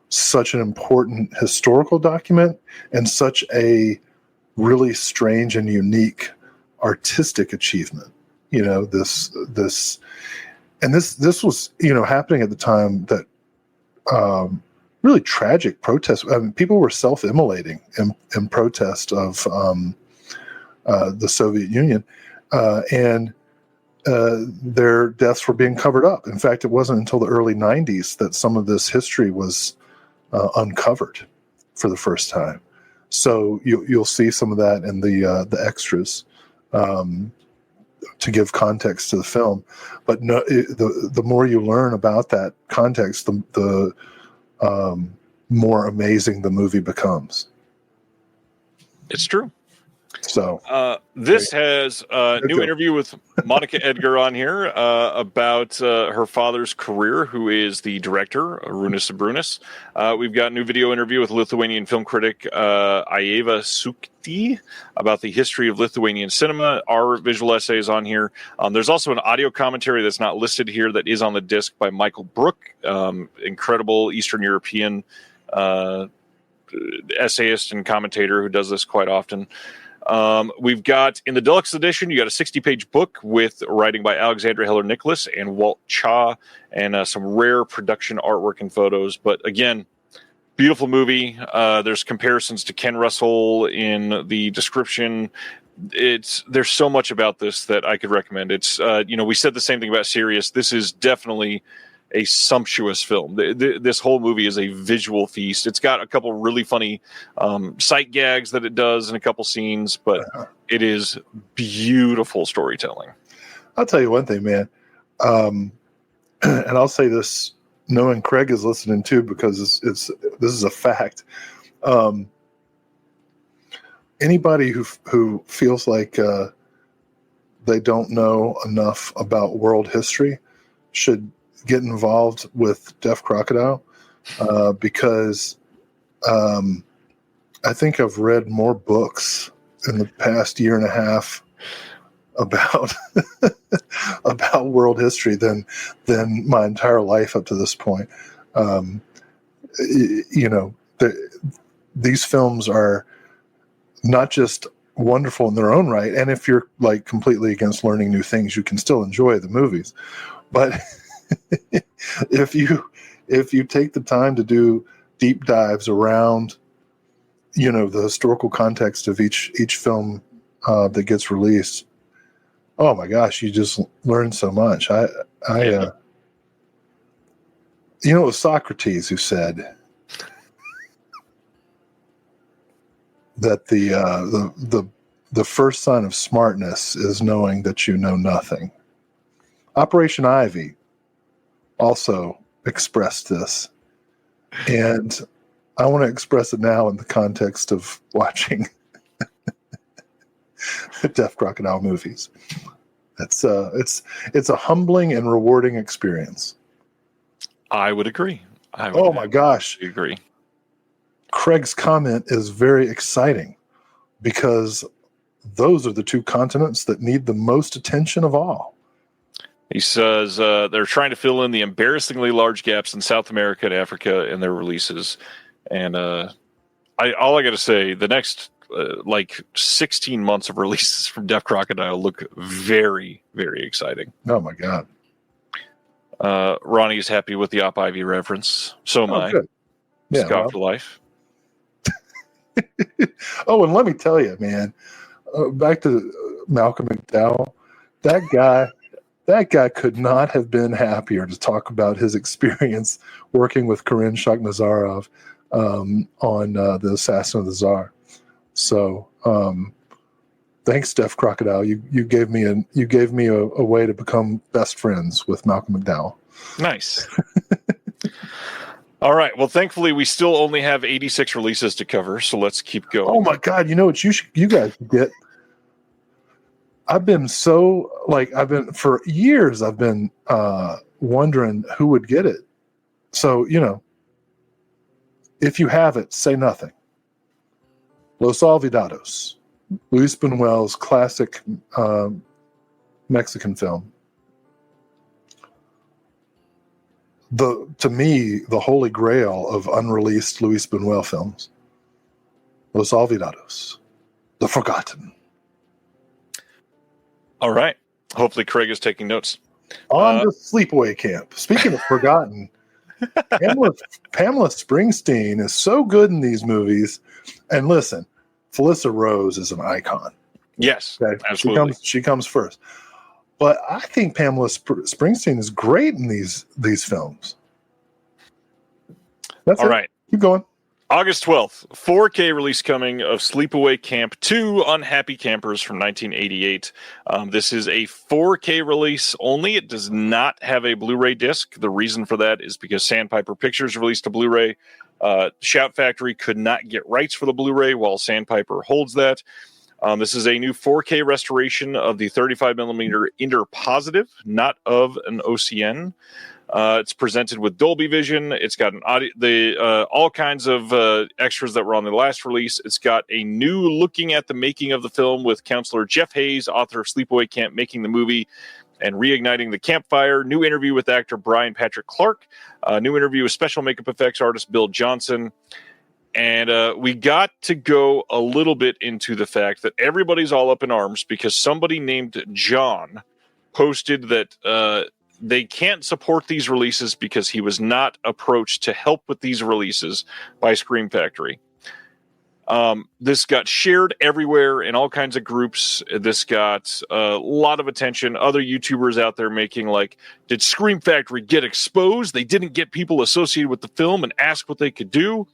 such an important historical document and such a really strange and unique artistic achievement. This was happening at the time that really tragic protests. I mean, people were self-immolating in protest of the Soviet Union, and their deaths were being covered up. In fact, it wasn't until the early 90s that some of this history was uncovered for the first time. So you'll see some of that in the extras. to give context to the film. But no, the more you learn about that context, the more amazing the movie becomes.
It's true.
So
this has a new interview with Monica Edgar on here about her father's career, who is the director, Runas Sabrunas. We've got a new video interview with Lithuanian film critic Ieva Sukti about the history of Lithuanian cinema. Our visual essay is on here. There's also an audio commentary that's not listed here that is on the disc by Michael Brook, incredible Eastern European essayist and commentator who does this quite often. We've got, in the deluxe edition, you got a 60-page book with writing by Alexandra Heller-Nicholas and Walt Cha, and some rare production artwork and photos. But again, beautiful movie. There's comparisons to Ken Russell in the description. There's so much about this that I could recommend. It's we said the same thing about Sirius. This is definitely a sumptuous film. This whole movie is a visual feast. It's got a couple really funny sight gags that it does in a couple scenes, but it is beautiful storytelling.
I'll tell you one thing, man. And I'll say this knowing Craig is listening too, because this is a fact. Anybody who feels like they don't know enough about world history should get involved with Deaf Crocodile, because I think I've read more books in the past year and a half about about world history than my entire life up to this point. These films are not just wonderful in their own right, and if you're like completely against learning new things, you can still enjoy the movies. But if you take the time to do deep dives around, the historical context of each film that gets released, oh my gosh, you just learn so much. It was Socrates who said that the first sign of smartness is knowing that you know nothing. Operation Ivy also expressed this, and I want to express it now in the context of watching Deaf Crocodile movies. It's a humbling and rewarding experience.
I would agree.
Oh my gosh,
agree.
Craig's comment is very exciting, because those are the two continents that need the most attention of all.
He says they're trying to fill in the embarrassingly large gaps in South America and Africa in their releases. And all I got to say, the next 16 months of releases from Deaf Crocodile look very, very exciting.
Oh, my God.
Ronnie is happy with the Op Ivy reference. So am I.
Good. Yeah,
Scott for life.
Oh, and let me tell you, man, back to Malcolm McDowell, that guy could not have been happier to talk about his experience working with Karen Shakhnazarov on The Assassin of the Tsar. So, thanks, Deaf Crocodile. You gave me a way to become best friends with Malcolm McDowell.
Nice. All right. Well, thankfully, we still only have 86 releases to cover, so let's keep going.
Oh my God! You know what you guys should get? I've been for years. I've been wondering who would get it. So if you have it, say nothing. Los Olvidados, Luis Buñuel's classic Mexican film. To me, the holy grail of unreleased Luis Buñuel films. Los Olvidados, The Forgotten.
All right. Hopefully Craig is taking notes.
On the Sleepaway Camp. Speaking of Forgotten, Pamela Springsteen is so good in these movies. And listen, Felissa Rose is an icon.
Yes,
okay?
absolutely.
She comes first. But I think Pamela Springsteen is great in these films. That's
all
it.
Right.
Keep going.
August 12th, 4K release coming of Sleepaway Camp 2 Unhappy Campers from 1988. This is a 4K release only. It does not have a Blu-ray disc. The reason for that is because Sandpiper Pictures released a Blu-ray. Shout Factory could not get rights for the Blu-ray while Sandpiper holds that. This is a new 4K restoration of the 35mm Inter Positive, not of an OCN. It's presented with Dolby Vision. It's got an audio, all kinds of extras that were on the last release. It's got a new looking at the making of the film with counselor Jeff Hayes, author of Sleepaway Camp, making the movie and reigniting the campfire. New interview with actor Brian Patrick Clark. New interview with special makeup effects artist Bill Johnson. And we got to go a little bit into the fact that everybody's all up in arms because somebody named John posted that they can't support these releases because he was not approached to help with these releases by Scream Factory. This got shared everywhere in all kinds of groups. This got a lot of attention. Other YouTubers out there making like, did Scream Factory get exposed? They didn't get people associated with the film and ask what they could do.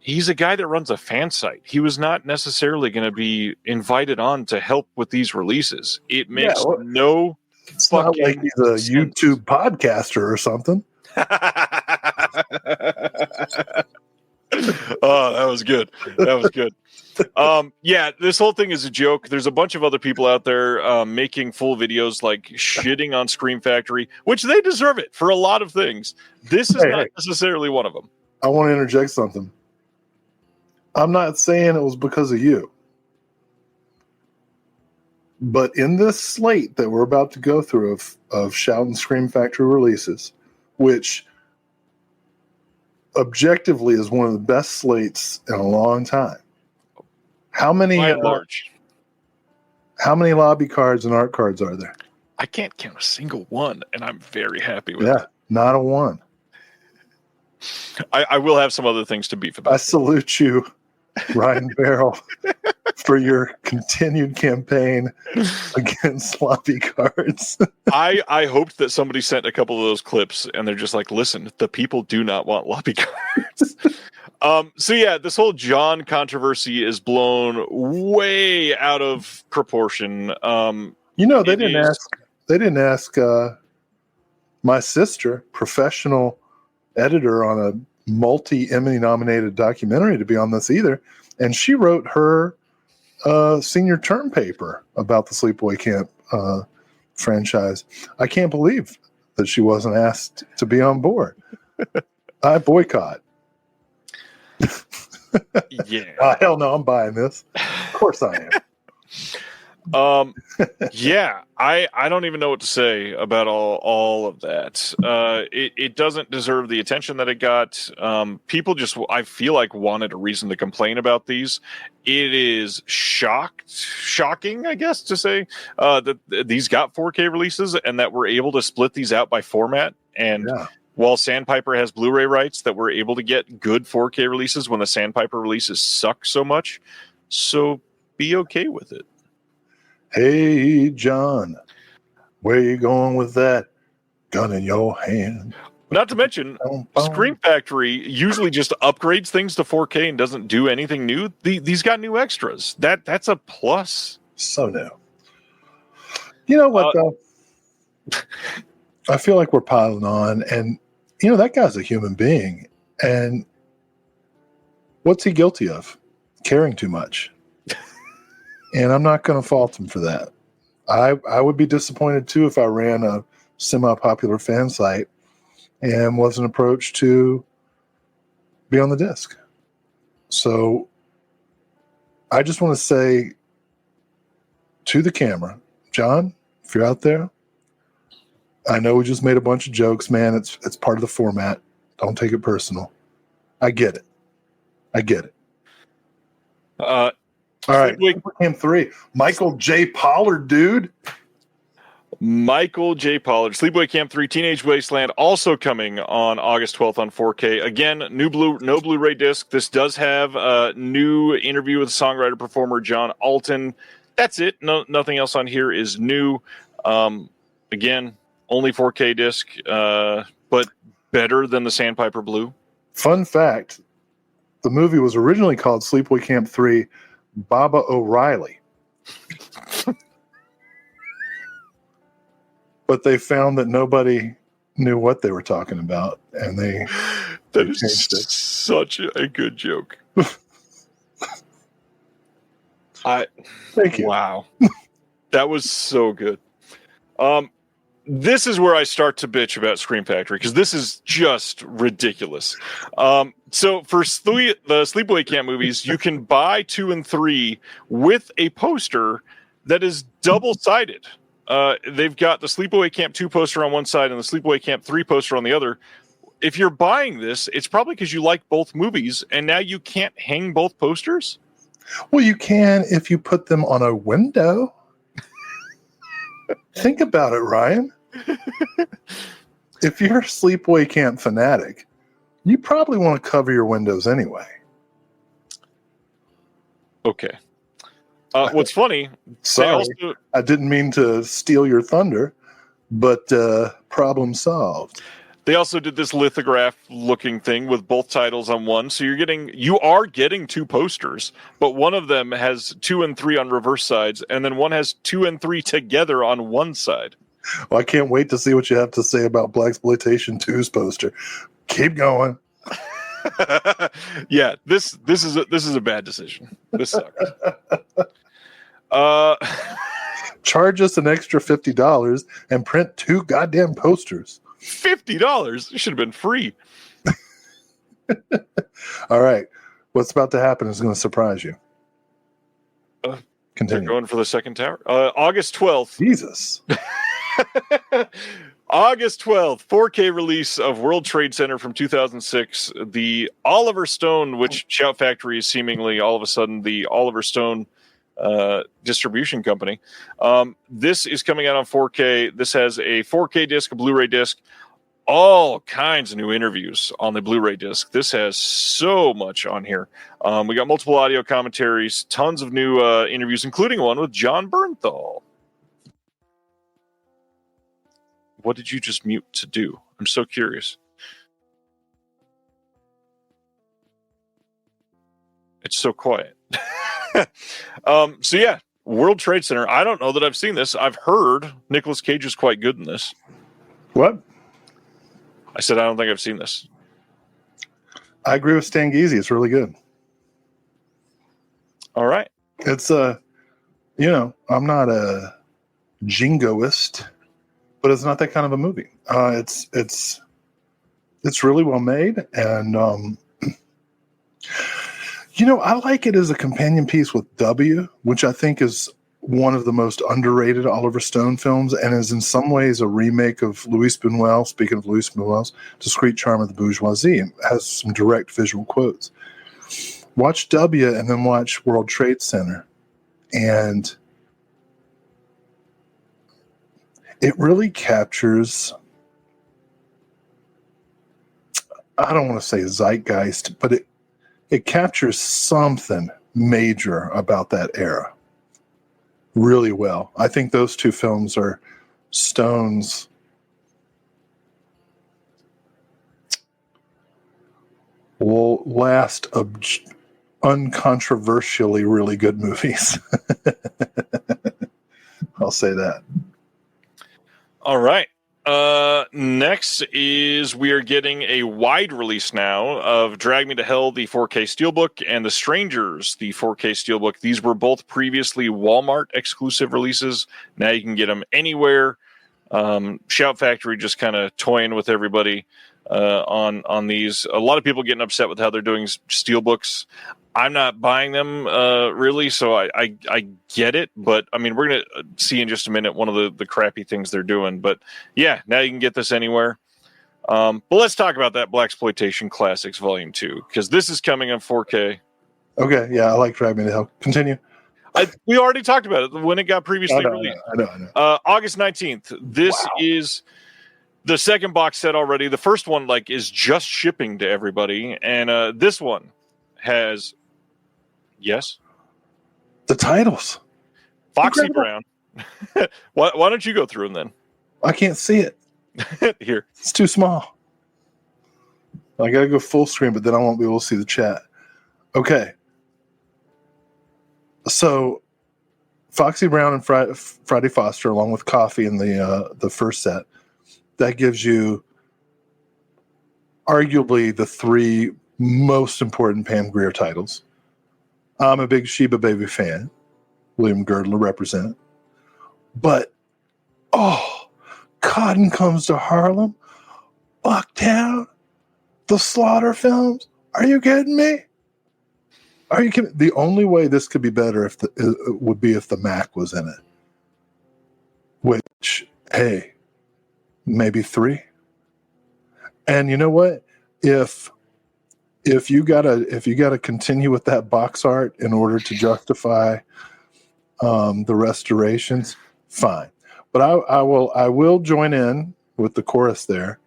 He's a guy that runs a fan site. He was not necessarily going to be invited on to help with these releases. It makes no
It's not like he's a
sense.
YouTube podcaster or something.
Oh, that was good. That was good. Yeah, this whole thing is a joke. There's a bunch of other people out there making full videos like shitting on Scream Factory, which they deserve it for a lot of things. This is not necessarily one of them.
I want to interject something. I'm not saying it was because of you. But in this slate that we're about to go through of Shout and Scream Factory releases, which objectively is one of the best slates in a long time. How many lobby cards and art cards are there?
I can't count a single one, and I'm very happy with it.
Yeah, not a one.
I will have some other things to beef about.
I salute you, Ryan Barrel, for your continued campaign against sloppy cards.
I hoped that somebody sent a couple of those clips and they're just like, listen, the people do not want loppy cards. So yeah, this whole John controversy is blown way out of proportion.
They didn't ask my sister, professional editor on a multi-Emmy nominated documentary, to be on this either. And she wrote her senior term paper about the Sleepaway Camp franchise. I can't believe that she wasn't asked to be on board. I boycott.
Yeah.
Hell no, I'm buying this. Of course I am.
Yeah, I don't even know what to say about all of that. It doesn't deserve the attention that it got. People just, I feel like, wanted a reason to complain about these. It is shocking, I guess, to say that these got 4K releases and that we're able to split these out by format. And while Sandpiper has Blu-ray rights, that we're able to get good 4K releases when the Sandpiper releases suck so much. So be okay with it.
Hey, John, where you going with that gun in your hand?
Not to mention, Scream Factory usually just upgrades things to 4K and doesn't do anything new. These got new extras. That's a plus.
So new. You know what, though? I feel like we're piling on, and, that guy's a human being. And what's he guilty of? Caring too much. And I'm not going to fault him for that. I would be disappointed, too, if I ran a semi-popular fan site and wasn't approached to be on the disc. So I just want to say to the camera, John, if you're out there, I know we just made a bunch of jokes, man. It's part of the format. Don't take it personal. I get it. All right, Camp 3. Michael J. Pollard, dude.
Michael J. Pollard, Sleepaway Camp 3, Teenage Wasteland, also coming on August 12th on 4K. Again, no Blu-ray disc. This does have a new interview with songwriter-performer John Alton. That's it. Nothing else on here is new. Again, only 4K disc, but better than the Sandpiper Blue.
Fun fact, the movie was originally called Sleepaway Camp 3 Baba O'Reilly. But they found that nobody knew what they were talking about, and they changed it.
Such a good joke.
Thank you.
Wow. That was so good. This is where I start to bitch about Scream Factory, because this is just ridiculous. So for the Sleepaway Camp movies, you can buy 2 and 3 with a poster that is double-sided. They've got the Sleepaway Camp 2 poster on one side and the Sleepaway Camp 3 poster on the other. If you're buying this, it's probably because you like both movies, and now you can't hang both posters?
Well, you can if you put them on a window. Think about it, Ryan. If you're a Sleepaway Camp fanatic, you probably want to cover your windows anyway.
Okay. What's funny...
Sorry, I didn't mean to steal your thunder, but problem solved.
They also did this lithograph-looking thing with both titles on one, so you are getting 2 posters, but one of them has 2 and 3 on reverse sides, and then one has 2 and 3 together on one side.
Well, I can't wait to see what you have to say about Blaxploitation 2's poster. Keep going.
Yeah, this is a bad decision. This sucks.
Charge us an extra $50 and print 2 goddamn posters.
$50? It should have been free.
All right. What's about to happen is going to surprise you. Continue.
They're going for the second tower. August 12th.
Jesus.
August 12th, 4K release of World Trade Center from 2006. The Oliver Stone, which Shout Factory is seemingly all of a sudden the Oliver Stone distribution company. This is coming out on 4K. This has a 4K disc, a Blu-ray disc, all kinds of new interviews on the Blu-ray disc. This has so much on here. We got multiple audio commentaries, tons of new interviews, including one with John Bernthal. What did you just mute to do? I'm so curious. It's so quiet. So yeah, World Trade Center. I don't know that I've seen this. I've heard Nicolas Cage is quite good in this.
What?
I said I don't think I've seen this.
I agree with Stan Geezy. It's really good.
All right.
It's I'm not a jingoist, but it's not that kind of a movie. It's really well made, and I like it as a companion piece with W, which I think is one of the most underrated Oliver Stone films, and is in some ways a remake of Louis Buñuel. Speaking of Louis Buñuel's Discreet Charm of the Bourgeoisie, and has some direct visual quotes. Watch W and then watch World Trade Center, and it really captures, I don't want to say zeitgeist, but it captures something major about that era really well. I think those 2 films are Stone's last uncontroversially really good movies. I'll say that.
All right. Next is we are getting a wide release now of Drag Me to Hell, the 4K Steelbook, and The Strangers, the 4K Steelbook. These were both previously Walmart exclusive releases. Now you can get them anywhere. Shout Factory just kind of toying with everybody on these. A lot of people getting upset with how they're doing Steelbooks. I'm not buying them really, so I get it. But I mean, we're going to see in just a minute one of the crappy things they're doing. But yeah, now you can get this anywhere. But let's talk about that Blaxploitation Classics Volume 2, because this is coming in 4K.
Okay, yeah, I like Drag Me to Hell. Continue.
We already talked about it when it got previously released.
I know.
August 19th. This is the second box set already. The first one is just shipping to everybody, and this one has. Yes.
The titles.
Foxy Brown. Why don't you go through them then?
I can't see it.
Here.
It's too small. I got to go full screen, but then I won't be able to see the chat. Okay. So Foxy Brown and Friday Foster, along with Coffee in the first set, that gives you arguably the three most important Pam Grier titles. I'm a big Sheba Baby fan. William Girdler represent. But, Cotton Comes to Harlem, Bucktown, the Slaughter films. Are you kidding me? Are you kidding? The only way this could be better would be if the Mac was in it. Which, hey, maybe 3. And you know what? If you gotta continue with that box art in order to justify the restorations, fine. But I will join in with the chorus there.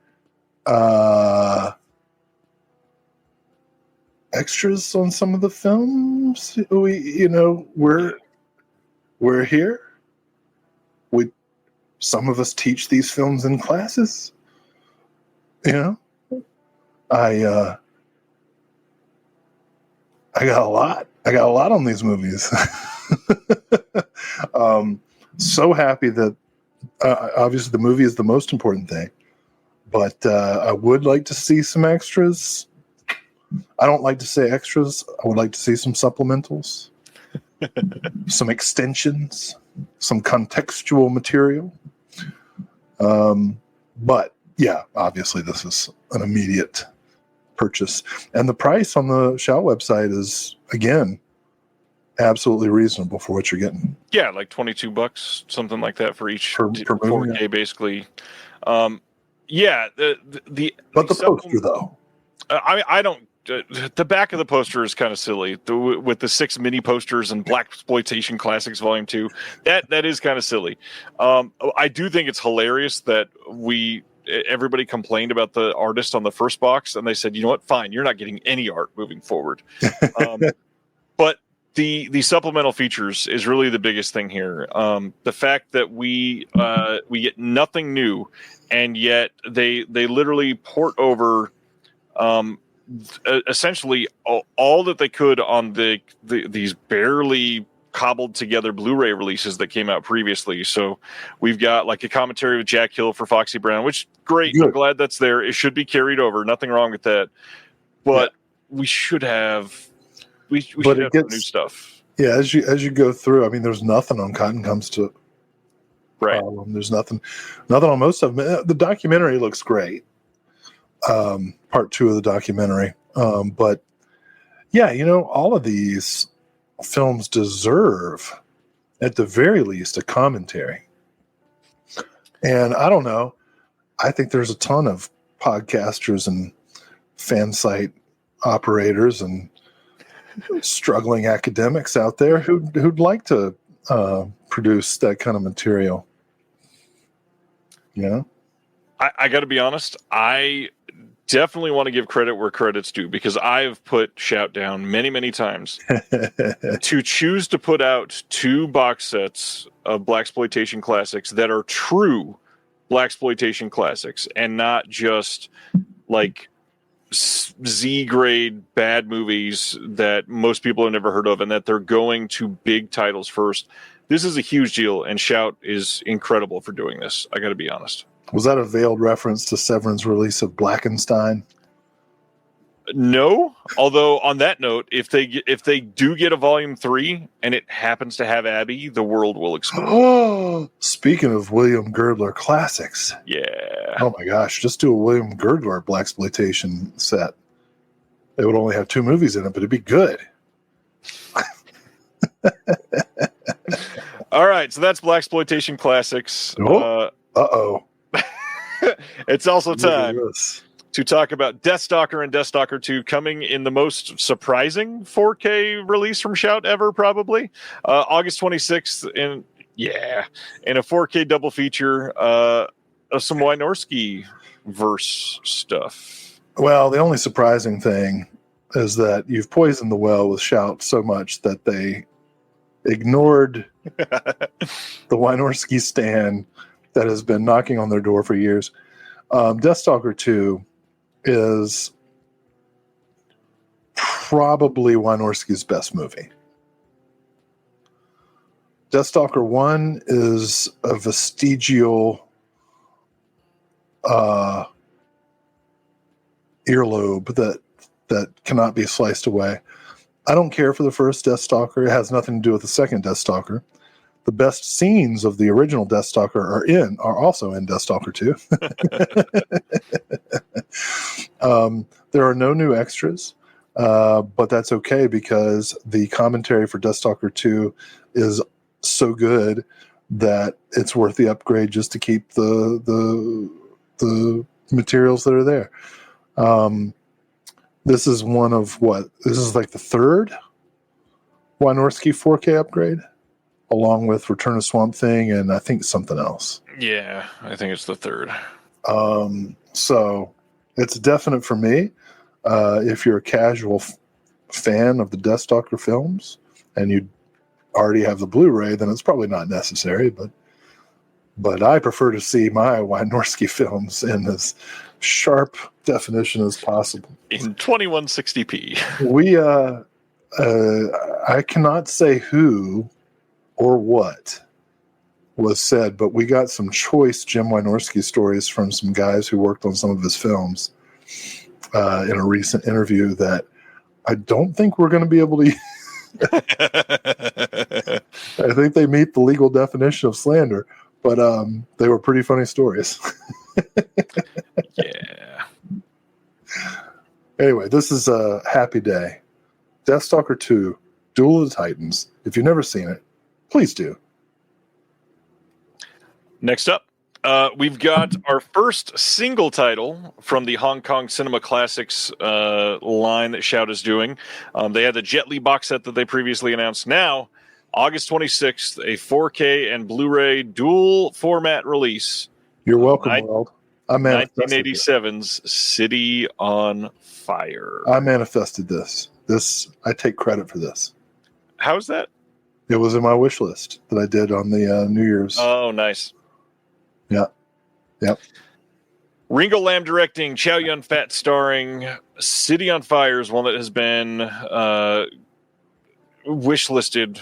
Extras on some of the films. We're here. Some of us teach these films in classes. I got a lot. I got a lot on these movies. So happy that obviously the movie is the most important thing, but I would like to see some extras. I don't like to say extras. I would like to see some supplementals, some extensions, some contextual material. But yeah, obviously this is an immediate purchase. And the price on the Shout website is, again, absolutely reasonable for what you're getting.
Yeah, like $22, something like that for each
per
4K,
yeah.
Basically.
But the poster, though.
I don't. The back of the poster is kind of silly with the 6 mini posters and Blaxploitation Classics Volume 2. That is kind of silly. I do think it's hilarious that everybody complained about the artist on the first box, and they said, you know what, fine, you're not getting any art moving forward. But the supplemental features is really the biggest thing here. The fact that we get nothing new, and yet they literally port over essentially all that they could on these barely cobbled together Blu-ray releases that came out previously. So we've got like a commentary with Jack Hill for Foxy Brown, which great. Good. I'm glad that's there. It should be carried over. Nothing wrong with that. But we should have we should have new stuff.
Yeah, as you go through, I mean, there's nothing on Cotton Comes to
right.
There's nothing on most of them. The documentary looks great. Part 2 of the documentary. But yeah, all of these films deserve, at the very least, a commentary. And I don't know. I think there's a ton of podcasters and fan site operators and struggling academics out there who'd like to produce that kind of material.
I got to be honest. I definitely want to give credit where credit's due, because I've put Shout down many, many times. To choose to put out 2 box sets of Blaxploitation Classics that are true Blaxploitation Classics and not just like Z-grade bad movies that most people have never heard of, and that they're going to big titles first. This is a huge deal, and Shout is incredible for doing this. I got to be honest.
Was that a veiled reference to Severin's release of Blackenstein?
No. Although on that note, if they do get a Volume 3 and it happens to have Abby, the world will explode.
Oh, speaking of William Girdler classics.
Yeah.
Oh my gosh, just do a William Girdler Blaxploitation set. They would only have 2 movies in it, but it'd be good.
All right, so that's Blaxploitation Classics.
Uh-oh.
It's also time to talk about Deathstalker and Deathstalker 2 coming in the most surprising 4K release from Shout ever, probably. August 26th, in a 4K double feature of some Wynorski verse stuff.
Well, the only surprising thing is that you've poisoned the well with Shout so much that they ignored the Wynorski stan that has been knocking on their door for years. Deathstalker 2 is probably Wynorski's best movie. Deathstalker 1 is a vestigial earlobe that cannot be sliced away. I don't care for the first Deathstalker. It has nothing to do with the second Deathstalker. The best scenes of the original Deathstalker are also in Deathstalker 2. There are no new extras, but that's okay because the commentary for Deathstalker 2 is so good that it's worth the upgrade just to keep the materials that are there. This is one of this is like the third Wynorski 4K upgrade, along with Return of Swamp Thing and I think something else.
Yeah, I think it's the third.
So it's definite for me. If you're a casual fan of the Deathstalker films and you already have the Blu-ray, then it's probably not necessary. But I prefer to see my Wynorski films in as sharp definition as possible.
In 2160p.
I cannot say who or what was said, but we got some choice Jim Wynorski stories from some guys who worked on some of his films in a recent interview that I don't think we're going to be able to I think they meet the legal definition of slander, but they were pretty funny stories.
Yeah.
Anyway, this is a happy day. Deathstalker 2, Duel of the Titans. If you've never seen it, please do.
Next up, we've got our first single title from the Hong Kong Cinema Classics line that Shout is doing. They had the Jet Li box set that they previously announced. Now, August 26th, a 4K and Blu-ray dual format release.
You're welcome, world. I manifested
1987's City on Fire.
I manifested this. I take credit for this.
How's that?
It was in my wish list that I did on the New Year's.
Oh, nice.
Yeah. Yep.
Ringo Lam directing, Chow Yun-fat starring. City on Fire is one that has been wish listed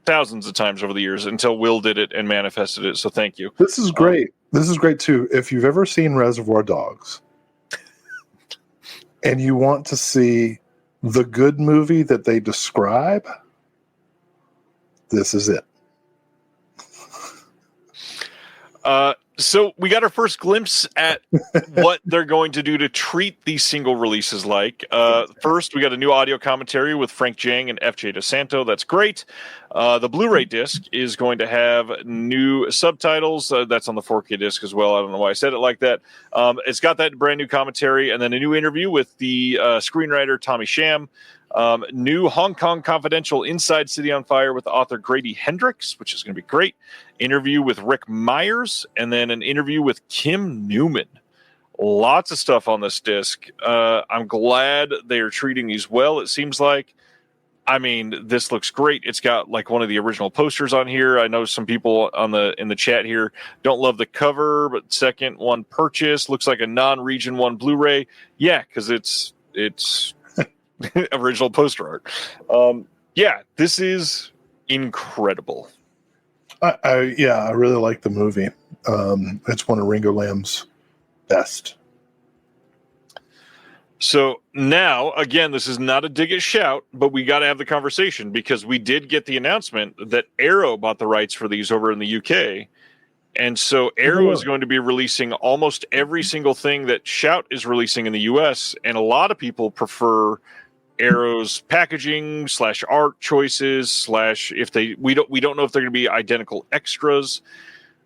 thousands of times over the years until Will did it and manifested it. So thank you.
This is great. This is great too. If you've ever seen Reservoir Dogs and you want to see the good movie that they describe, this is it.
So we got our first glimpse at what they're going to do to treat these single releases like. First, we got a new audio commentary with Frank Jang and FJ DeSanto. That's great. The Blu-ray disc is going to have new subtitles. That's on the 4K disc as well. I don't know why I said it like that. It's got that brand new commentary and then a new interview with the screenwriter Tommy Sham. New Hong Kong Confidential Inside City on Fire with author Grady Hendrix, which is going to be great. Interview with Rick Myers, and then an interview with Kim Newman. Lots of stuff on this disc. I'm glad they are treating these well, it seems like. I mean, this looks great. It's got like one of the original posters on here. I know some people in the chat here don't love the cover, but second one purchase looks like a non-region one Blu-ray. Yeah, because it's original poster art. Yeah, this is incredible.
I really like the movie. It's one of Ringo Lam's best.
So now, again, this is not a dig at Shout, but we got to have the conversation because we did get the announcement that Arrow bought the rights for these over in the UK. And so Arrow is going to be releasing almost every single thing that Shout is releasing in the US. And a lot of people prefer Arrow's packaging / art choices / if we don't know if they're going to be identical extras.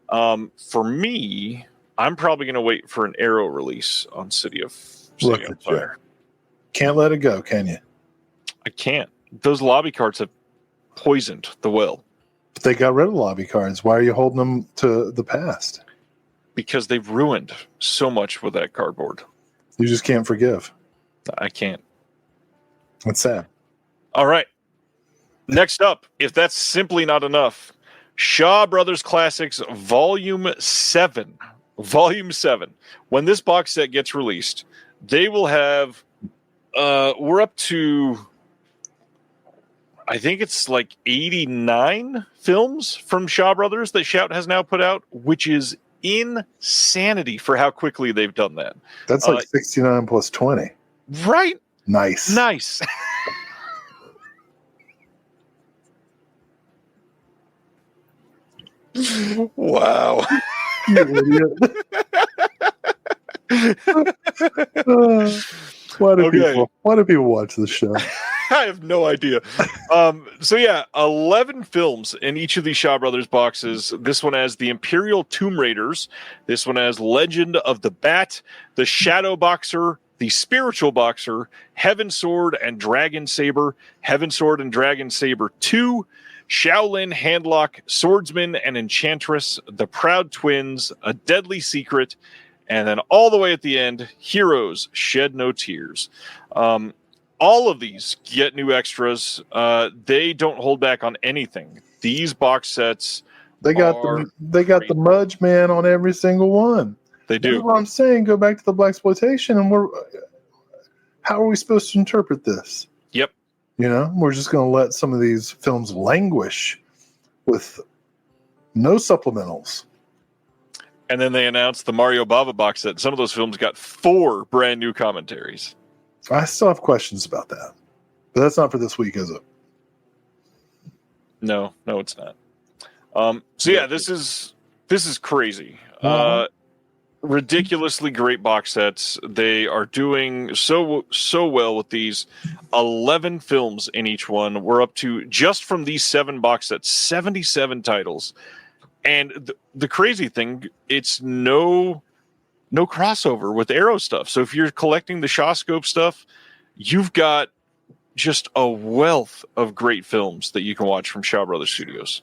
For me, I'm probably going to wait for an Arrow release on City on Fire.
Can't let it go, can you?
I can't. Those lobby cards have poisoned the well.
But they got rid of lobby cards. Why are you holding them to the past?
Because they've ruined so much with that cardboard.
You just can't forgive.
I can't.
That's sad. All
right. Next up, if that's simply not enough, Shaw Brothers Classics Volume 7. Volume 7. When this box set gets released, they will have we're up to I think it's like 89 films from Shaw Brothers that Shout has now put out, which is insanity for how quickly they've done that.
That's like 69 plus 20.
Right?
Nice.
Wow.
You idiot. Why do people watch this show?
I have no idea. So yeah, 11 films in each of these Shaw Brothers boxes. This one has the Imperial Tomb Raiders. This one has Legend of the Bat, the Shadow Boxer, the Spiritual Boxer, Heaven Sword and Dragon Saber, Heaven Sword and Dragon Saber 2, Shaolin Handlock, Swordsman and Enchantress, The Proud Twins, A Deadly Secret, and then all the way at the end, Heroes Shed No Tears. All of these get new extras. They don't hold back on anything. These box sets,
they got the Mudge Man on every single one.
They do.
That's what I'm saying. Go back to the blaxploitation, and how are we supposed to interpret this?
Yep.
We're just going to let some of these films languish with no supplementals.
And then they announced the Mario Bava box set. Some of those films got 4 brand new commentaries.
I still have questions about that, but that's not for this week, is it?
No, it's not. So yeah, this is crazy. Ridiculously great box sets. They are doing so well with these 11 films in each one. We're up to, just from these 7 box sets, 77 titles. And the crazy thing, it's no crossover with Arrow stuff. So if you're collecting the Shawscope stuff, you've got just a wealth of great films that you can watch from Shaw Brothers Studios.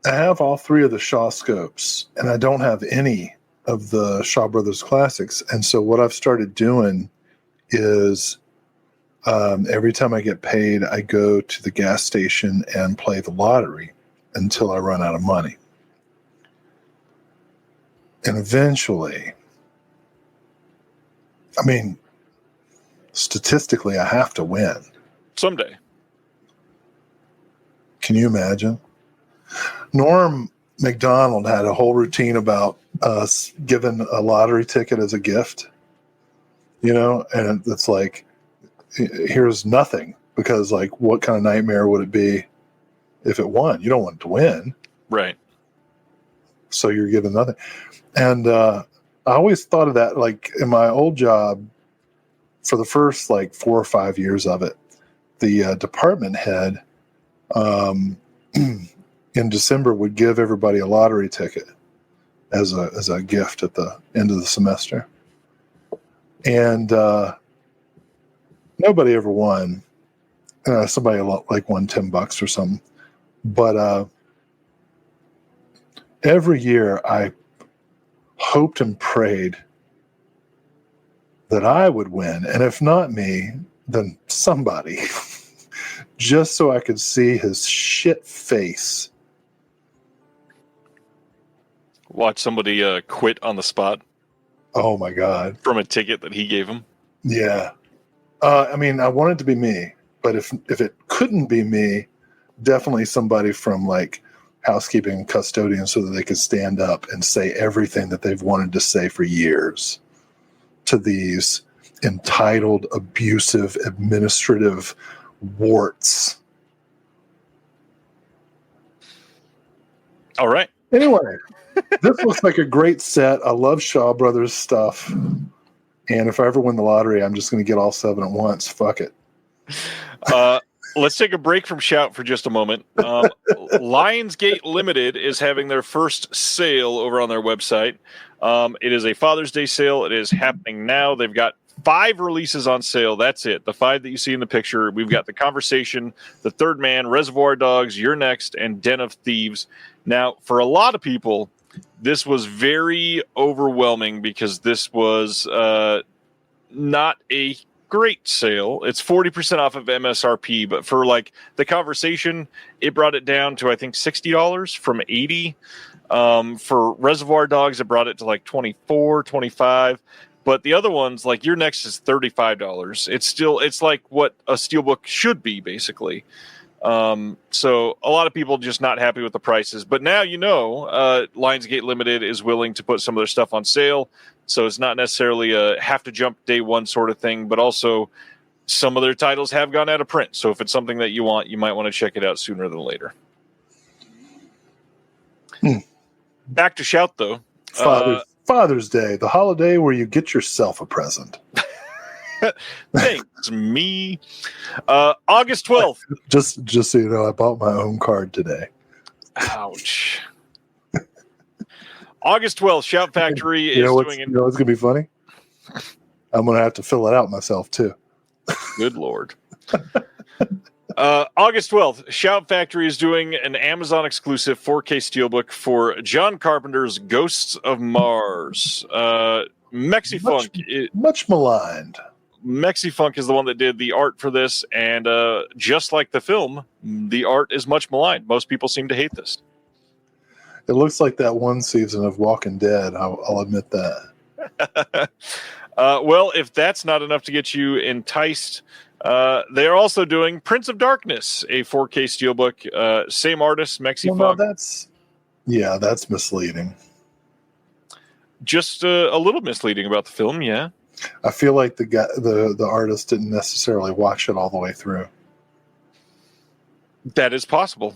I have all 3 of the Shawscopes, and I don't have any of the Shaw Brothers classics. And so what I've started doing is every time I get paid, I go to the gas station and play the lottery until I run out of money. And eventually, statistically, I have to win.
Someday.
Can you imagine? Norm MacDonald had a whole routine about us giving a lottery ticket as a gift, and it's like, here's nothing, because like, what kind of nightmare would it be if it won? You don't want it to win.
Right.
So you're given nothing. And I always thought of that, like in my old job, for the first like 4 or 5 years of it, the department head in December would give everybody a lottery ticket as a gift at the end of the semester. And nobody ever won. Somebody like won $10 or something. But every year I hoped and prayed that I would win. And if not me, then somebody. Just so I could see his shit face.
Watch somebody quit on the spot.
Oh my God.
From a ticket that he gave him.
Yeah. I want it to be me, but if it couldn't be me, definitely somebody from like housekeeping and custodian, so that they could stand up and say everything that they've wanted to say for years to these entitled, abusive, administrative warts.
All right.
Anyway, this looks like a great set. I love Shaw Brothers stuff. And if I ever win the lottery, I'm just going to get all 7 at once. Fuck it.
Let's take a break from Shout for just a moment. Lionsgate Limited is having their first sale over on their website. It is a Father's Day sale. It is happening now. They've got 5 releases on sale. That's it. The 5 that you see in the picture. We've got The Conversation, The Third Man, Reservoir Dogs, You're Next, and Den of Thieves. Now, for a lot of people, this was very overwhelming because this was not a great sale. It's 40% off of MSRP, but for like The Conversation, it brought it down to I think $60 from $80. For Reservoir Dogs, it brought it to like $24, $25. But the other ones, like Your Next, is $35. It's like what a steelbook should be, basically. So a lot of people just not happy with the prices. But now Lionsgate Limited is willing to put some of their stuff on sale. So it's not necessarily a have to jump day one sort of thing, but also some of their titles have gone out of print. So if it's something that you want, you might want to check it out sooner than later. Back to Shout, though.
Father's Day, the holiday where you get yourself a present.
Thanks, me. August 12th.
Just so you know, I bought my own card today.
Ouch. August 12th, Shout Factory is doing...
You know what's going to be funny? I'm going to have to fill it out myself, too.
Good Lord. August 12th, Shout Factory is doing an Amazon exclusive 4K steelbook for John Carpenter's Ghosts of Mars. Mexifunk.
Much maligned.
Mexifunk is the one that did the art for this, and just like the film, the art is much maligned. Most people seem to hate this.
It looks like that one season of Walking Dead. I'll admit that.
Well, if that's not enough to get you enticed, they're also doing Prince of Darkness, a 4K steelbook. Same artist, Mexifunk.
Well, no, that's misleading.
Just a little misleading about the film, yeah.
I feel like the artist didn't necessarily watch it all the way through.
That is possible.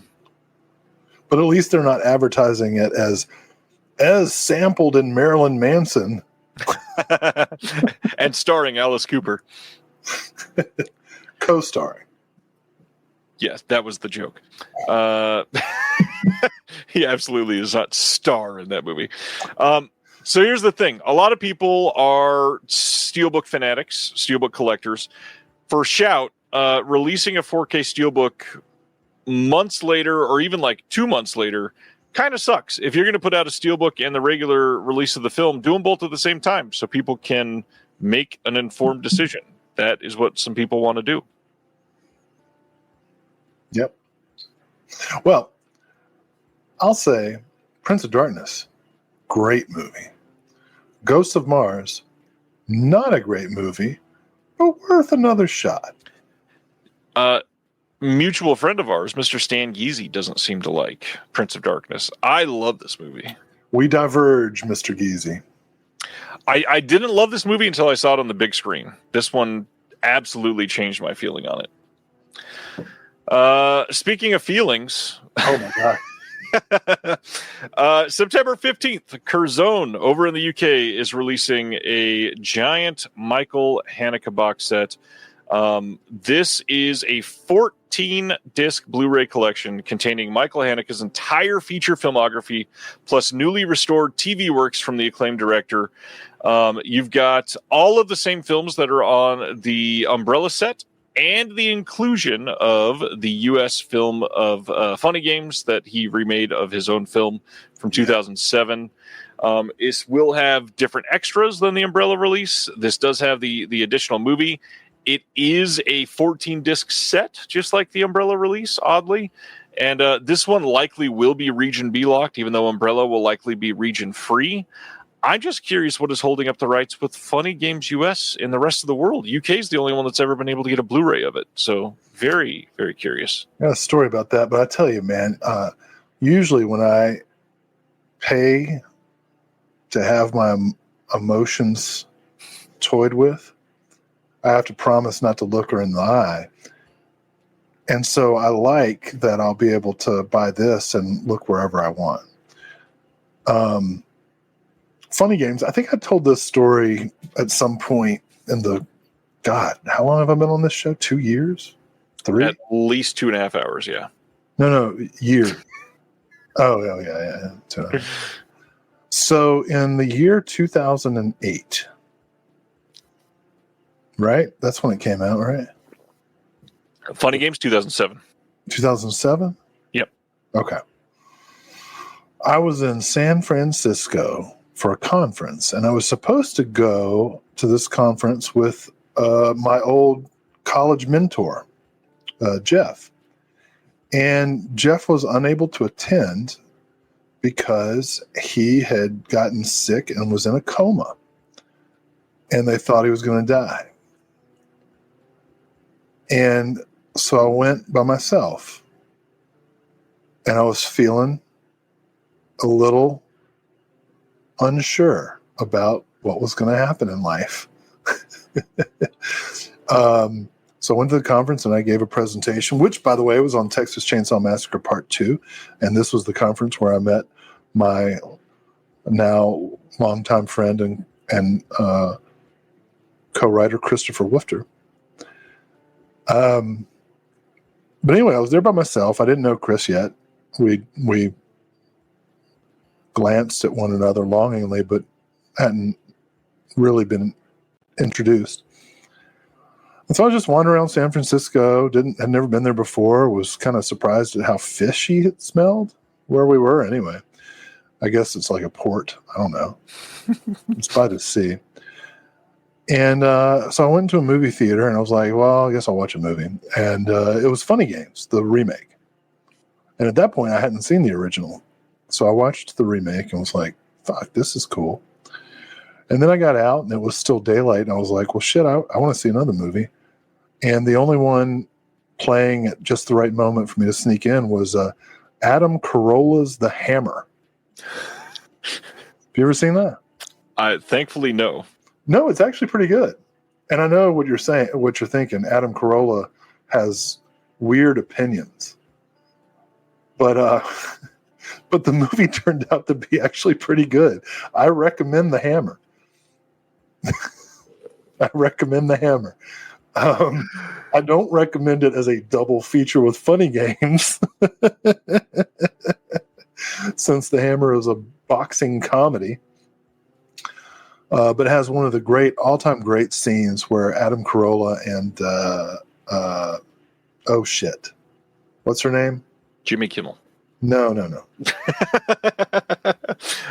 But at least they're not advertising it as sampled in Marilyn Manson.
And starring Alice Cooper.
Co-starring.
Yes, that was the joke. He absolutely does not star in that movie. So here's the thing. A lot of people are steelbook fanatics, steelbook collectors. For Shout, releasing a 4K steelbook months later, or even like 2 months later, kind of sucks. If you're going to put out a steelbook and the regular release of the film, do them both at the same time so people can make an informed decision. That is what some people want to do.
Yep. Well, I'll say Prince of Darkness, great movie. Ghosts of Mars, not a great movie, but worth another shot.
Mutual friend of ours, Mr. Stan Geezy, doesn't seem to like Prince of Darkness. I love this movie.
We diverge, Mr. Geezy.
I didn't love this movie until I saw it on the big screen. This one absolutely changed my feeling on it. Speaking of feelings...
Oh, my God.
September 15th, Curzon over in the UK is releasing a giant Michael Haneke box set. This is a 14-disc Blu-ray collection containing Michael Haneke's entire feature filmography, plus newly restored TV works from the acclaimed director. You've got all of the same films that are on the Umbrella set, and the inclusion of the U.S. film of Funny Games that he remade of his own film from 2007. It will have different extras than the Umbrella release. This does have the additional movie. It is a 14-disc set, just like the Umbrella release, oddly. And this one likely will be Region B locked, even though Umbrella will likely be region free. I'm just curious what is holding up the rights with Funny Games US in the rest of the world. UK is the only one that's ever been able to get a Blu-ray of it. So very, very curious.
I got a story about that, but I tell you, man, usually when I pay to have my emotions toyed with, I have to promise not to look her in the eye. And so I like that I'll be able to buy this and look wherever I want. Funny Games, I think I told this story at some point in God, how long have I been on this show? 2 years? 3?
At least 2.5 hours, yeah.
No, year. Oh, yeah. 2.5. So in the year 2008, right? That's when it came out, right?
Funny Games, 2007.
2007?
Yep.
Okay. I was in San Francisco for a conference, and I was supposed to go to this conference with my old college mentor, Jeff. And Jeff was unable to attend because he had gotten sick and was in a coma. And they thought he was going to die. And So I went by myself, and I was feeling a little unsure about what was going to happen in life. So I went to the conference and I gave a presentation, which, by the way, was on Texas Chainsaw Massacre Part 2. And this was the conference where I met my now longtime friend and co-writer Christopher Woofter. But anyway, I was there by myself. I didn't know Chris yet. We glanced at one another longingly, but hadn't really been introduced. And so I was just wandering around San Francisco. Had never been there before. Was kind of surprised at how fishy it smelled where we were. Anyway, I guess it's like a port. I don't know. It's by the sea. And so I went to a movie theater, and I was like, well, I guess I'll watch a movie. And it was Funny Games, the remake. And at that point, I hadn't seen the original. So I watched the remake and was like, fuck, this is cool. And then I got out, and it was still daylight, and I was like, well, shit, I want to see another movie. And the only one playing at just the right moment for me to sneak in was Adam Carolla's The Hammer. Have you ever seen that?
Thankfully, no.
No, it's actually pretty good. And I know what you're saying, what you're thinking. Adam Carolla has weird opinions. But but the movie turned out to be actually pretty good. I recommend The Hammer. I recommend The Hammer. I don't recommend it as a double feature with Funny Games, since The Hammer is a boxing comedy. But it has one of the all-time great scenes where Adam Carolla and oh shit, what's her name?
Jimmy Kimmel.
No.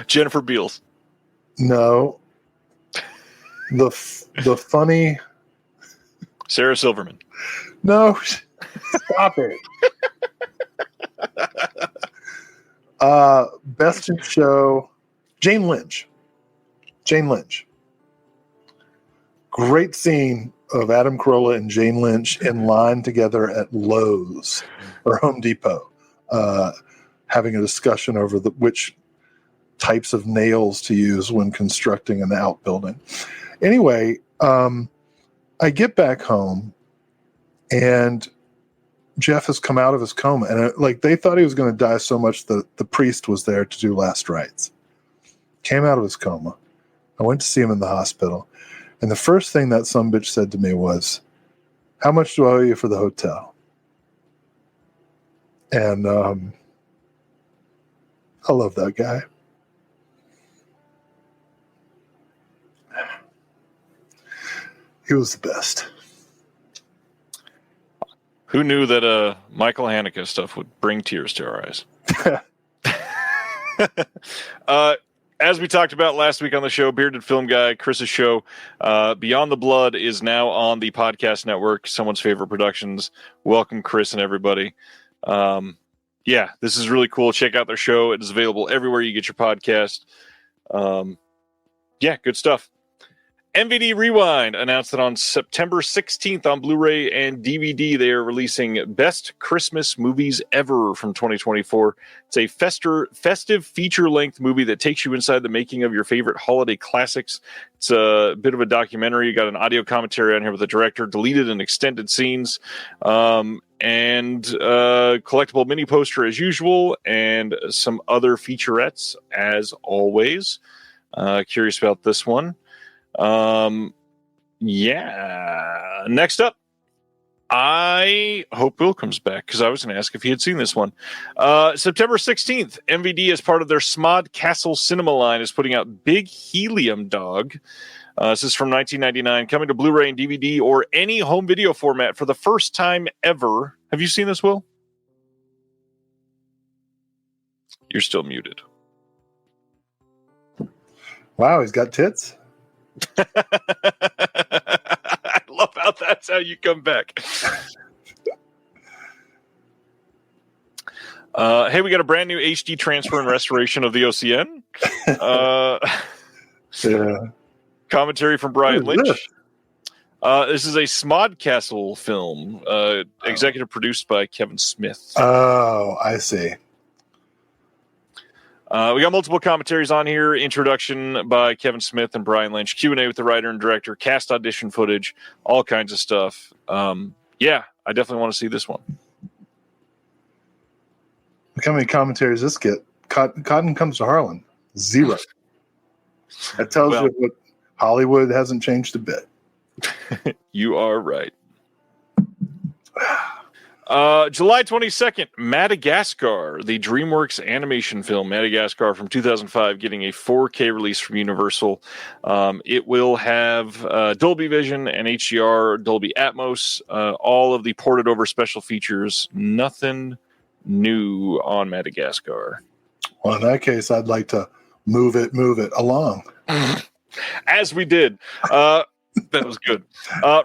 Jennifer Beals.
No. The funny
Sarah Silverman.
No, stop it. Best in Show. Jane Lynch. Great scene of Adam Carolla and Jane Lynch in line together at LeRose or Home Depot, having a discussion over which types of nails to use when constructing an outbuilding. Anyway, I get back home, and Jeff has come out of his coma, and they thought he was going to die so much that the priest was there to do last rites. Came out of his coma. I went to see him in the hospital, and the first thing that sumbitch said to me was, "How much do I owe you for the hotel?" And I love that guy. He was the best.
Who knew that Michael Haneke stuff would bring tears to our eyes? As we talked about last week on the show, Bearded Film Guy, Chris's show, Beyond the Blood, is now on the podcast network, Someone's Favorite Productions. Welcome, Chris and everybody. Yeah, this is really cool. Check out their show. It is available everywhere you get your podcast. Yeah, good stuff. MVD Rewind announced that on September 16th on Blu-ray and DVD, they are releasing Best Christmas Movies Ever from 2024. It's a festive feature-length movie that takes you inside the making of your favorite holiday classics. It's a bit of a documentary. You got an audio commentary on here with the director, deleted and extended scenes, and collectible mini poster as usual, and some other featurettes as always. Curious about this one. Yeah. Next up, I hope Bill comes back, because I was going to ask if he had seen this one. September 16th, MVD, as part of their Smod Castle Cinema line, is putting out Big Helium Dog. This is from 1999, coming to Blu-ray and DVD or any home video format for the first time ever. Have you seen this, Will? You're still muted.
Wow, he's got tits.
I love how that's how you come back. Hey, we got a brand new HD transfer and restoration of the OCN.
Yeah.
Commentary from Brian Lynch. This is a Smodcastle film, executive produced by Kevin Smith.
Oh, I see.
We got multiple commentaries on here. Introduction by Kevin Smith and Brian Lynch. Q&A with the writer and director. Cast audition footage. All kinds of stuff. Yeah, I definitely want to see this one.
Look how many commentaries this get. Cotton Comes to Harlan. 0. That tells you what Hollywood hasn't changed a bit.
You are right. July 22nd, Madagascar, the DreamWorks animation film Madagascar from 2005, getting a 4K release from Universal. It will have Dolby Vision and HDR, Dolby Atmos, all of the ported over special features. Nothing new on Madagascar.
Well, in that case, I'd like to move it along.
As we did. That was good.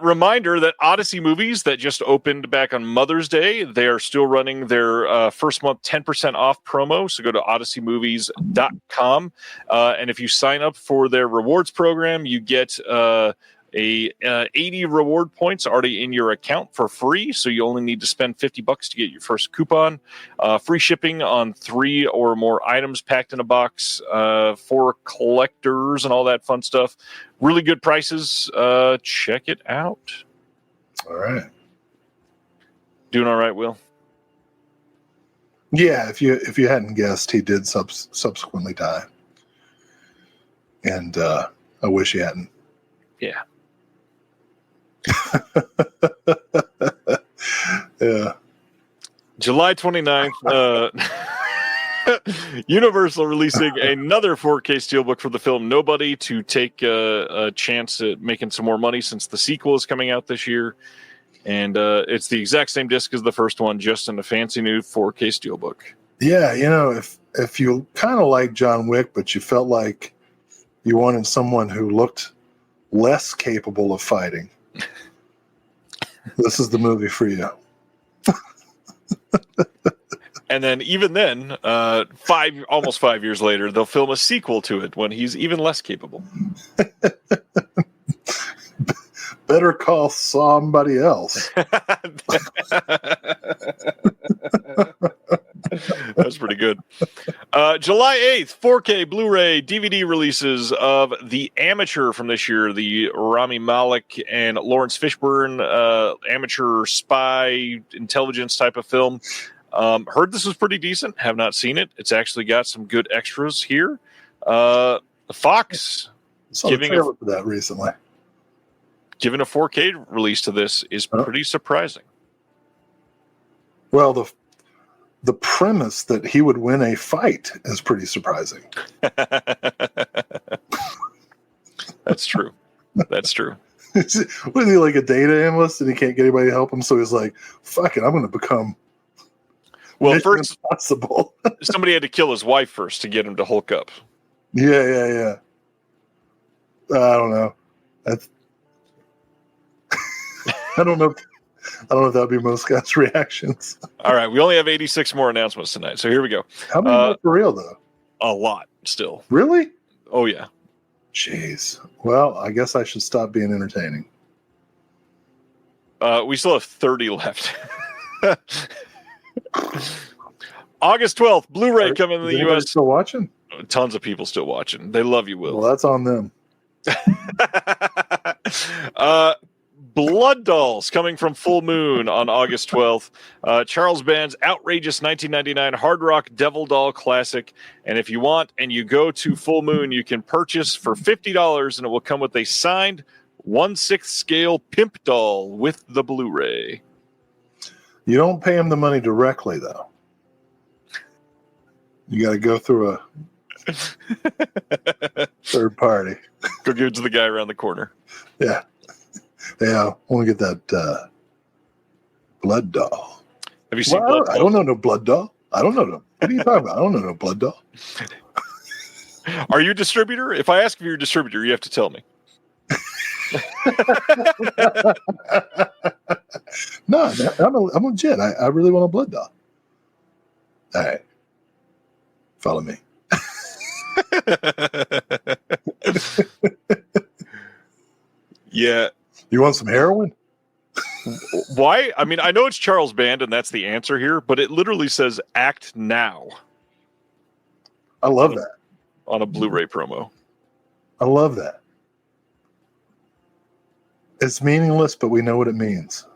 Reminder that Odyssey Movies that just opened back on Mother's Day, they are still running their first month 10% off promo. So go to odysseymovies.com. And if you sign up for their rewards program, you get 80 reward points already in your account for free. So you only need to spend $50 to get your first coupon. Free shipping on 3 or more items packed in a box for collectors and all that fun stuff. Really good prices. Check it out.
All right.
Doing all right, Will?
Yeah, if you hadn't guessed, he did subsequently die. And I wish he hadn't.
Yeah.
Yeah.
July 29th, Universal releasing another 4K steelbook for the film Nobody to take a chance at making some more money since the sequel is coming out this year. And it's the exact same disc as the first one, just in a fancy new 4K steelbook.
Yeah, if you kind of like John Wick, but you felt like you wanted someone who looked less capable of fighting, this is the movie for you.
And then even then, almost 5 years later, they'll film a sequel to it when he's even less capable.
Better call somebody else.
That's pretty good. July 8th, 4K Blu-ray DVD releases of The Amateur from this year, the Rami Malek and Lawrence Fishburne amateur spy intelligence type of film. Heard this was pretty decent. Have not seen it. It's actually got some good extras here. Fox
giving a trailer for that recently.
Giving a 4K release to this is pretty surprising.
Well, the premise that he would win a fight is pretty surprising.
That's true. That's true.
Wasn't he like a data analyst and he can't get anybody to help him? So he's like, fuck it, I'm going to become
first
impossible.
Somebody had to kill his wife first to get him to Hulk up.
Yeah. I don't know. I don't know if that would be most guys' reactions.
All right, we only have 86 more announcements tonight, so here we go.
How many more for real, though?
A lot, still.
Really?
Oh, yeah.
Jeez. Well, I guess I should stop being entertaining.
We still have 30 left. August 12th, Blu-ray coming to the U.S.
Still watching?
Tons of people still watching. They love you, Will.
Well, that's on them.
Blood Dolls coming from Full Moon on August 12th. Charles Band's outrageous 1999 hard rock Devil Doll classic. And if you want and you go to Full Moon, you can purchase for $50 and it will come with a signed 1/6 scale pimp doll with the Blu-ray.
You don't pay him the money directly, though. You got to go through a third party.
Go give it to the guy around the corner.
Yeah. Yeah, I want to get that blood doll.
Have you seen Blood Doll?
I don't know no blood doll. I don't know no. What are you talking about? I don't know no blood doll.
Are you a distributor? If I ask if you're a distributor, you have to tell me.
No, I'm legit. I really want a blood doll. All right. Follow me.
Yeah.
You want some heroin?
Why? I mean, I know it's Charles Band, and that's the answer here, but it literally says "Act Now"
I love that.
on a Blu-ray promo.
I love that. It's meaningless, but we know what it means.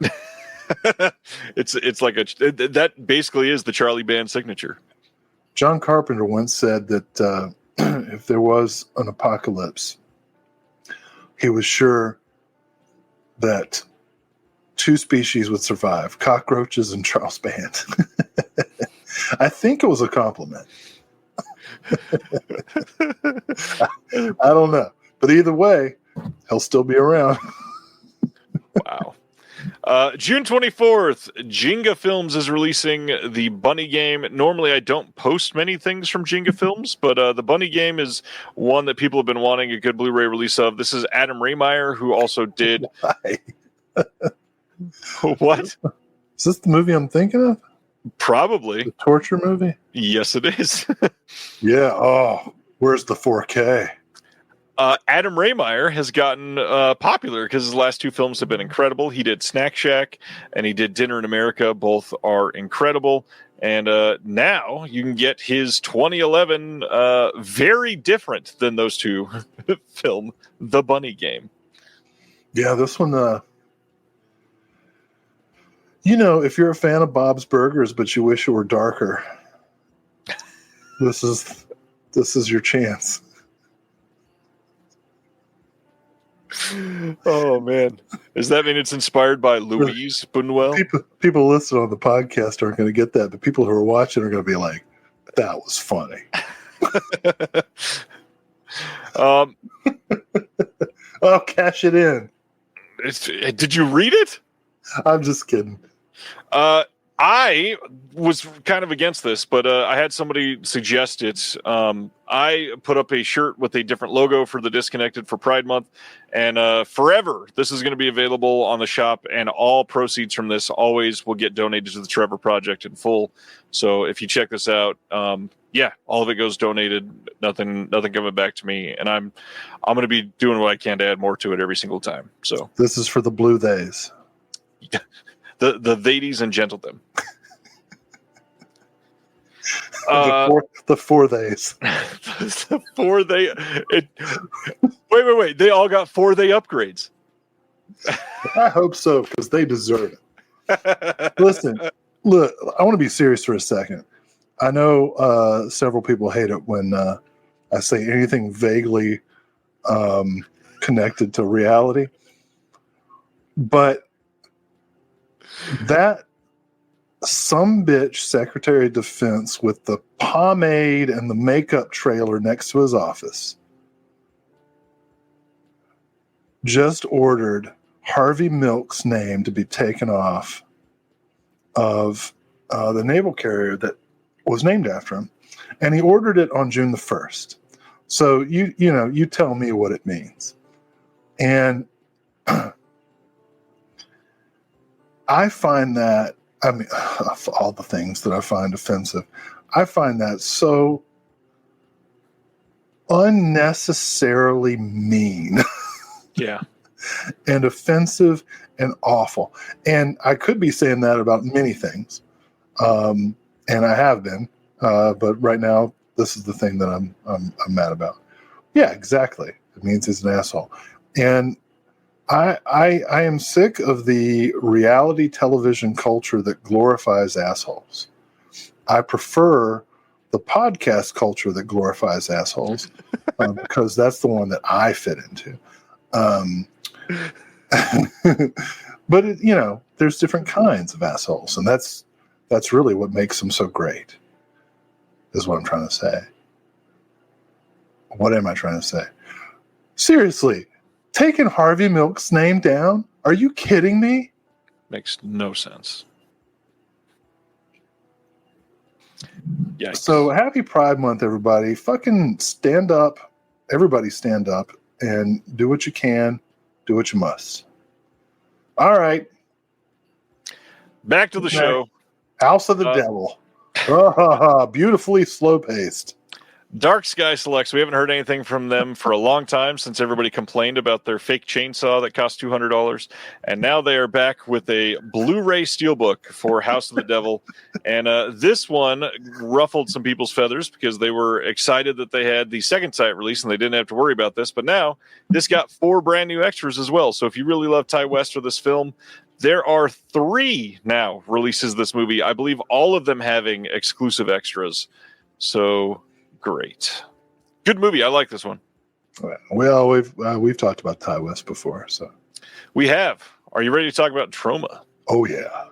It's like that basically is the Charlie Band signature.
John Carpenter once said that if there was an apocalypse, he was sure that two species would survive: cockroaches and Charles Band. I think it was a compliment. I don't know. But either way, he'll still be around.
Wow. June 24th, Jenga Films is releasing the Bunny game. Normally, I don't post many things from Jenga Films, but the Bunny game is one that people have been wanting a good Blu-ray release of. This is Adam Rehmeyer, who also did...
Why?
What?
Is this the movie I'm thinking of?
Probably.
The torture movie?
Yes, it is.
Yeah. Oh, where's the 4K?
Adam Rehmeyer has gotten popular because his last two films have been incredible. He did Snack Shack and he did Dinner in America. Both are incredible. And now you can get his 2011, very different than those two film, The Bunny Game.
Yeah, this one, if you're a fan of Bob's Burgers, but you wish it were darker, this is your chance.
Oh man, does that mean it's inspired by Louise Buñuel?
People listening on the podcast aren't going to get that, but people who are watching are going to be like, "That was funny." I'll cash it in.
Did you read it?
I'm just kidding.
I was kind of against this, but I had somebody suggest it. I put up a shirt with a different logo for the Disconnected for Pride Month, and forever this is going to be available on the shop, and all proceeds from this always will get donated to the Trevor Project in full. So if you check this out, all of it goes donated. Nothing coming back to me, and I'm going to be doing what I can to add more to it every single time. So
this is for the blue days.
The ladies and gentlemen.
The four days.
The 4 day. Wait. They all got 4 day upgrades.
I hope so, because they deserve it. Listen, look, I want to be serious for a second. I know several people hate it when I say anything vaguely connected to reality, but that sumbitch Secretary of Defense with the pomade and the makeup trailer next to his office just ordered Harvey Milk's name to be taken off of the naval carrier that was named after him, and he ordered it on June the 1st. So you tell me what it means. And I find that, of all the things that I find offensive, I find that so unnecessarily mean.
Yeah.
And offensive and awful. And I could be saying that about many things. And I have been. But right now, this is the thing that I'm mad about. Yeah, exactly. It means he's an asshole. And I am sick of the reality television culture that glorifies assholes. I prefer the podcast culture that glorifies assholes because that's the one that I fit into. But there's different kinds of assholes, and that's really what makes them so great. Is what I'm trying to say. What am I trying to say? Seriously. Taking Harvey Milk's name down? Are you kidding me?
Makes no sense. Yikes.
So happy Pride Month, everybody. Fucking stand up. Everybody stand up and do what you can. Do what you must. All right.
Back to the show.
House of the Devil. Beautifully slow-paced.
Dark Sky Selects. We haven't heard anything from them for a long time, since everybody complained about their fake chainsaw that cost $200. And now they are back with a Blu-ray steelbook for House of the Devil. And this one ruffled some people's feathers because they were excited that they had the second sight release and they didn't have to worry about this. But now this got 4 brand new extras as well. So if you really love Ty West or this film, there are 3 now releases of this movie. I believe all of them having exclusive extras. So great. Good movie. I like this one.
Well, we've talked about Ty West before, so
we have. Are you ready to talk about Troma?
Oh yeah.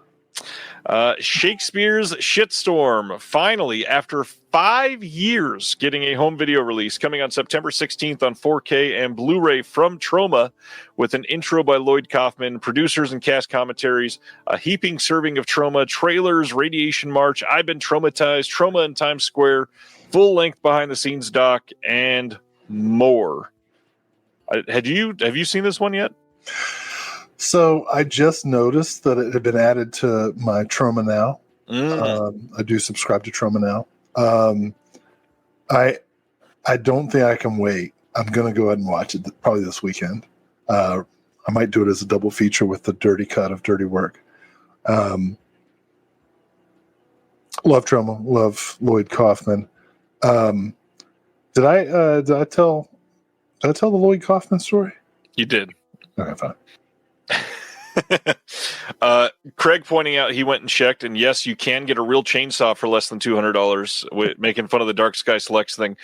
Shakespeare's Shitstorm, finally, after 5 years, getting a home video release coming on September 16th on 4K and Blu-ray from Troma, with an intro by Lloyd Kaufman, producers and cast commentaries, a heaping serving of Troma, trailers, Radiation March, I've Been Traumatized, Troma in Times Square, full-length behind-the-scenes doc, and more. Have you seen this one yet?
So I just noticed that it had been added to my Troma Now. I do subscribe to Troma Now. I don't think I can wait. I'm going to go ahead and watch it probably this weekend. I might do it as a double feature with the dirty cut of Dirty Work. Love Troma. Love Lloyd Kaufman. Did I tell the Lloyd Kaufman story?
You did.
Okay, fine.
Craig pointing out he went and checked, and yes, you can get a real chainsaw for less than $200, making fun of the Dark Sky Selects thing.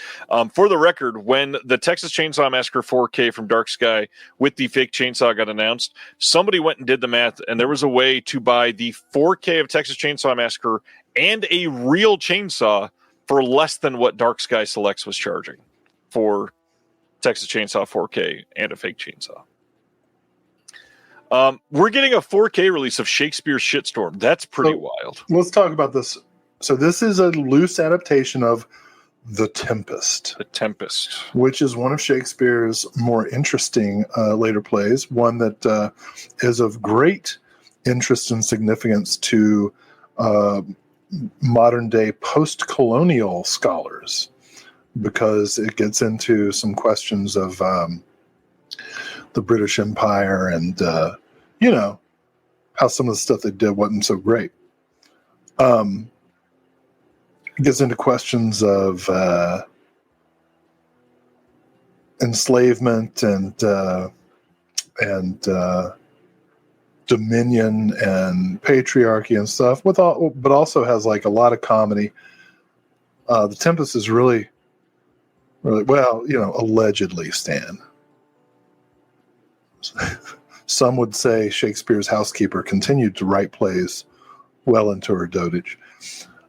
For the record, when the Texas Chainsaw Massacre 4K from Dark Sky with the fake chainsaw got announced, somebody went and did the math, and there was a way to buy the 4K of Texas Chainsaw Massacre and a real chainsaw for less than what Dark Sky Selects was charging for Texas Chainsaw 4K and a fake chainsaw. We're getting a 4K release of Shakespeare's Shitstorm. That's pretty wild.
Let's talk about this. So this is a loose adaptation of The Tempest.
The Tempest.
Which is one of Shakespeare's more interesting later plays, one that is of great interest and significance to modern-day post-colonial scholars, because it gets into some questions of the British Empire and, how some of the stuff they did wasn't so great. It gets into questions of enslavement and dominion and patriarchy and stuff, but also has like a lot of comedy. The Tempest is really, well, allegedly, Stan. Some would say Shakespeare's housekeeper continued to write plays well into her dotage.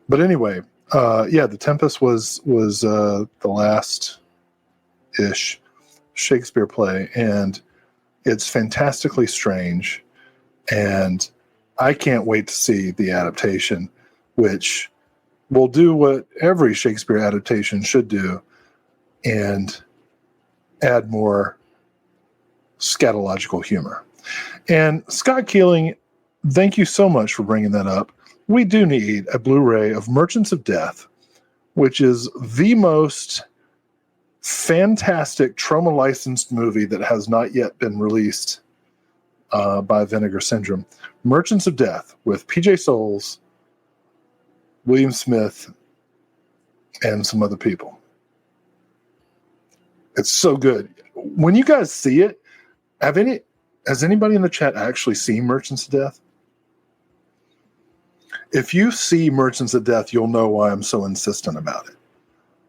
But anyway, The Tempest was the last-ish Shakespeare play, and it's fantastically strange. And I can't wait to see the adaptation, which will do what every Shakespeare adaptation should do and add more scatological humor. And Scott Keeling, thank you so much for bringing that up. We do need a Blu-ray of Merchants of Death, which is the most fantastic Troma licensed movie that has not yet been released by Vinegar Syndrome. Merchants of Death with PJ Souls, William Smith, and some other people. It's so good. When you guys see it, has anybody in the chat actually seen Merchants of Death? If you see Merchants of Death, you'll know why I'm so insistent about it.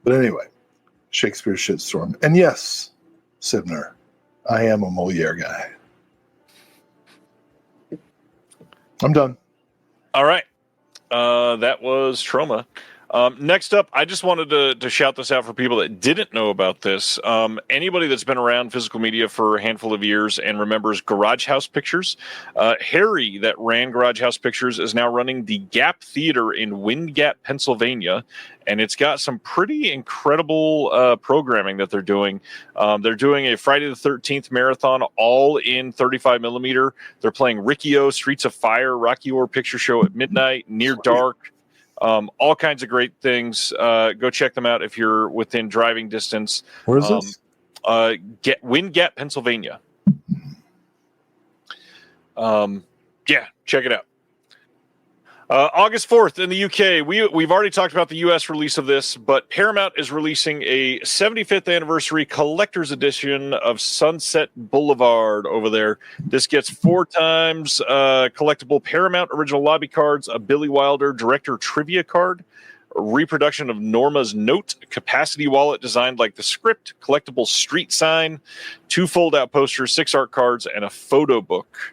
But anyway, Shakespeare's Shitstorm. And yes, Sibner, I am a Moliere guy. I'm done.
All right. That was Troma. Next up, I just wanted to shout this out for people that didn't know about this. Anybody that's been around physical media for a handful of years and remembers Garage House Pictures, Harry, that ran Garage House Pictures, is now running the Gap Theater in Wind Gap, Pennsylvania, and it's got some pretty incredible programming that they're doing. They're doing a Friday the 13th marathon, all in 35 millimeter. They're playing Riccio, Streets of Fire, Rocky Horror Picture Show at midnight, Near Dark. All kinds of great things. Go check them out if you're within driving distance.
Where is this?
Wind Gap, Pennsylvania. Yeah, check it out. August 4th in the UK. We've already talked about the US release of this, but Paramount is releasing a 75th anniversary collector's edition of Sunset Boulevard over there. This gets 4 times collectible Paramount original lobby cards, a Billy Wilder director trivia card, a reproduction of Norma's Note, a capacity wallet designed like the script, collectible street sign, 2 fold-out posters, 6 art cards, and a photo book.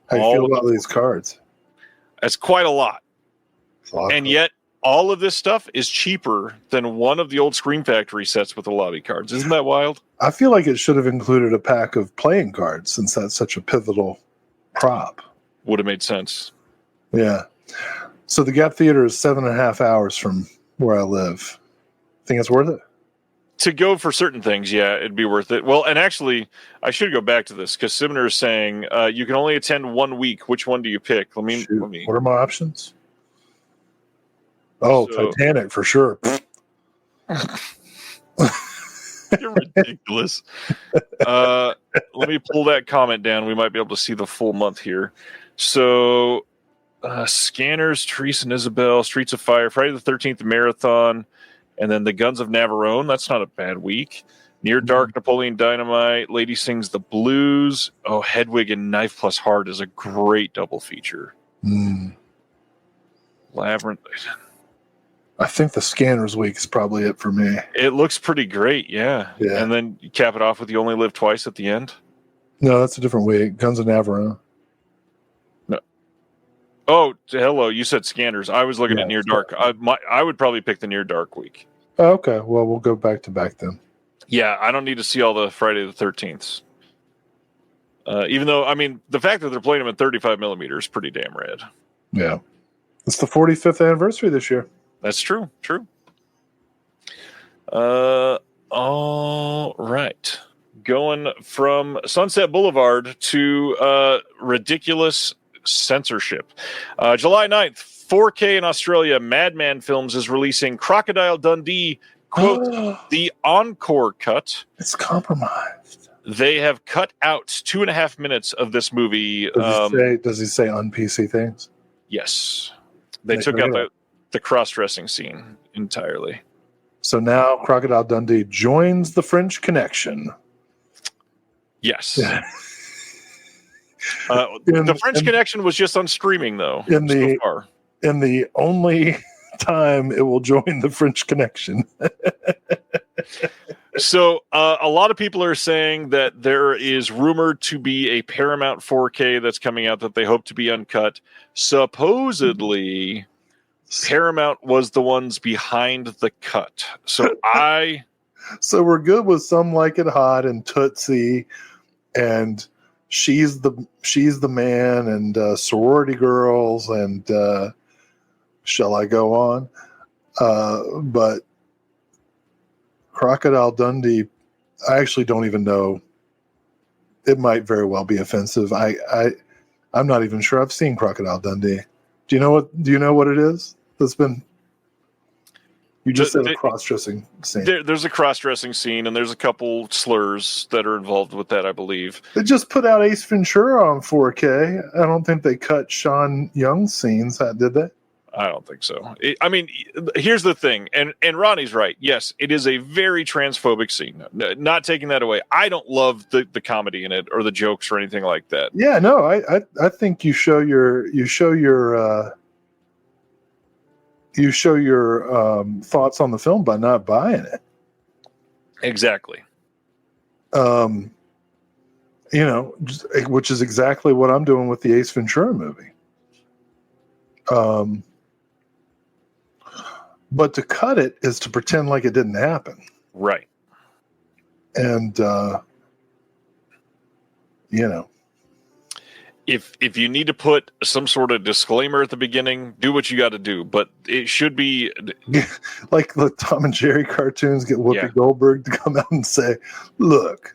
How do you feel about these cards?
That's quite a lot.
And
yet, all of this stuff is cheaper than one of the old Scream Factory sets with the lobby cards. Isn't that wild?
I feel like it should have included a pack of playing cards since that's such a pivotal prop.
Would have made sense.
Yeah. So the Gap Theater is 7.5 hours from where I live. Think it's worth it?
To go for certain things, yeah, it'd be worth it. Well, and actually, I should go back to this because Simner is saying you can only attend 1 week. Which one do you pick? Let me.
What are my options? Oh, Titanic for sure.
You're ridiculous. Let me pull that comment down. We might be able to see the full month here. So, Scanners, Therese and Isabel, Streets of Fire, Friday the 13th Marathon. And then the Guns of Navarone. That's not a bad week. Near Dark, Napoleon Dynamite. Lady Sings the Blues. Oh, Hedwig and Knife Plus Heart is a great double feature. Labyrinth.
I think the Scanners week is probably it for me.
It looks pretty great, yeah. And then you cap it off with You Only Live Twice at the end.
No, that's a different week. Guns of Navarone.
No. Oh, hello. You said Scanners. I was looking at Near Dark. I would probably pick the Near Dark week.
Oh, okay. Well, we'll go back to back then.
Yeah, I don't need to see all the Friday the 13th. Even though, I mean, the fact that they're playing them at 35 millimeters is pretty damn rad.
Yeah. It's the 45th anniversary this year.
That's true. True. All right. Going from Sunset Boulevard to ridiculous censorship. July 9th, 4K in Australia, Madman Films is releasing Crocodile Dundee, quote, the encore cut.
It's compromised.
They have cut out 2.5 minutes of this movie.
Does he say un-PC things?
Yes. They took out the cross-dressing scene entirely.
So now Crocodile Dundee joins the French Connection.
Yes. The French Connection was just on streaming, though, so far.
In the only time it will join the French Connection.
So a lot of people are saying that there is rumored to be a Paramount 4K that's coming out that they hope to be uncut. Supposedly, Paramount was the ones behind the cut. So
we're good with Some Like It Hot and Tootsie and She's the Man and Sorority Girls and Shall I Go On? But Crocodile Dundee, I actually don't even know. It might very well be offensive. I'm not even sure I've seen Crocodile Dundee. Do you know what it is? You just said a cross-dressing scene.
There's a cross-dressing scene, and there's a couple slurs that are involved with that, I believe.
They just put out Ace Ventura on 4K. I don't think they cut Sean Young's scenes, did they?
I don't think so. I mean, here's the thing, and Ronnie's right. Yes, it is a very transphobic scene. Not taking that away. I don't love the comedy in it or the jokes or anything like that.
Yeah, no, I think you show your thoughts on the film by not buying it.
Exactly.
Which is exactly what I'm doing with the Ace Ventura movie. But to cut it is to pretend like it didn't happen.
Right.
And,
If you need to put some sort of disclaimer at the beginning, do what you got to do. But it should be
like the Tom and Jerry cartoons get Whoopi Goldberg to come out and say, "Look,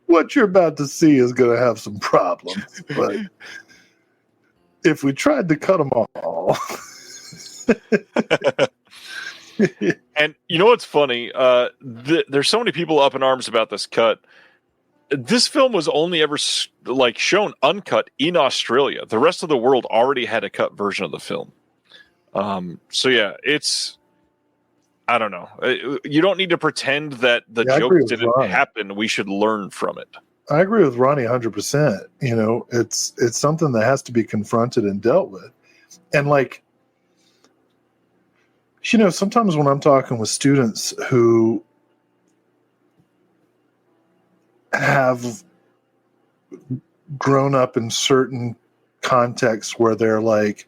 what you're about to see is going to have some problems, but if we tried to cut them all,
And you know what's funny? There's so many people up in arms about this cut. This film was only ever shown uncut in Australia. The rest of the world already had a cut version of the film. So yeah, I don't know. You don't need to pretend that the jokes didn't happen. We should learn from it.
I agree with Ronnie 100%. You know, it's something that has to be confronted and dealt with. And like, you know, sometimes when I'm talking with students who have grown up in certain contexts where they're like,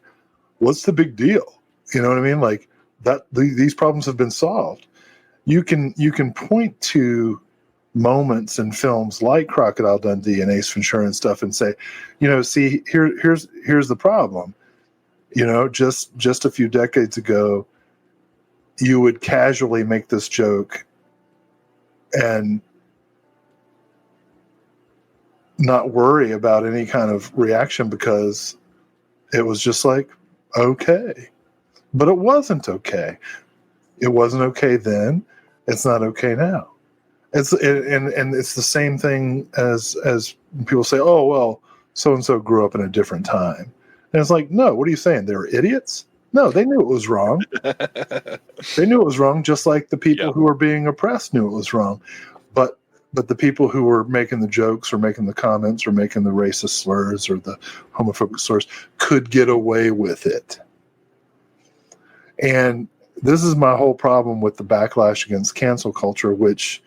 what's the big deal? You know what I mean? Like that these problems have been solved. You can point to moments in films like Crocodile Dundee and Ace Ventura and stuff and say, you know, see, here's the problem. You know, just a few decades ago, you would casually make this joke and not worry about any kind of reaction because it was just like, okay. But it wasn't okay. It wasn't okay then. It's not okay now. And it's the same thing as people say, oh, well, so-and-so grew up in a different time. And it's like, no, what are you saying? They were idiots? No, they knew it was wrong. They knew it was wrong, just like the people who were being oppressed knew it was wrong. But the people who were making the jokes or making the comments or making the racist slurs or the homophobic slurs could get away with it. And this is my whole problem with the backlash against cancel culture, which,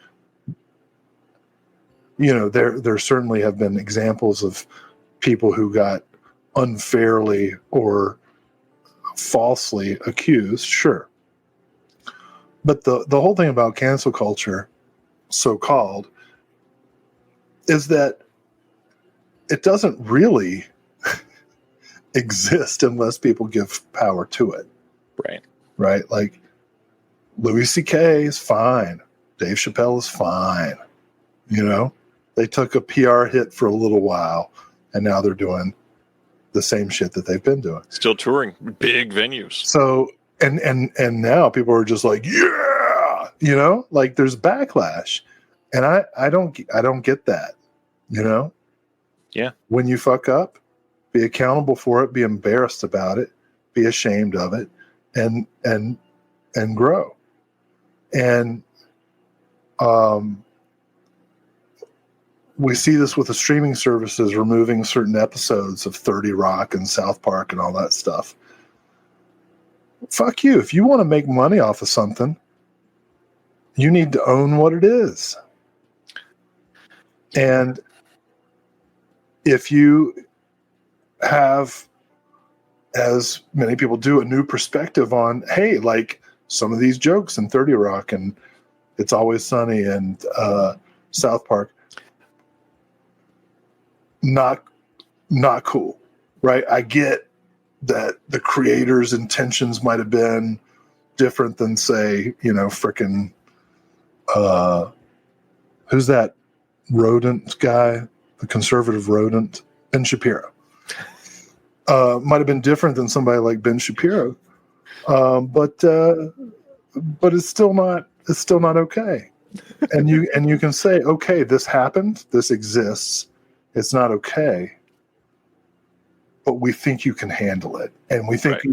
you know, there certainly have been examples of people who got unfairly or falsely accused, sure. But the whole thing about cancel culture, so-called, is that it doesn't really exist unless people give power to it.
Right.
Right? Like, Louis C.K. is fine. Dave Chappelle is fine. You know? They took a PR hit for a little while, and now they're doing the same shit that they've been doing.
Still touring big venues.
So, and now people are just like, yeah! You know? Like, there's backlash. And I don't get that. You know?
Yeah. When
you fuck up, be accountable for it, be embarrassed about it, be ashamed of it, and grow. And we see this with the streaming services removing certain episodes of 30 Rock and South Park and all that stuff. Fuck you. If you want to make money off of something, you need to own what it is. And if you have, as many people do, a new perspective on, hey, like some of these jokes in 30 Rock and It's Always Sunny and South Park, not cool, right? I get that the creator's intentions might have been different than, say, you know, frickin' who's that rodent guy, the conservative rodent, Ben Shapiro. Might have been different than somebody like Ben Shapiro, but it's still not okay. And you can say, okay, this happened, this exists, it's not okay, but we think you can handle it, and we think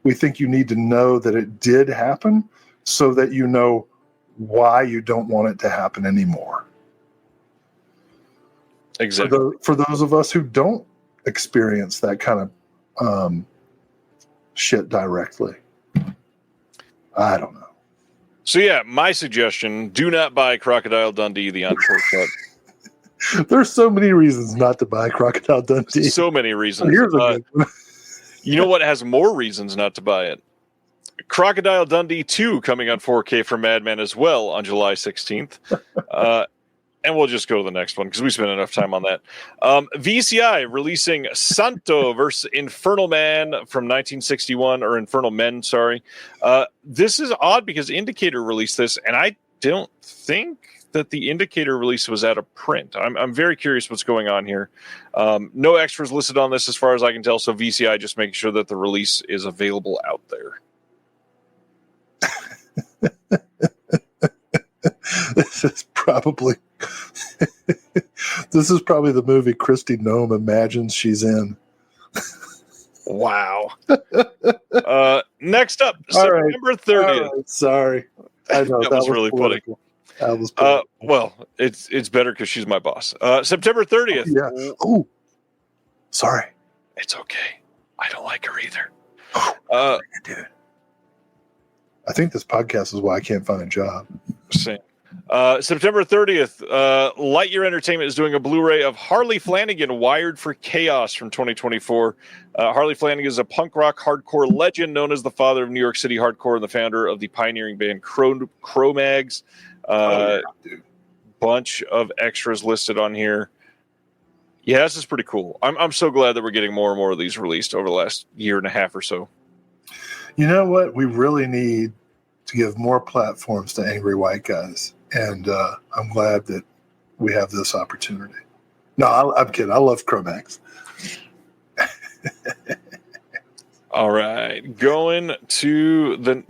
we think you need to know that it did happen, so that you know why you don't want it to happen anymore.
Exactly.
For those of us who don't experience that kind of shit directly, I don't know.
So yeah, my suggestion: do not buy Crocodile Dundee, the encore cut.
There's so many reasons not to buy Crocodile Dundee.
So many reasons.
Here's a good one.
You know what has more reasons not to buy it? Crocodile Dundee 2 coming on 4K for Madman as well on July 16th. And we'll just go to the next one because we spent enough time on that. VCI releasing Santo versus Infernal Man from 1961, or Infernal Men, sorry. This is odd because Indicator released this, and I don't think that the Indicator release was out of print. I'm very curious what's going on here. No extras listed on this as far as I can tell, so VCI just making sure that the release is available out there.
This is probably the movie Christy Nome imagines she's in.
Wow. Next up,
All right.
September 30th.
Right. Sorry. I know
that was really
political. That was
well, it's better because she's my boss. September 30th.
Yeah. Oh, sorry.
It's okay. I don't like her either.
Dude. I think this podcast is why I can't find a job.
Same. September 30th, Lightyear Entertainment is doing a Blu-ray of Harley Flanagan, Wired for Chaos from 2024. Harley Flanagan is a punk rock hardcore legend known as the father of New York City hardcore and the founder of the pioneering band Cro-Mags. Bunch of extras listed on here. Yeah, this is pretty cool. I'm so glad that we're getting more and more of these released over the last year and a half or so.
You know what? We really need to give more platforms to angry white guys. And I'm glad that we have this opportunity. No, I'm kidding. I love Cro-Mags.
All right. Going to the...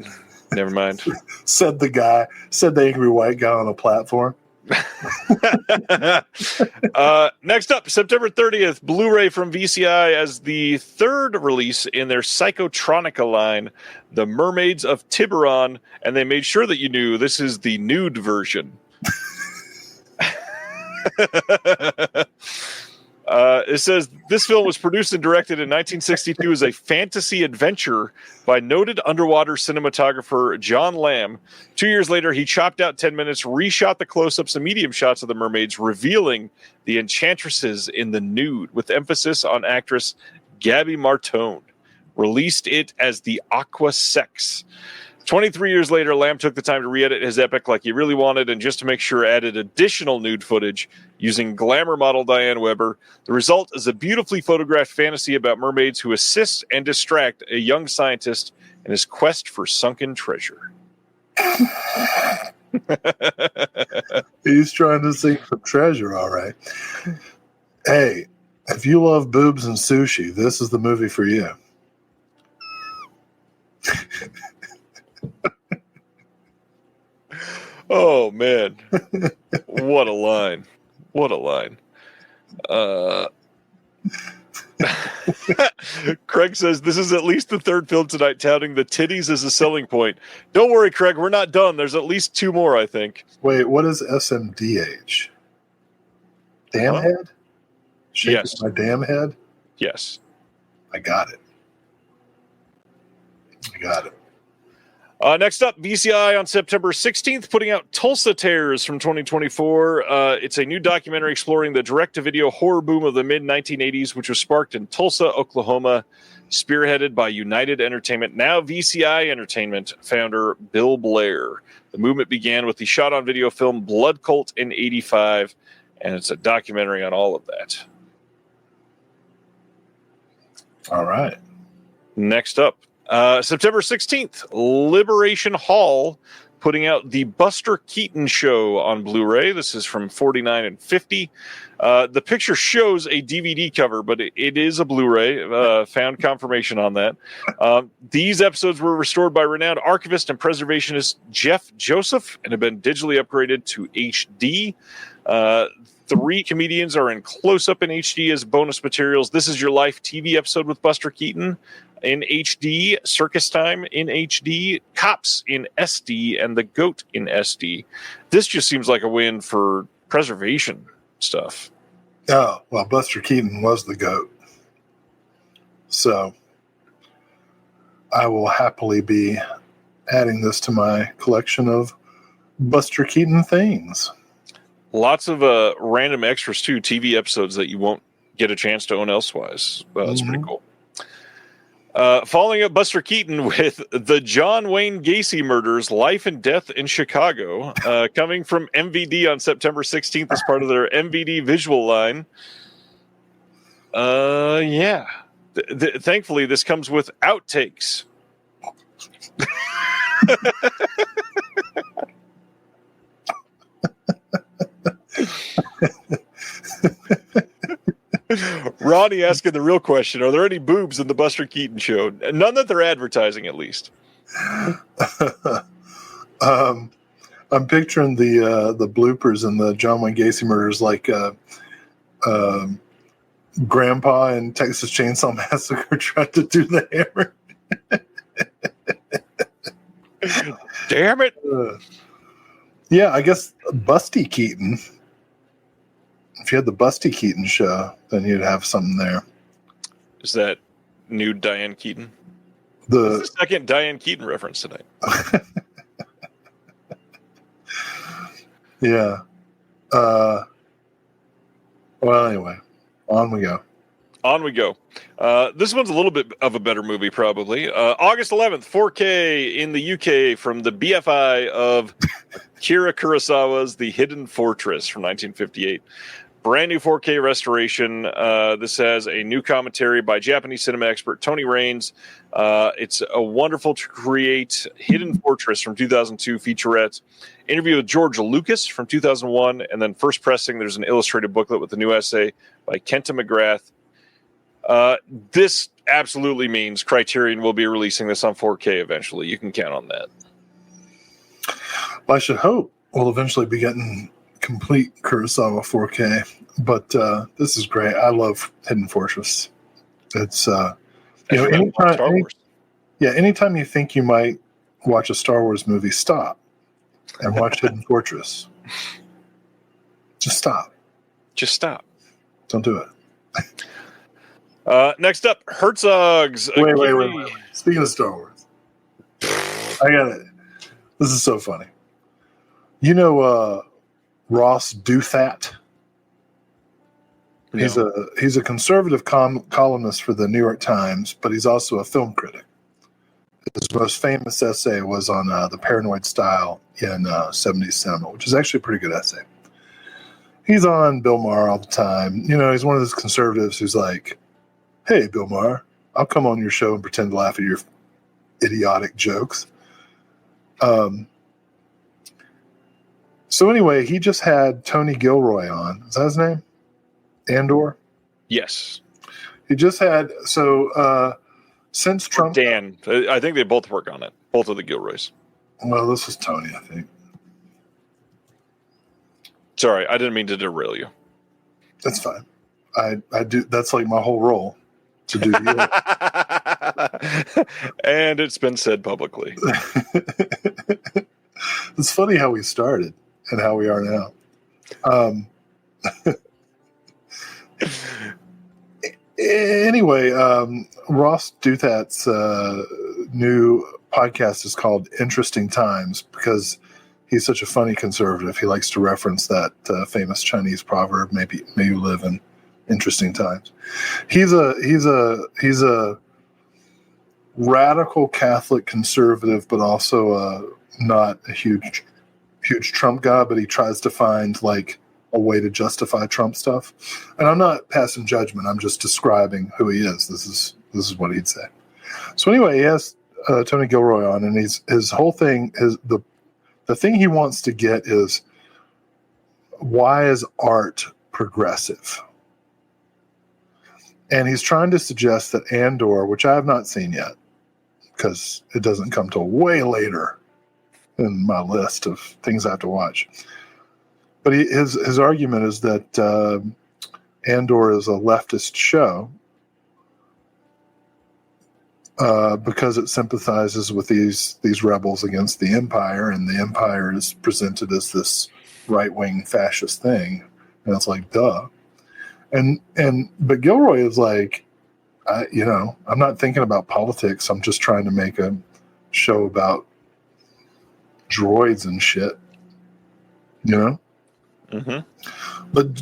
Never mind.
Said the angry white guy on a platform.
Next up, September 30th, Blu-ray from VCI as the third release in their Psychotronica line, The Mermaids of Tiburon, and they made sure that you knew this is the nude version. It says this film was produced and directed in 1962 as a fantasy adventure by noted underwater cinematographer John Lamb. 2 years later, he chopped out 10 minutes, reshot the close-ups and medium shots of the mermaids, revealing the enchantresses in the nude, with emphasis on actress Gabby Martone. Released it as the Aqua Sex. 23 years later, Lamb took the time to re-edit his epic like he really wanted, and just to make sure, added additional nude footage using glamour model Diane Weber. The result is a beautifully photographed fantasy about mermaids who assist and distract a young scientist in his quest for sunken treasure.
He's trying to sink some treasure, all right. Hey, if you love boobs and sushi, this is the movie for you.
Oh, man. What a line. What a line. Craig says, this is at least the third film tonight touting the titties as a selling point. Don't worry, Craig, we're not done. There's at least two more, I think.
Wait, what is SMDH? Damn head? Shaking
Yes.
my damn head?
Yes.
I got it.
Next up, VCI on September 16th, putting out Tulsa Terrors from 2024. It's a new documentary exploring the direct-to-video horror boom of the mid-1980s, which was sparked in Tulsa, Oklahoma, spearheaded by United Entertainment, now VCI Entertainment founder Bill Blair. The movement began with the shot-on-video film Blood Cult in 1985, and it's a documentary on all of that.
All right.
Next up, September 16th, Liberation Hall putting out the Buster Keaton Show on Blu-ray. This is from 49 and 50. The picture shows a DVD cover, but it is a Blu-ray. Found confirmation on that. These episodes were restored by renowned archivist and preservationist Jeff Joseph and have been digitally upgraded to HD. 3 comedians are in close-up in HD as bonus materials. This Is Your Life TV episode with Buster Keaton in HD, Circus Time in HD, Cops in SD, and The Goat in SD. This just seems like a win for preservation stuff.
Oh, well, Buster Keaton was the GOAT. So I will happily be adding this to my collection of Buster Keaton things.
Lots of random extras, too, TV episodes that you won't get a chance to own elsewise. That's pretty cool. Following up Buster Keaton with the John Wayne Gacy Murders, Life and Death in Chicago, coming from MVD on September 16th as part of their MVD visual line. Yeah. Thankfully, this comes with outtakes. Ronnie asking the real question: are there any boobs in the Buster Keaton show? None that they're advertising, at least.
I'm picturing the bloopers in the John Wayne Gacy murders, like Grandpa in Texas Chainsaw Massacre tried to do the hammer.
Damn it!
Yeah, I guess Busty Keaton. If you had the Busty Keaton show, then you'd have something there.
Is that new Diane Keaton?
The
That's the second Diane Keaton reference tonight.
Yeah. Well, anyway, on we go.
On we go. This one's a little bit of a better movie, probably. August 11th, 4K in the UK from the BFI of Akira Kurosawa's The Hidden Fortress from 1958. Brand new 4K restoration. This has a new commentary by Japanese cinema expert Tony Raines. It's a wonderful to create Hidden Fortress from 2002 featurette. Interview with George Lucas from 2001. And then first pressing, there's an illustrated booklet with a new essay by Kenta McGrath. This absolutely means Criterion will be releasing this on 4K eventually. You can count on that.
Well, I should hope we'll eventually be getting complete Kurosawa 4K, but this is great. I love Hidden Fortress. It's anytime you think you might watch a Star Wars movie, stop and watch Hidden Fortress. Just stop. Don't do it.
Next up, Herzog's.
Wait. Speaking of Star Wars, I got it. This is so funny. You know Ross Douthat? No. He's a conservative columnist for the New York Times, but he's also a film critic. His most famous essay was on the paranoid style in 70s cinema, which is actually a pretty good essay. He's on Bill Maher all the time. You know, he's one of those conservatives who's like, hey, Bill Maher, I'll come on your show and pretend to laugh at your idiotic jokes. So anyway, he just had Tony Gilroy on. Is that his name? Andor?
Yes.
He just had, since Trump...
Dan. I think they both work on it. Both of the Gilroys.
Well, this is Tony, I think.
Sorry, I didn't mean to derail you.
That's fine. I do. That's like my whole role, to do the
And it's been said publicly.
It's funny how we started and how we are now. Anyway, Ross Douthat's new podcast is called Interesting Times because he's such a funny conservative. He likes to reference that famous Chinese proverb, may you live in interesting times. He's a radical Catholic conservative, but also not a huge Trump guy, but he tries to find like a way to justify Trump stuff. And I'm not passing judgment. I'm just describing who he is. This is what he'd say. So anyway, he has Tony Gilroy on, and his whole thing is the thing he wants to get is, why is art progressive? And he's trying to suggest that Andor, which I have not seen yet, because it doesn't come till way later in my list of things I have to watch. But his argument is that Andor is a leftist show because it sympathizes with these rebels against the Empire, and the Empire is presented as this right-wing fascist thing, and it's like, duh. But Gilroy is like, I'm not thinking about politics. I'm just trying to make a show about droids and shit, you know. Mm-hmm. But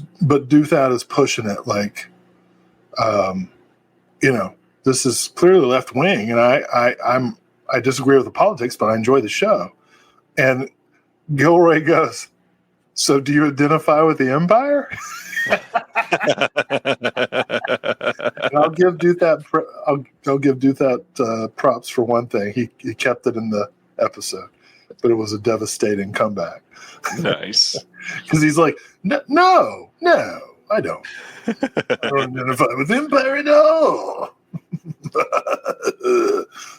Douthat is pushing it like, this is clearly left wing, and I disagree with the politics, but I enjoy the show. And Gilroy goes, so do you identify with the Empire? And I'll give Douthat props for one thing. He kept it in the episode. but it was a devastating comeback.
Nice.
Because he's like, no, I don't. I don't identify with Empire at all.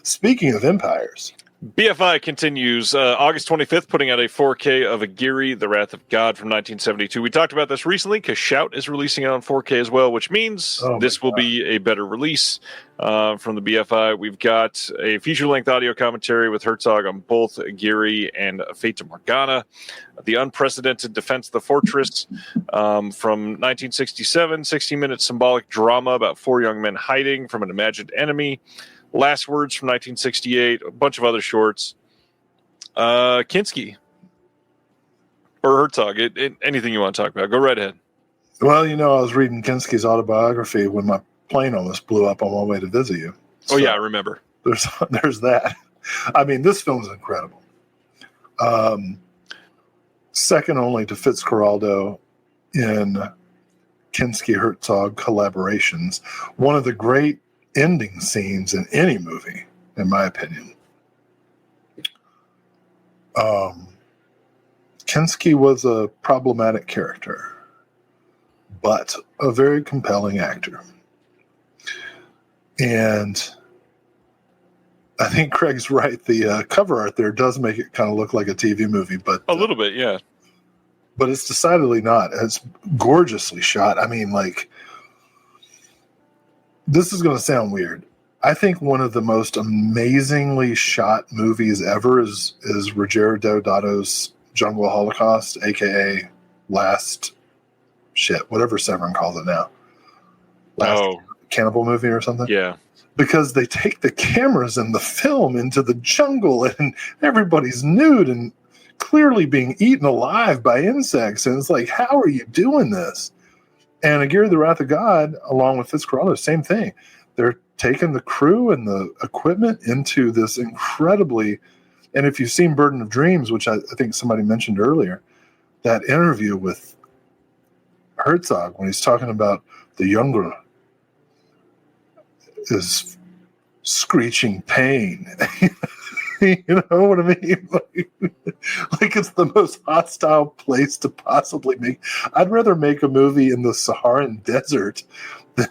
Speaking of empires.
BFI continues August 25th, putting out a 4K of Aguirre, The Wrath of God from 1972. We talked about this recently because Shout is releasing it on 4K as well, which means this will be a better release from the BFI. We've got a feature-length audio commentary with Herzog on both Aguirre and Fata Morgana. The Unprecedented Defense of the Fortress from 1967, 60-minute symbolic drama about 4 young men hiding from an imagined enemy. Last Words from 1968, a bunch of other shorts. Kinski or Herzog, anything you want to talk about. Go right ahead.
Well, I was reading Kinski's autobiography when my plane almost blew up on my way to visit you.
So yeah, I remember.
There's that. I mean, this film is incredible. Second only to Fitzcarraldo in Kinski-Herzog collaborations. One of the great ending scenes in any movie, in my opinion. Kinski was a problematic character, but a very compelling actor. And I think Craig's right. The cover art there does make it kind of look like a TV movie, but
a little bit, yeah.
But it's decidedly not. It's gorgeously shot. I mean, this is going to sound weird. I think one of the most amazingly shot movies ever is Ruggero Deodato's Jungle Holocaust, a.k.a. whatever Severin calls it now. Last cannibal movie or something?
Yeah.
Because they take the cameras in the film into the jungle and everybody's nude and clearly being eaten alive by insects. And it's like, how are you doing this? And Aguirre, The Wrath of God, along with Fitzcarraldo, same thing. They're taking the crew and the equipment into this incredibly, and if you've seen Burden of Dreams, which I think somebody mentioned earlier, that interview with Herzog when he's talking about the younger is screeching pain. You know what I mean? Like it's the most hostile place to possibly make. I'd rather make a movie in the Saharan desert than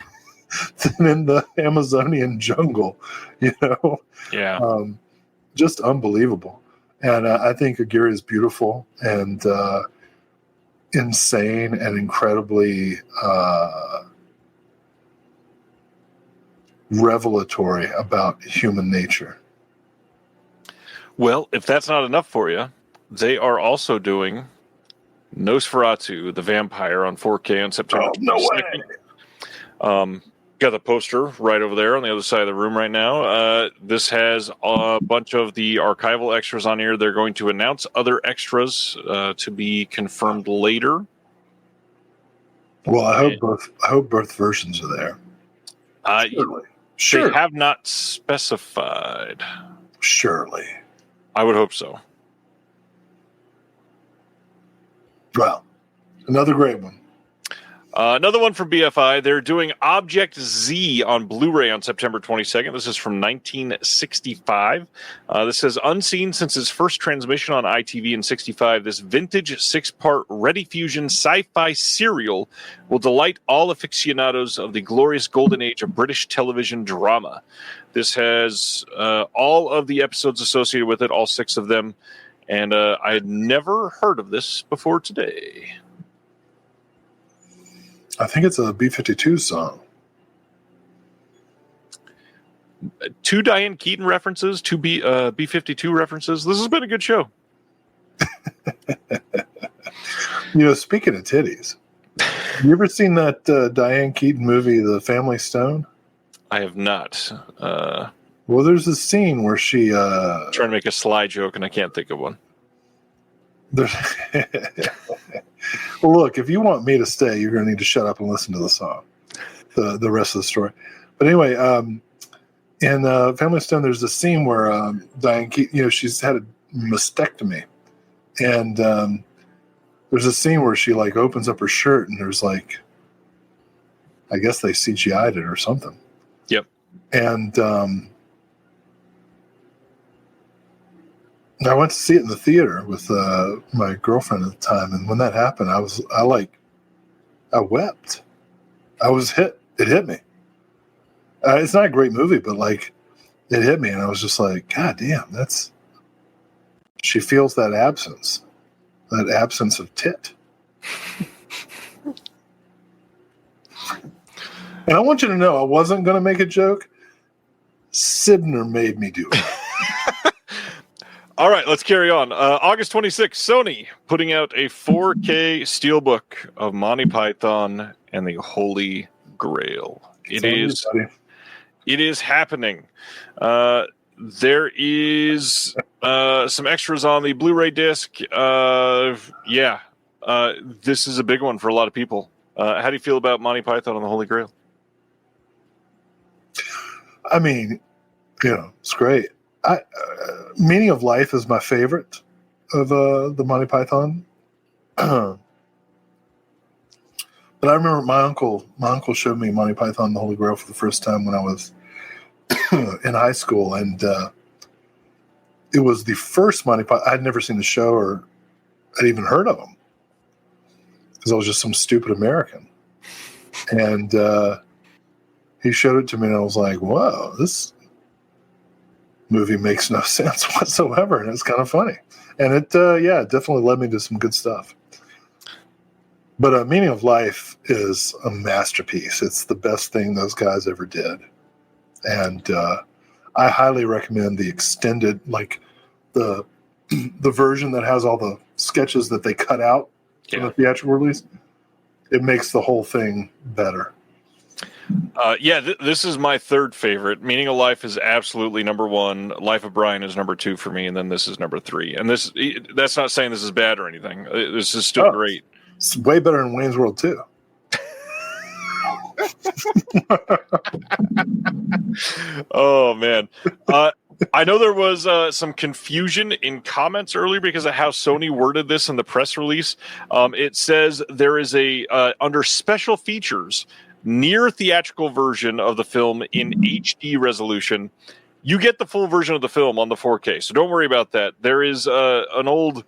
in the Amazonian jungle,
Yeah.
Just unbelievable. And I think Aguirre is beautiful and insane and incredibly revelatory about human nature.
Well, if that's not enough for you, they are also doing Nosferatu, the Vampire, on 4K on September 22nd.
No way.
Got the poster right over there on the other side of the room right now. This has a bunch of the archival extras on here. They're going to announce other extras to be confirmed later.
Well, I hope both versions are there. Surely.
They have not specified.
Surely.
I would hope so.
Well, another great one.
Another one from BFI. They're doing Object Z on Blu-ray on September 22nd. This is from 1965. This says, unseen since its first transmission on ITV in 65, this vintage 6-part Rediffusion sci-fi serial will delight all aficionados of the glorious golden age of British television drama. This has all of the episodes associated with it, all 6 of them, and I had never heard of this before today.
I think it's a B-52 song.
2 Diane Keaton references, 2 B-52 references. This has been a good show.
Speaking of titties, you ever seen that Diane Keaton movie, The Family Stone?
I have not.
Well, there's a scene where she...
trying to make a sly joke, and I can't think of one.
Well, look, if you want me to stay, you're going to need to shut up and listen to the song, the rest of the story. But anyway, in Family Stone, there's a scene where Diane Keaton, she's had a mastectomy. And there's a scene where she, opens up her shirt and there's, I guess they CGI'd it or something.
Yep.
And I went to see it in the theater with my girlfriend at the time, and when that happened, I wept. I was hit. It hit me. It's not a great movie, but like, it hit me, and I was just like, God damn, she feels that absence of tit. And I want you to know, I wasn't going to make a joke. Sibner made me do it.
All right, let's carry on. August 26th, Sony putting out a 4K steelbook of Monty Python and the Holy Grail. It is happening. There is some extras on the Blu-ray disc. This is a big one for a lot of people. How do you feel about Monty Python and the Holy Grail?
I mean, it's great. Meaning of Life is my favorite of the Monty Python. But I remember my uncle showed me Monty Python and the Holy Grail for the first time when I was in high school, and it was the first Monty Python. I'd never seen the show or I'd even heard of him because I was just some stupid American. And he showed it to me, and I was like, "Whoa, this movie makes no sense whatsoever," and it's kind of funny. And it definitely led me to some good stuff. But Meaning of Life is a masterpiece. It's the best thing those guys ever did. And I highly recommend the extended, like the version that has all the sketches that they cut out from the theatrical release. It makes the whole thing better.
This is my third favorite. Meaning of Life is absolutely number one. Life of Brian is number two for me, and then this is number three. And that's not saying this is bad or anything. This is still great.
It's way better than Wayne's World 2.
Oh, man. I know there was some confusion in comments earlier because of how Sony worded this in the press release. It says there is under special features, near theatrical version of the film in HD resolution. You get the full version of the film on the 4K, so don't worry about that. There is an old...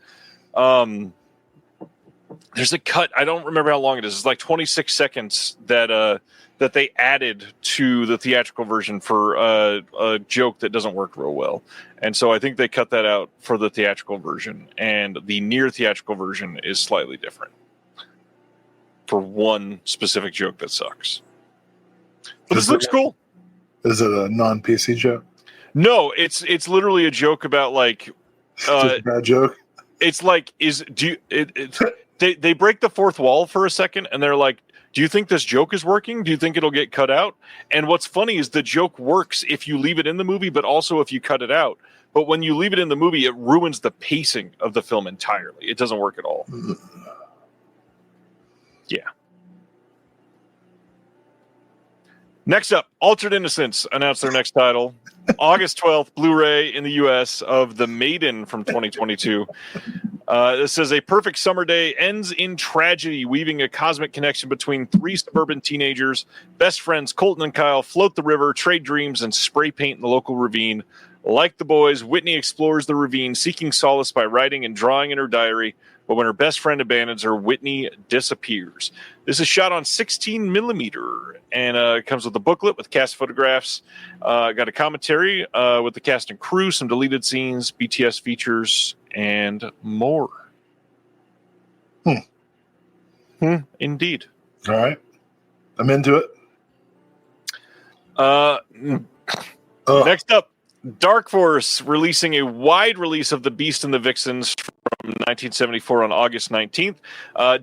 there's a cut. I don't remember how long it is. It's like 26 seconds that they added to the theatrical version for a joke that doesn't work real well. And so I think they cut that out for the theatrical version. And the near theatrical version is slightly different for one specific joke that sucks. But this looks cool.
Is it a non-PC joke?
No, it's literally a joke about like...
Just a bad joke?
It's like, they break the fourth wall for a second, and they're like, do you think this joke is working? Do you think it'll get cut out? And what's funny is the joke works if you leave it in the movie, but also if you cut it out. But when you leave it in the movie, it ruins the pacing of the film entirely. It doesn't work at all. Yeah. Next up, Altered Innocence announced their next title. August 12th, Blu-ray in the U.S. of The Maiden from 2022. This says a perfect summer day ends in tragedy, weaving a cosmic connection between three suburban teenagers. Best friends Colton and Kyle float the river, trade dreams, and spray paint in the local ravine. Like the boys, Whitney explores the ravine, seeking solace by writing and drawing in her diary. But when her best friend abandons her, Whitney disappears. This is shot on 16 millimeter, and it comes with a booklet with cast photographs. Got a commentary with the cast and crew, some deleted scenes, BTS features, and more. Indeed.
All right. I'm into it.
Next up, Dark Force releasing a wide release of The Beast and the Vixens from 1974 on August 19th.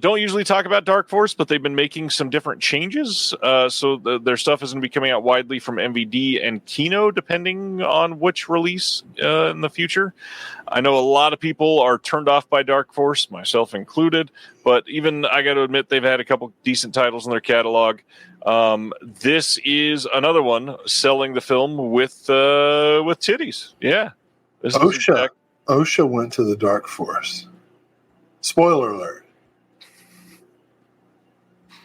Don't usually talk about Dark Force, but they've been making some different changes. So their stuff is going to be coming out widely from MVD and Kino, depending on which release in the future. I know a lot of people are turned off by Dark Force, myself included, but even I got to admit they've had a couple decent titles in their catalog. This is another one selling the film with titties. Yeah.
OSHA went to the Dark Force. Spoiler alert.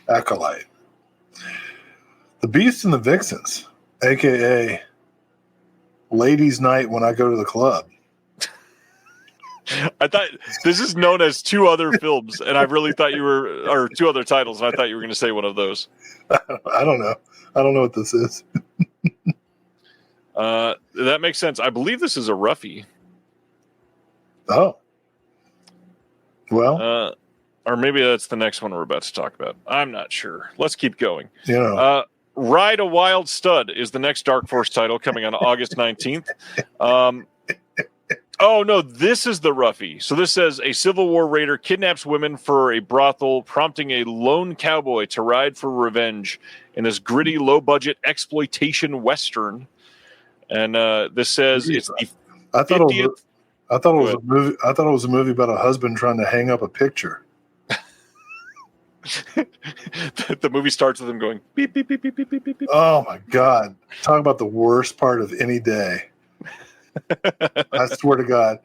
Acolyte. The Beast and the Vixens, a.k.a. Ladies' Night when I go to the club.
I thought this is known as two other films, and I really thought you were, or two other titles, and I thought you were going to say one of those.
I don't know. I don't know what this is.
That makes sense. I believe this is a roughie.
Oh. Well.
Or maybe that's the next one we're about to talk about. I'm not sure. Let's keep going.
You know.
Ride a Wild Stud is the next Dark Force title coming on August 19th. Oh, no, this is the roughie. So this says a Civil War raider kidnaps women for a brothel, prompting a lone cowboy to ride for revenge in this gritty, low-budget exploitation Western. And this says it's the 50th.
I thought it was a movie. I thought it was a movie about a husband trying to hang up a picture.
The movie starts with him going beep, beep, beep, beep, beep, beep, beep.
Oh my God. Talk about the worst part of any day. I swear to God,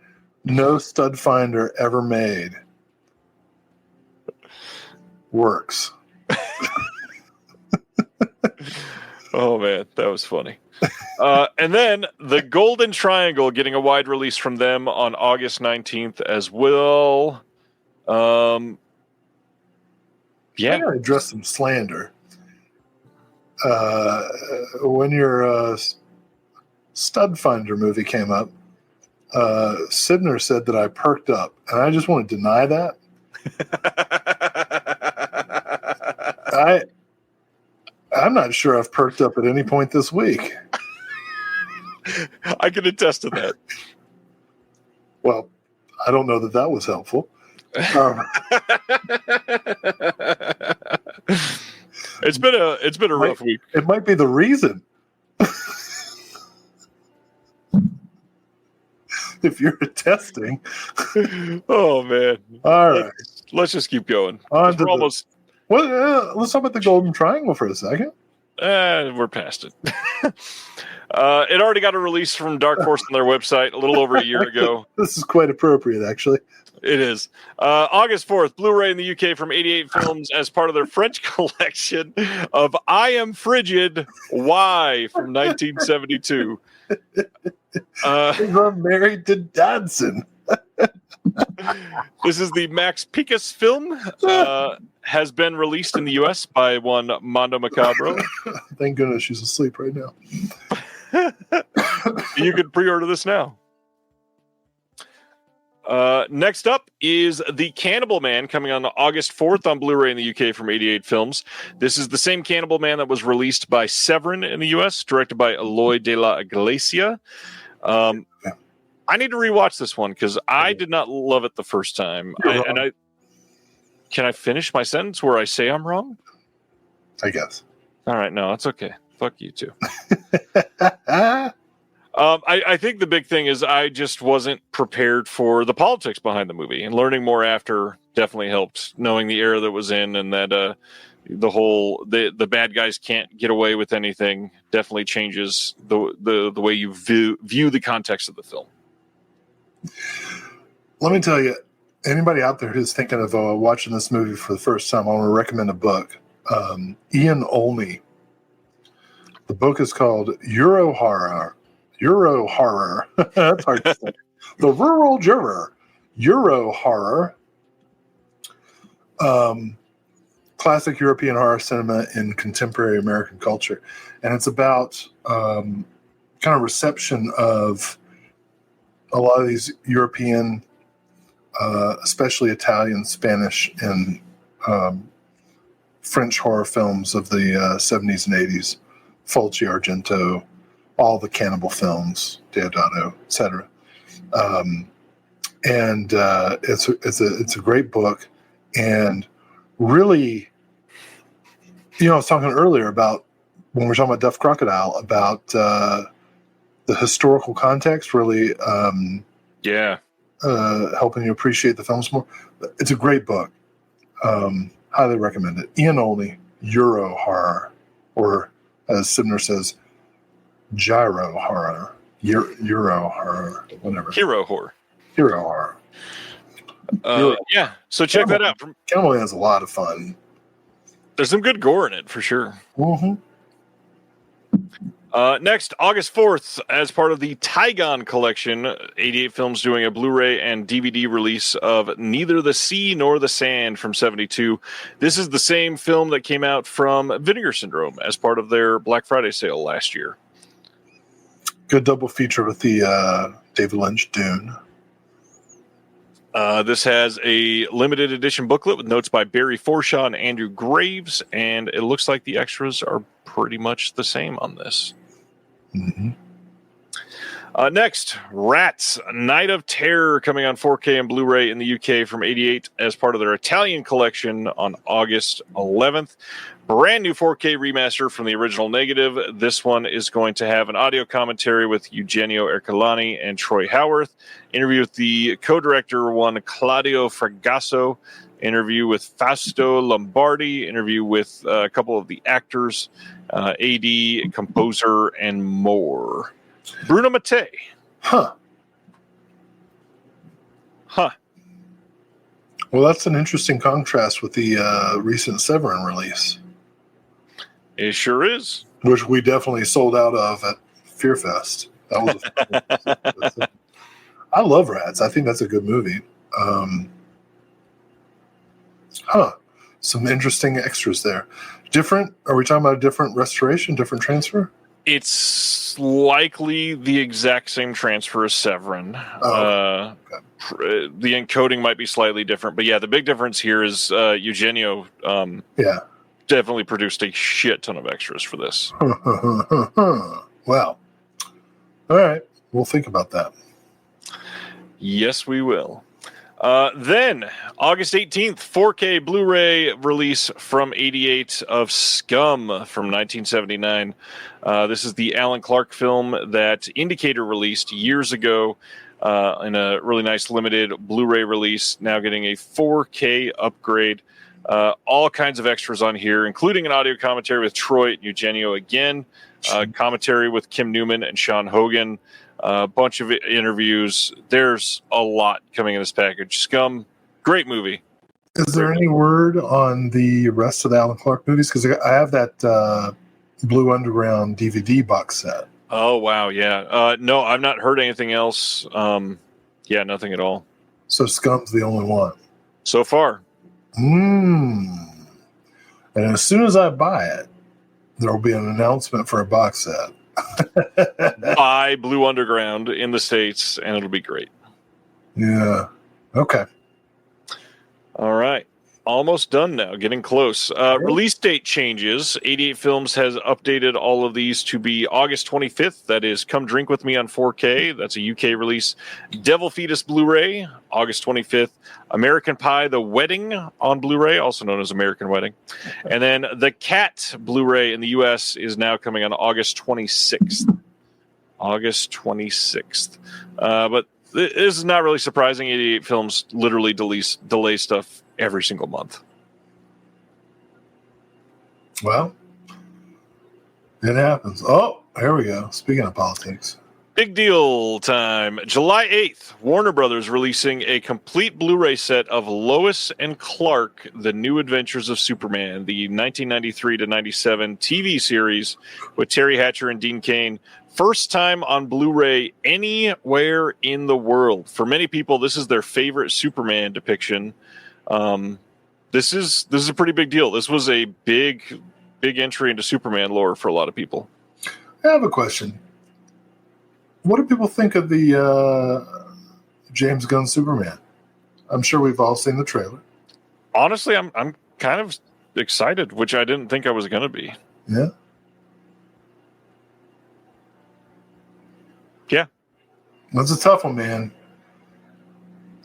no stud finder ever made works.
Oh man, that was funny. And then the Golden Triangle getting a wide release from them on August 19th as well. Yeah,
I'm going to address some slander. When your Stud Finder movie came up, Sidner said that I perked up, and I just want to deny that. I'm not sure I've perked up at any point this week.
I can attest to that.
Well, I don't know that that was helpful.
It's been a rough week.
It might be the reason. If you're attesting.
Oh man!
All right,
let's just keep going.
Let's talk about the Golden Triangle for a second.
We're past it. It already got a release from Dark Horse on their website a little over a year ago.
This is quite appropriate, actually.
It is. August 4th, Blu-ray in the UK from 88 Films as part of their French collection of I Am Frigid, Why from 1972.
I'm married to Dodson.
This is the Max Picus film. Has been released in the U.S. by one Mondo Macabro.
Thank goodness she's asleep right now.
You can pre-order this now. Next up is The Cannibal Man coming on August 4th on Blu-ray in the UK from 88 Films. This is the same Cannibal Man that was released by Severin in the US, directed by Eloy de la Iglesia. I need to rewatch this one because I did not love it the first time. Can I finish my sentence where I say I'm wrong?
I guess.
All right, no, that's okay. Fuck you too. I think the big thing is I just wasn't prepared for the politics behind the movie, and learning more after definitely helped. Knowing the era that was in, and that the bad guys can't get away with anything definitely changes the way you view the context of the film.
Let me tell you, anybody out there who's thinking of watching this movie for the first time, I want to recommend a book. Ian Olney. The book is called Euro Horror. That's hard to say. The Rural Juror. Euro Horror. Classic European horror cinema in contemporary American culture. And it's about kind of reception of a lot of these European, especially Italian, Spanish, and French horror films of the 70s and 80s. Fulci, Argento, all the cannibal films, Deodato, etc. And it's a great book, and really, I was talking earlier about when we were talking about Duff Crocodile about the historical context, really, helping you appreciate the films more. It's a great book. Highly recommend it. Ian Olney, Euro Horror, or as Sibner says, Gyro Horror, Euro Horror, whatever.
Hero Horror. Yeah, so check that out.
Cannibal Man is a lot of fun.
There's some good gore in it, for sure.
Mm-hmm.
Next, August 4th, as part of the Tygon collection, 88 Films doing a Blu-ray and DVD release of Neither the Sea Nor the Sand from 72. This is the same film that came out from Vinegar Syndrome as part of their Black Friday sale last year.
Good double feature with the David Lynch Dune.
This has a limited edition booklet with notes by Barry Forshaw and Andrew Graves, and it looks like the extras are pretty much the same on this.
Mm-hmm.
Next, Rats, Night of Terror, coming on 4K and Blu-ray in the UK from 88 as part of their Italian collection on August 11th. Brand new 4K remaster from the original negative. This one is going to have an audio commentary with Eugenio Ercolani and Troy Howarth. Interview with the co-director, one Claudio Fragasso. Interview with Fausto Lombardi. Interview with a couple of the actors, AD, composer, and more. Bruno Mattei.
Huh. Well, that's an interesting contrast with the recent Severin release.
It sure is.
Which we definitely sold out of at Fear Fest. That was I love Rats. I think that's a good movie. Some interesting extras there. Different? Are we talking about a different restoration, different transfer?
It's likely the exact same transfer as Severin.
Okay.
The encoding might be slightly different, but yeah, the big difference here is Eugenio definitely produced a shit ton of extras for this.
Well, all right. We'll think about that.
Yes, we will. Then, August 18th, 4K Blu-ray release from 88 of Scum from 1979. This is the Alan Clark film that Indicator released years ago in a really nice limited Blu-ray release, now getting a 4K upgrade. All kinds of extras on here, including an audio commentary with Troy and Eugenio again, commentary with Kim Newman and Sean Hogan, a bunch of interviews. There's a lot coming in this package. Scum, great movie.
Is there any word on the rest of the Alan Clark movies? Because I have that Blue Underground DVD box set.
Oh, wow, yeah. No, I've not heard anything else. Yeah, nothing at all.
So Scum's the only one?
So far.
And as soon as I buy it, there will be an announcement for a box set.
Buy Blue Underground in the States, and it'll be great.
Yeah. Okay.
All right. Almost done now. Getting close. Release date changes. 88 Films has updated all of these to be August 25th. That is Come Drink With Me on 4K. That's a UK release. Devil Fetus Blu-ray, August 25th. American Pie, The Wedding on Blu-ray, also known as American Wedding. And then The Cat Blu-ray in the US is now coming on August 26th. August 26th. But this is not really surprising. 88 Films literally delay stuff every single month.
Well, it happens. Oh, here we go. Speaking of politics.
Big deal time. July 8th, Warner Brothers releasing a complete Blu-ray set of Lois and Clark, The New Adventures of Superman, the 1993 to 97 TV series with Terry Hatcher and Dean Cain. First time on Blu-ray anywhere in the world. For many people, this is their favorite Superman depiction. This is a pretty big deal. This was a big entry into Superman lore for a lot of people.
I have a question. What do people think of the James Gunn Superman? I'm sure we've all seen the trailer.
Honestly, I'm kind of excited, which I didn't think I was going to be.
Yeah.
Yeah.
That's a tough one, man.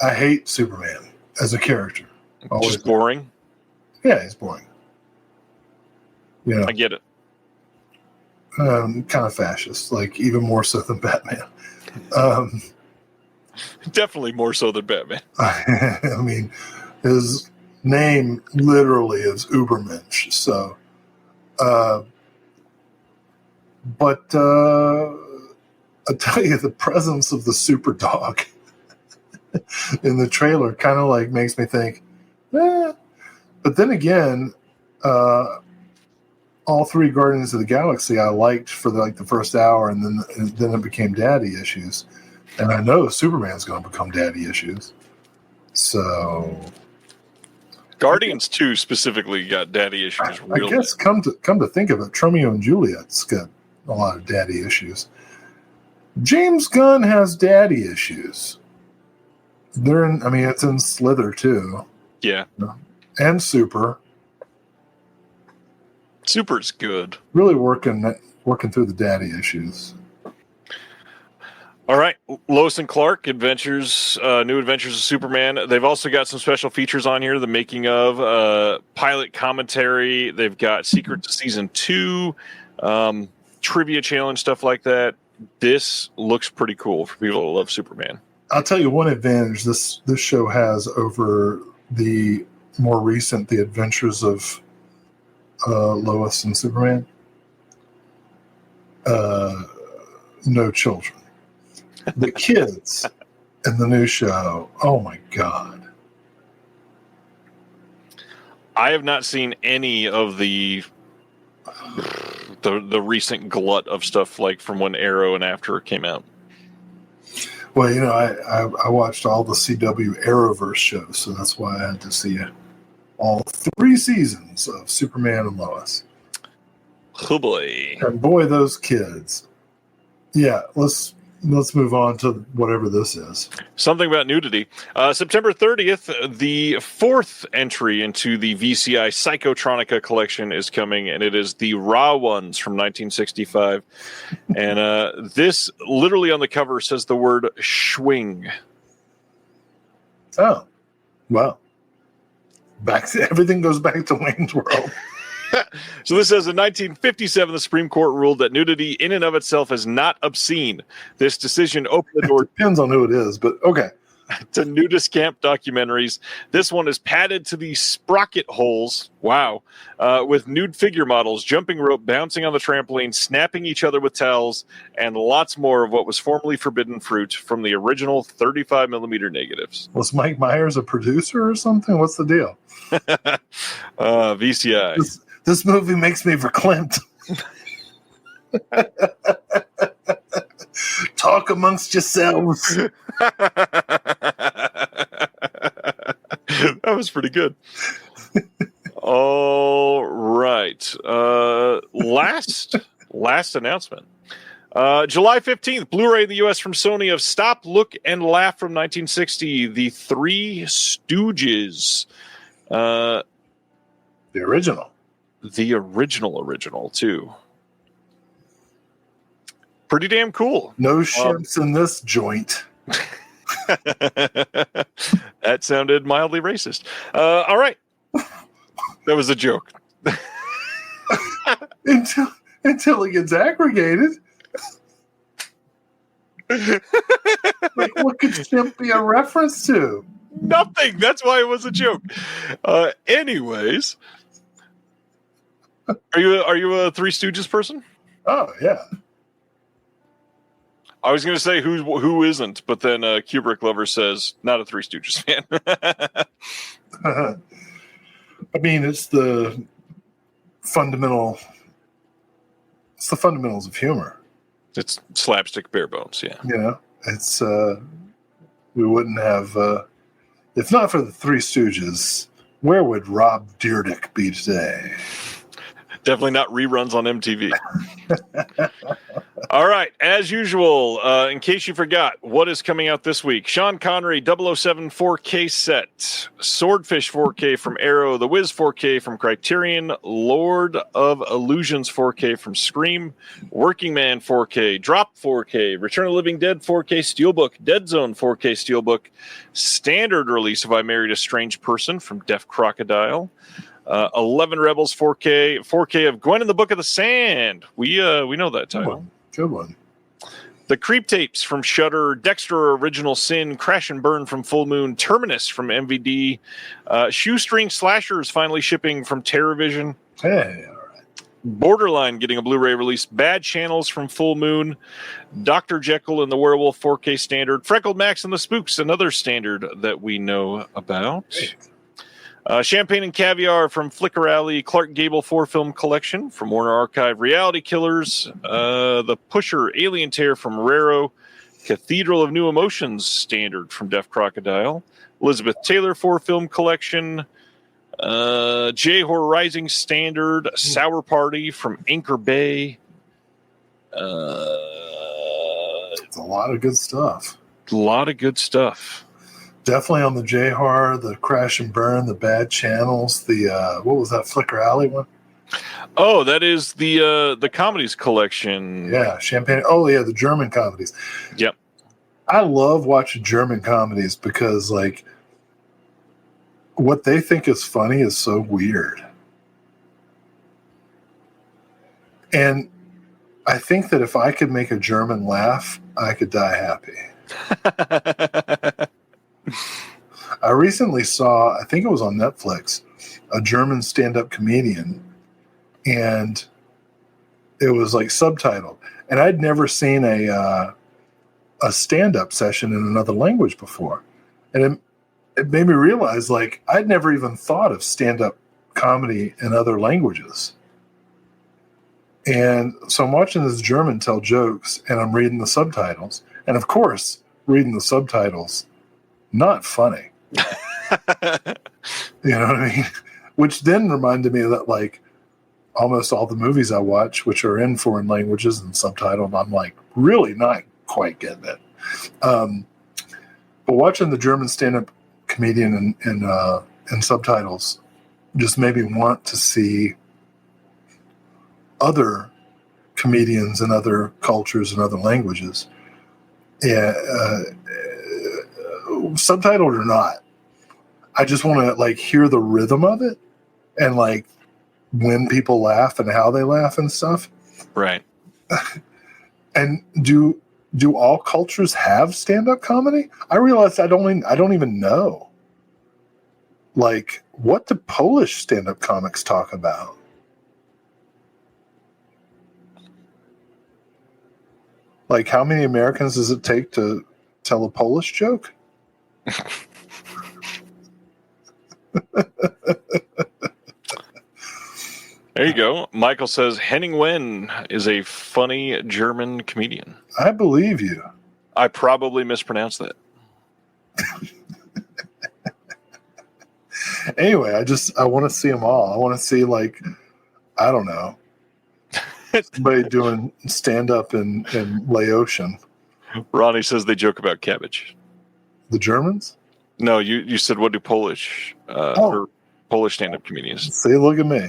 I hate Superman as a character. Always.
Just boring.
Yeah, he's boring. You know,
I get it.
Kind of fascist, like even more so than Batman.
Definitely more so than Batman.
I mean, his name literally is Ubermensch. So, but I tell you, the presence of the super dog in the trailer kind of like makes me think, eh. But then again, all three Guardians of the Galaxy I liked for the first hour, and then it became daddy issues. And I know Superman's going to become daddy issues. So
Guardians 2 specifically got daddy issues.
I guess come to think of it, Romeo and Juliet's got a lot of daddy issues. James Gunn has daddy issues. It's in Slither too.
Yeah.
And Super's
good.
Really working through the daddy issues.
All right, Lois and Clark Adventures, New Adventures of Superman. They've also got some special features on here: the making of, pilot commentary. They've got Secrets of Season 2, trivia challenge, stuff like that. This looks pretty cool for people who love Superman.
I'll tell you one advantage this show has over the more recent The Adventures of Lois and Superman. No children. The kids in the new show, oh my God.
I have not seen any of the recent glut of stuff like from when Arrow and After came out.
Well, I watched all the CW Arrowverse shows, so that's why I had to see all 3 seasons of Superman and Lois.
Oh boy.
And boy, those kids. Yeah, let's move on to whatever this is.
Something about nudity. September 30th, the 4th entry into the VCI Psychotronica collection is coming, and it is the Raw Ones from 1965. And this literally on the cover says the word schwing.
Oh, wow. Everything goes back to Wayne's World.
So this says in 1957, the Supreme Court ruled that nudity in and of itself is not obscene. This decision opened the door.
Depends on who it is, but okay.
To nudist camp documentaries. This one is padded to the sprocket holes. Wow. With nude figure models, jumping rope, bouncing on the trampoline, snapping each other with towels, and lots more of what was formerly forbidden fruit from the original 35 millimeter negatives.
Was Mike Myers a producer or something? What's the deal?
VCI.
This movie makes me verklempt. Talk amongst yourselves.
That was pretty good. All right. Last announcement. July 15th, Blu-ray in the U.S. from Sony of Stop, Look, and Laugh from 1960, The Three Stooges.
The original.
The original, too. Pretty damn cool.
No shrimps in this joint.
That sounded mildly racist. All right. That was a joke.
Until it gets aggregated. Like, what could shrimp be a reference to?
Nothing. That's why it was a joke. Anyways, are you a Three Stooges person?
Oh yeah.
I was going to say who isn't, but then Kubrick Lover says not a Three Stooges fan.
I mean, it's the fundamentals of humor.
It's slapstick bare bones, yeah.
Yeah, it's we wouldn't have if not for the Three Stooges. Where would Rob Dyrdek be today?
Definitely not reruns on MTV. All right. As usual, in case you forgot, what is coming out this week? Sean Connery 007 4K set, Swordfish 4K from Arrow, The Wiz 4K from Criterion, Lord of Illusions 4K from Scream, Working Man 4K, Drop 4K, Return of the Living Dead 4K Steelbook, Dead Zone 4K Steelbook, standard release of I Married a Strange Person from Deaf Crocodile, 11 Rebels 4K of Gwen in the Book of the Sand. We know that title.
Good one.
The Creep Tapes from Shudder, Dexter Original Sin, Crash and Burn from Full Moon, Terminus from MVD, Shoestring Slashers finally shipping from TerraVision.
Hey, all right.
Borderline getting a Blu-ray release, Bad Channels from Full Moon, Dr. Jekyll and the Werewolf 4K standard, Freckled Max and the Spooks, another standard that we know about.
Hey.
Champagne and Caviar from Flicker Alley, Clark Gable 4-film collection from Warner Archive, Reality Killers, The Pusher, Alien Tear from Raro, Cathedral of New Emotions standard from Deaf Crocodile, Elizabeth Taylor 4-film collection, J-Horror Rising standard, Sour Party from Anchor Bay.
It's a lot of good stuff.
A lot of good stuff.
Definitely on the J-Horror, the Crash and Burn, the Bad Channels, the what was that Flicker Alley one?
Oh, that is the comedies collection.
Yeah, Champagne. Oh yeah, the German comedies.
Yep.
I love watching German comedies because like what they think is funny is so weird. And I think that if I could make a German laugh, I could die happy. I recently saw, I think it was on Netflix, a German stand-up comedian, and it was like subtitled. And I'd never seen a stand-up session in another language before. And it made me realize, like, I'd never even thought of stand-up comedy in other languages. And so I'm watching this German tell jokes, and I'm reading the subtitles. And of course, reading the subtitles, not funny. You know what I mean? Which then reminded me that, like, almost all the movies I watch, which are in foreign languages and subtitled, I'm like, really not quite getting it. But watching the German stand-up comedian in subtitles just made me want to see other comedians in other cultures and other languages. Yeah, subtitled or not, I just want to like hear the rhythm of it and like when people laugh and how they laugh and stuff.
Right.
And do all cultures have stand-up comedy? I realized I don't even know. Like, what do Polish stand-up comics talk about? Like, how many Americans does it take to tell a Polish joke?
There you go. Michael says Henning Wen is a funny German comedian.
I believe you.
I probably mispronounced that.
Anyway, I want to see them all. I want to see, like, I don't know, somebody doing stand-up in Laotian.
Ronnie says they joke about cabbage.
The Germans?
No, you said what do Polish or Polish stand-up comedians?
See, look at me.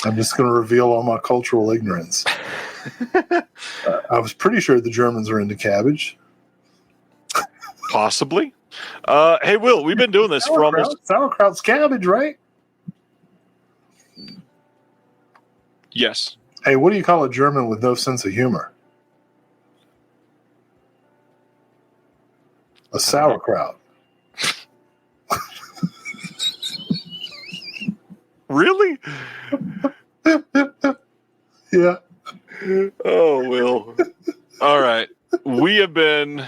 I'm just going to reveal all my cultural ignorance. I was pretty sure the Germans are into cabbage.
Possibly. Hey, Will, we've been doing this for almost...
Sauerkraut's cabbage, right?
Yes.
Hey, what do you call a German with no sense of humor? A sauerkraut.
Really?
Yeah.
Oh, Will. All right. We have been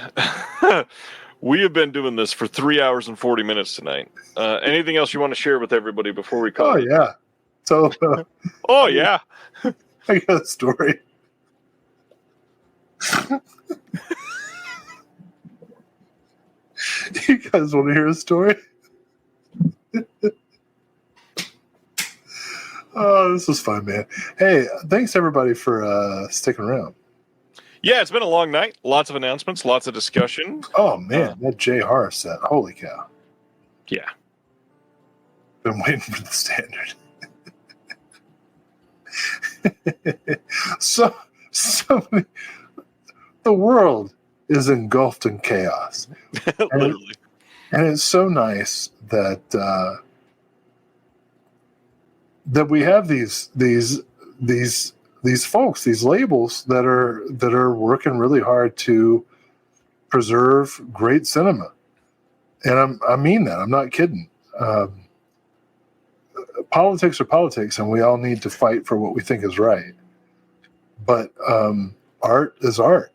doing this for 3 hours and 40 minutes tonight. Anything else you want to share with everybody before we call?
Oh, yeah. So,
oh, yeah.
I got a story. You guys want to hear a story? Oh, this was fun, man. Hey, thanks everybody for sticking around.
Yeah, it's been a long night. Lots of announcements, lots of discussion.
Oh, man, that Jay Har set. Holy cow.
Yeah.
Been waiting for the standard. so many, the world is engulfed in chaos.
Literally.
And it's so nice that that we have these folks, these labels that are working really hard to preserve great cinema. And I mean that. I'm not kidding. Politics are politics, and we all need to fight for what we think is right. But art is art,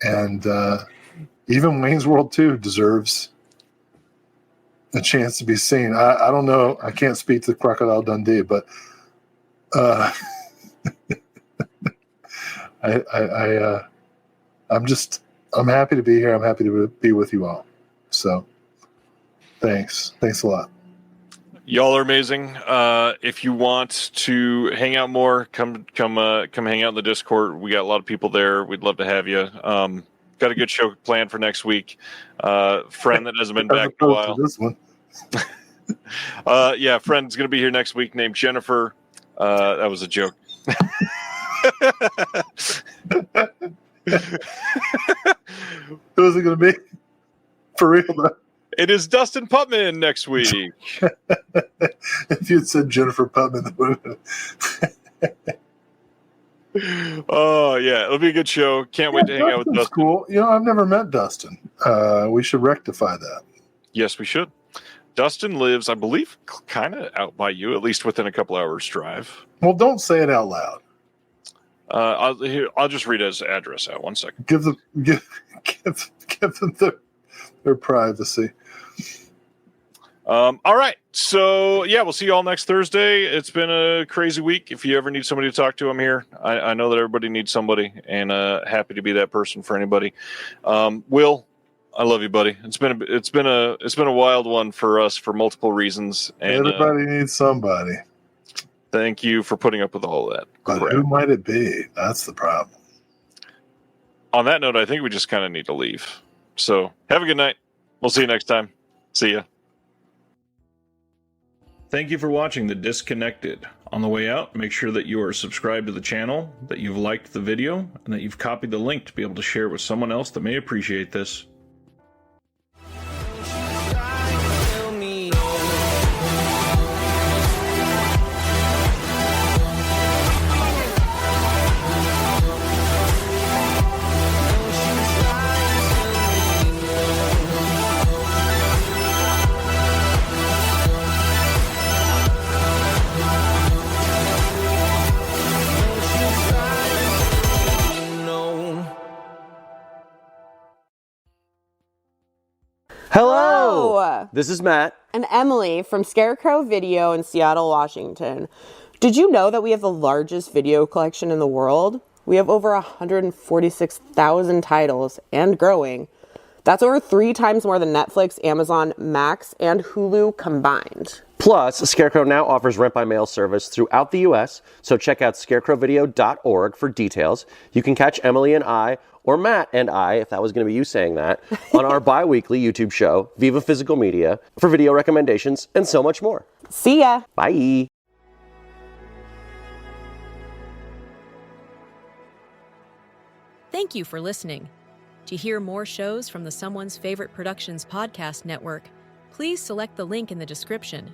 and even Wayne's World 2 deserves a chance to be seen. I don't know. I can't speak to Crocodile Dundee, but I'm happy to be here. I'm happy to be with you all. So thanks a lot.
Y'all are amazing. If you want to hang out more, come hang out in the Discord. We got a lot of people there. We'd love to have you. Got a good show planned for next week. Friend that hasn't been back in a while.
This one.
Yeah, friend's going to be here next week named Jennifer. That was a joke.
Who is it going to be? For real, though?
It is Dustin Putman next week.
If you'd said Jennifer Putman,
oh, yeah. It'll be a good show. Can't wait to hang out with Dustin.
Cool. I've never met Dustin. We should rectify that.
Yes, we should. Dustin lives, I believe, kind of out by you, at least within a couple hours drive.
Well, don't say it out loud.
I'll just read his address out. 1 second.
Give them their privacy.
All right. So, yeah, we'll see you all next Thursday. It's been a crazy week. If you ever need somebody to talk to, I'm here. I know that everybody needs somebody, and happy to be that person for anybody. Will, I love you, buddy. It's been a wild one for us for multiple reasons. And
everybody needs somebody.
Thank you for putting up with all of that.
But who might it be? That's the problem.
On that note, I think we just kind of need to leave. So have a good night. We'll see you next time. See ya. Thank you for watching The Disconnected. On the way out, make sure that you are subscribed to the channel, that you've liked the video, and that you've copied the link to be able to share with someone else that may appreciate this.
Hello! This is Matt.
And Emily from Scarecrow Video in Seattle, Washington. Did you know that we have the largest video collection in the world? We have over 146,000 titles and growing. That's over 3 times more than Netflix, Amazon, Max, and Hulu combined.
Plus, Scarecrow now offers rent-by-mail service throughout the U.S., so check out scarecrowvideo.org for details. You can catch Emily and I, or Matt and I, if that was going to be you saying that, on our bi-weekly YouTube show, Viva Physical Media, for video recommendations and so much more.
See ya!
Bye!
Thank you for listening. To hear more shows from the Someone's Favorite Productions podcast network, please select the link in the description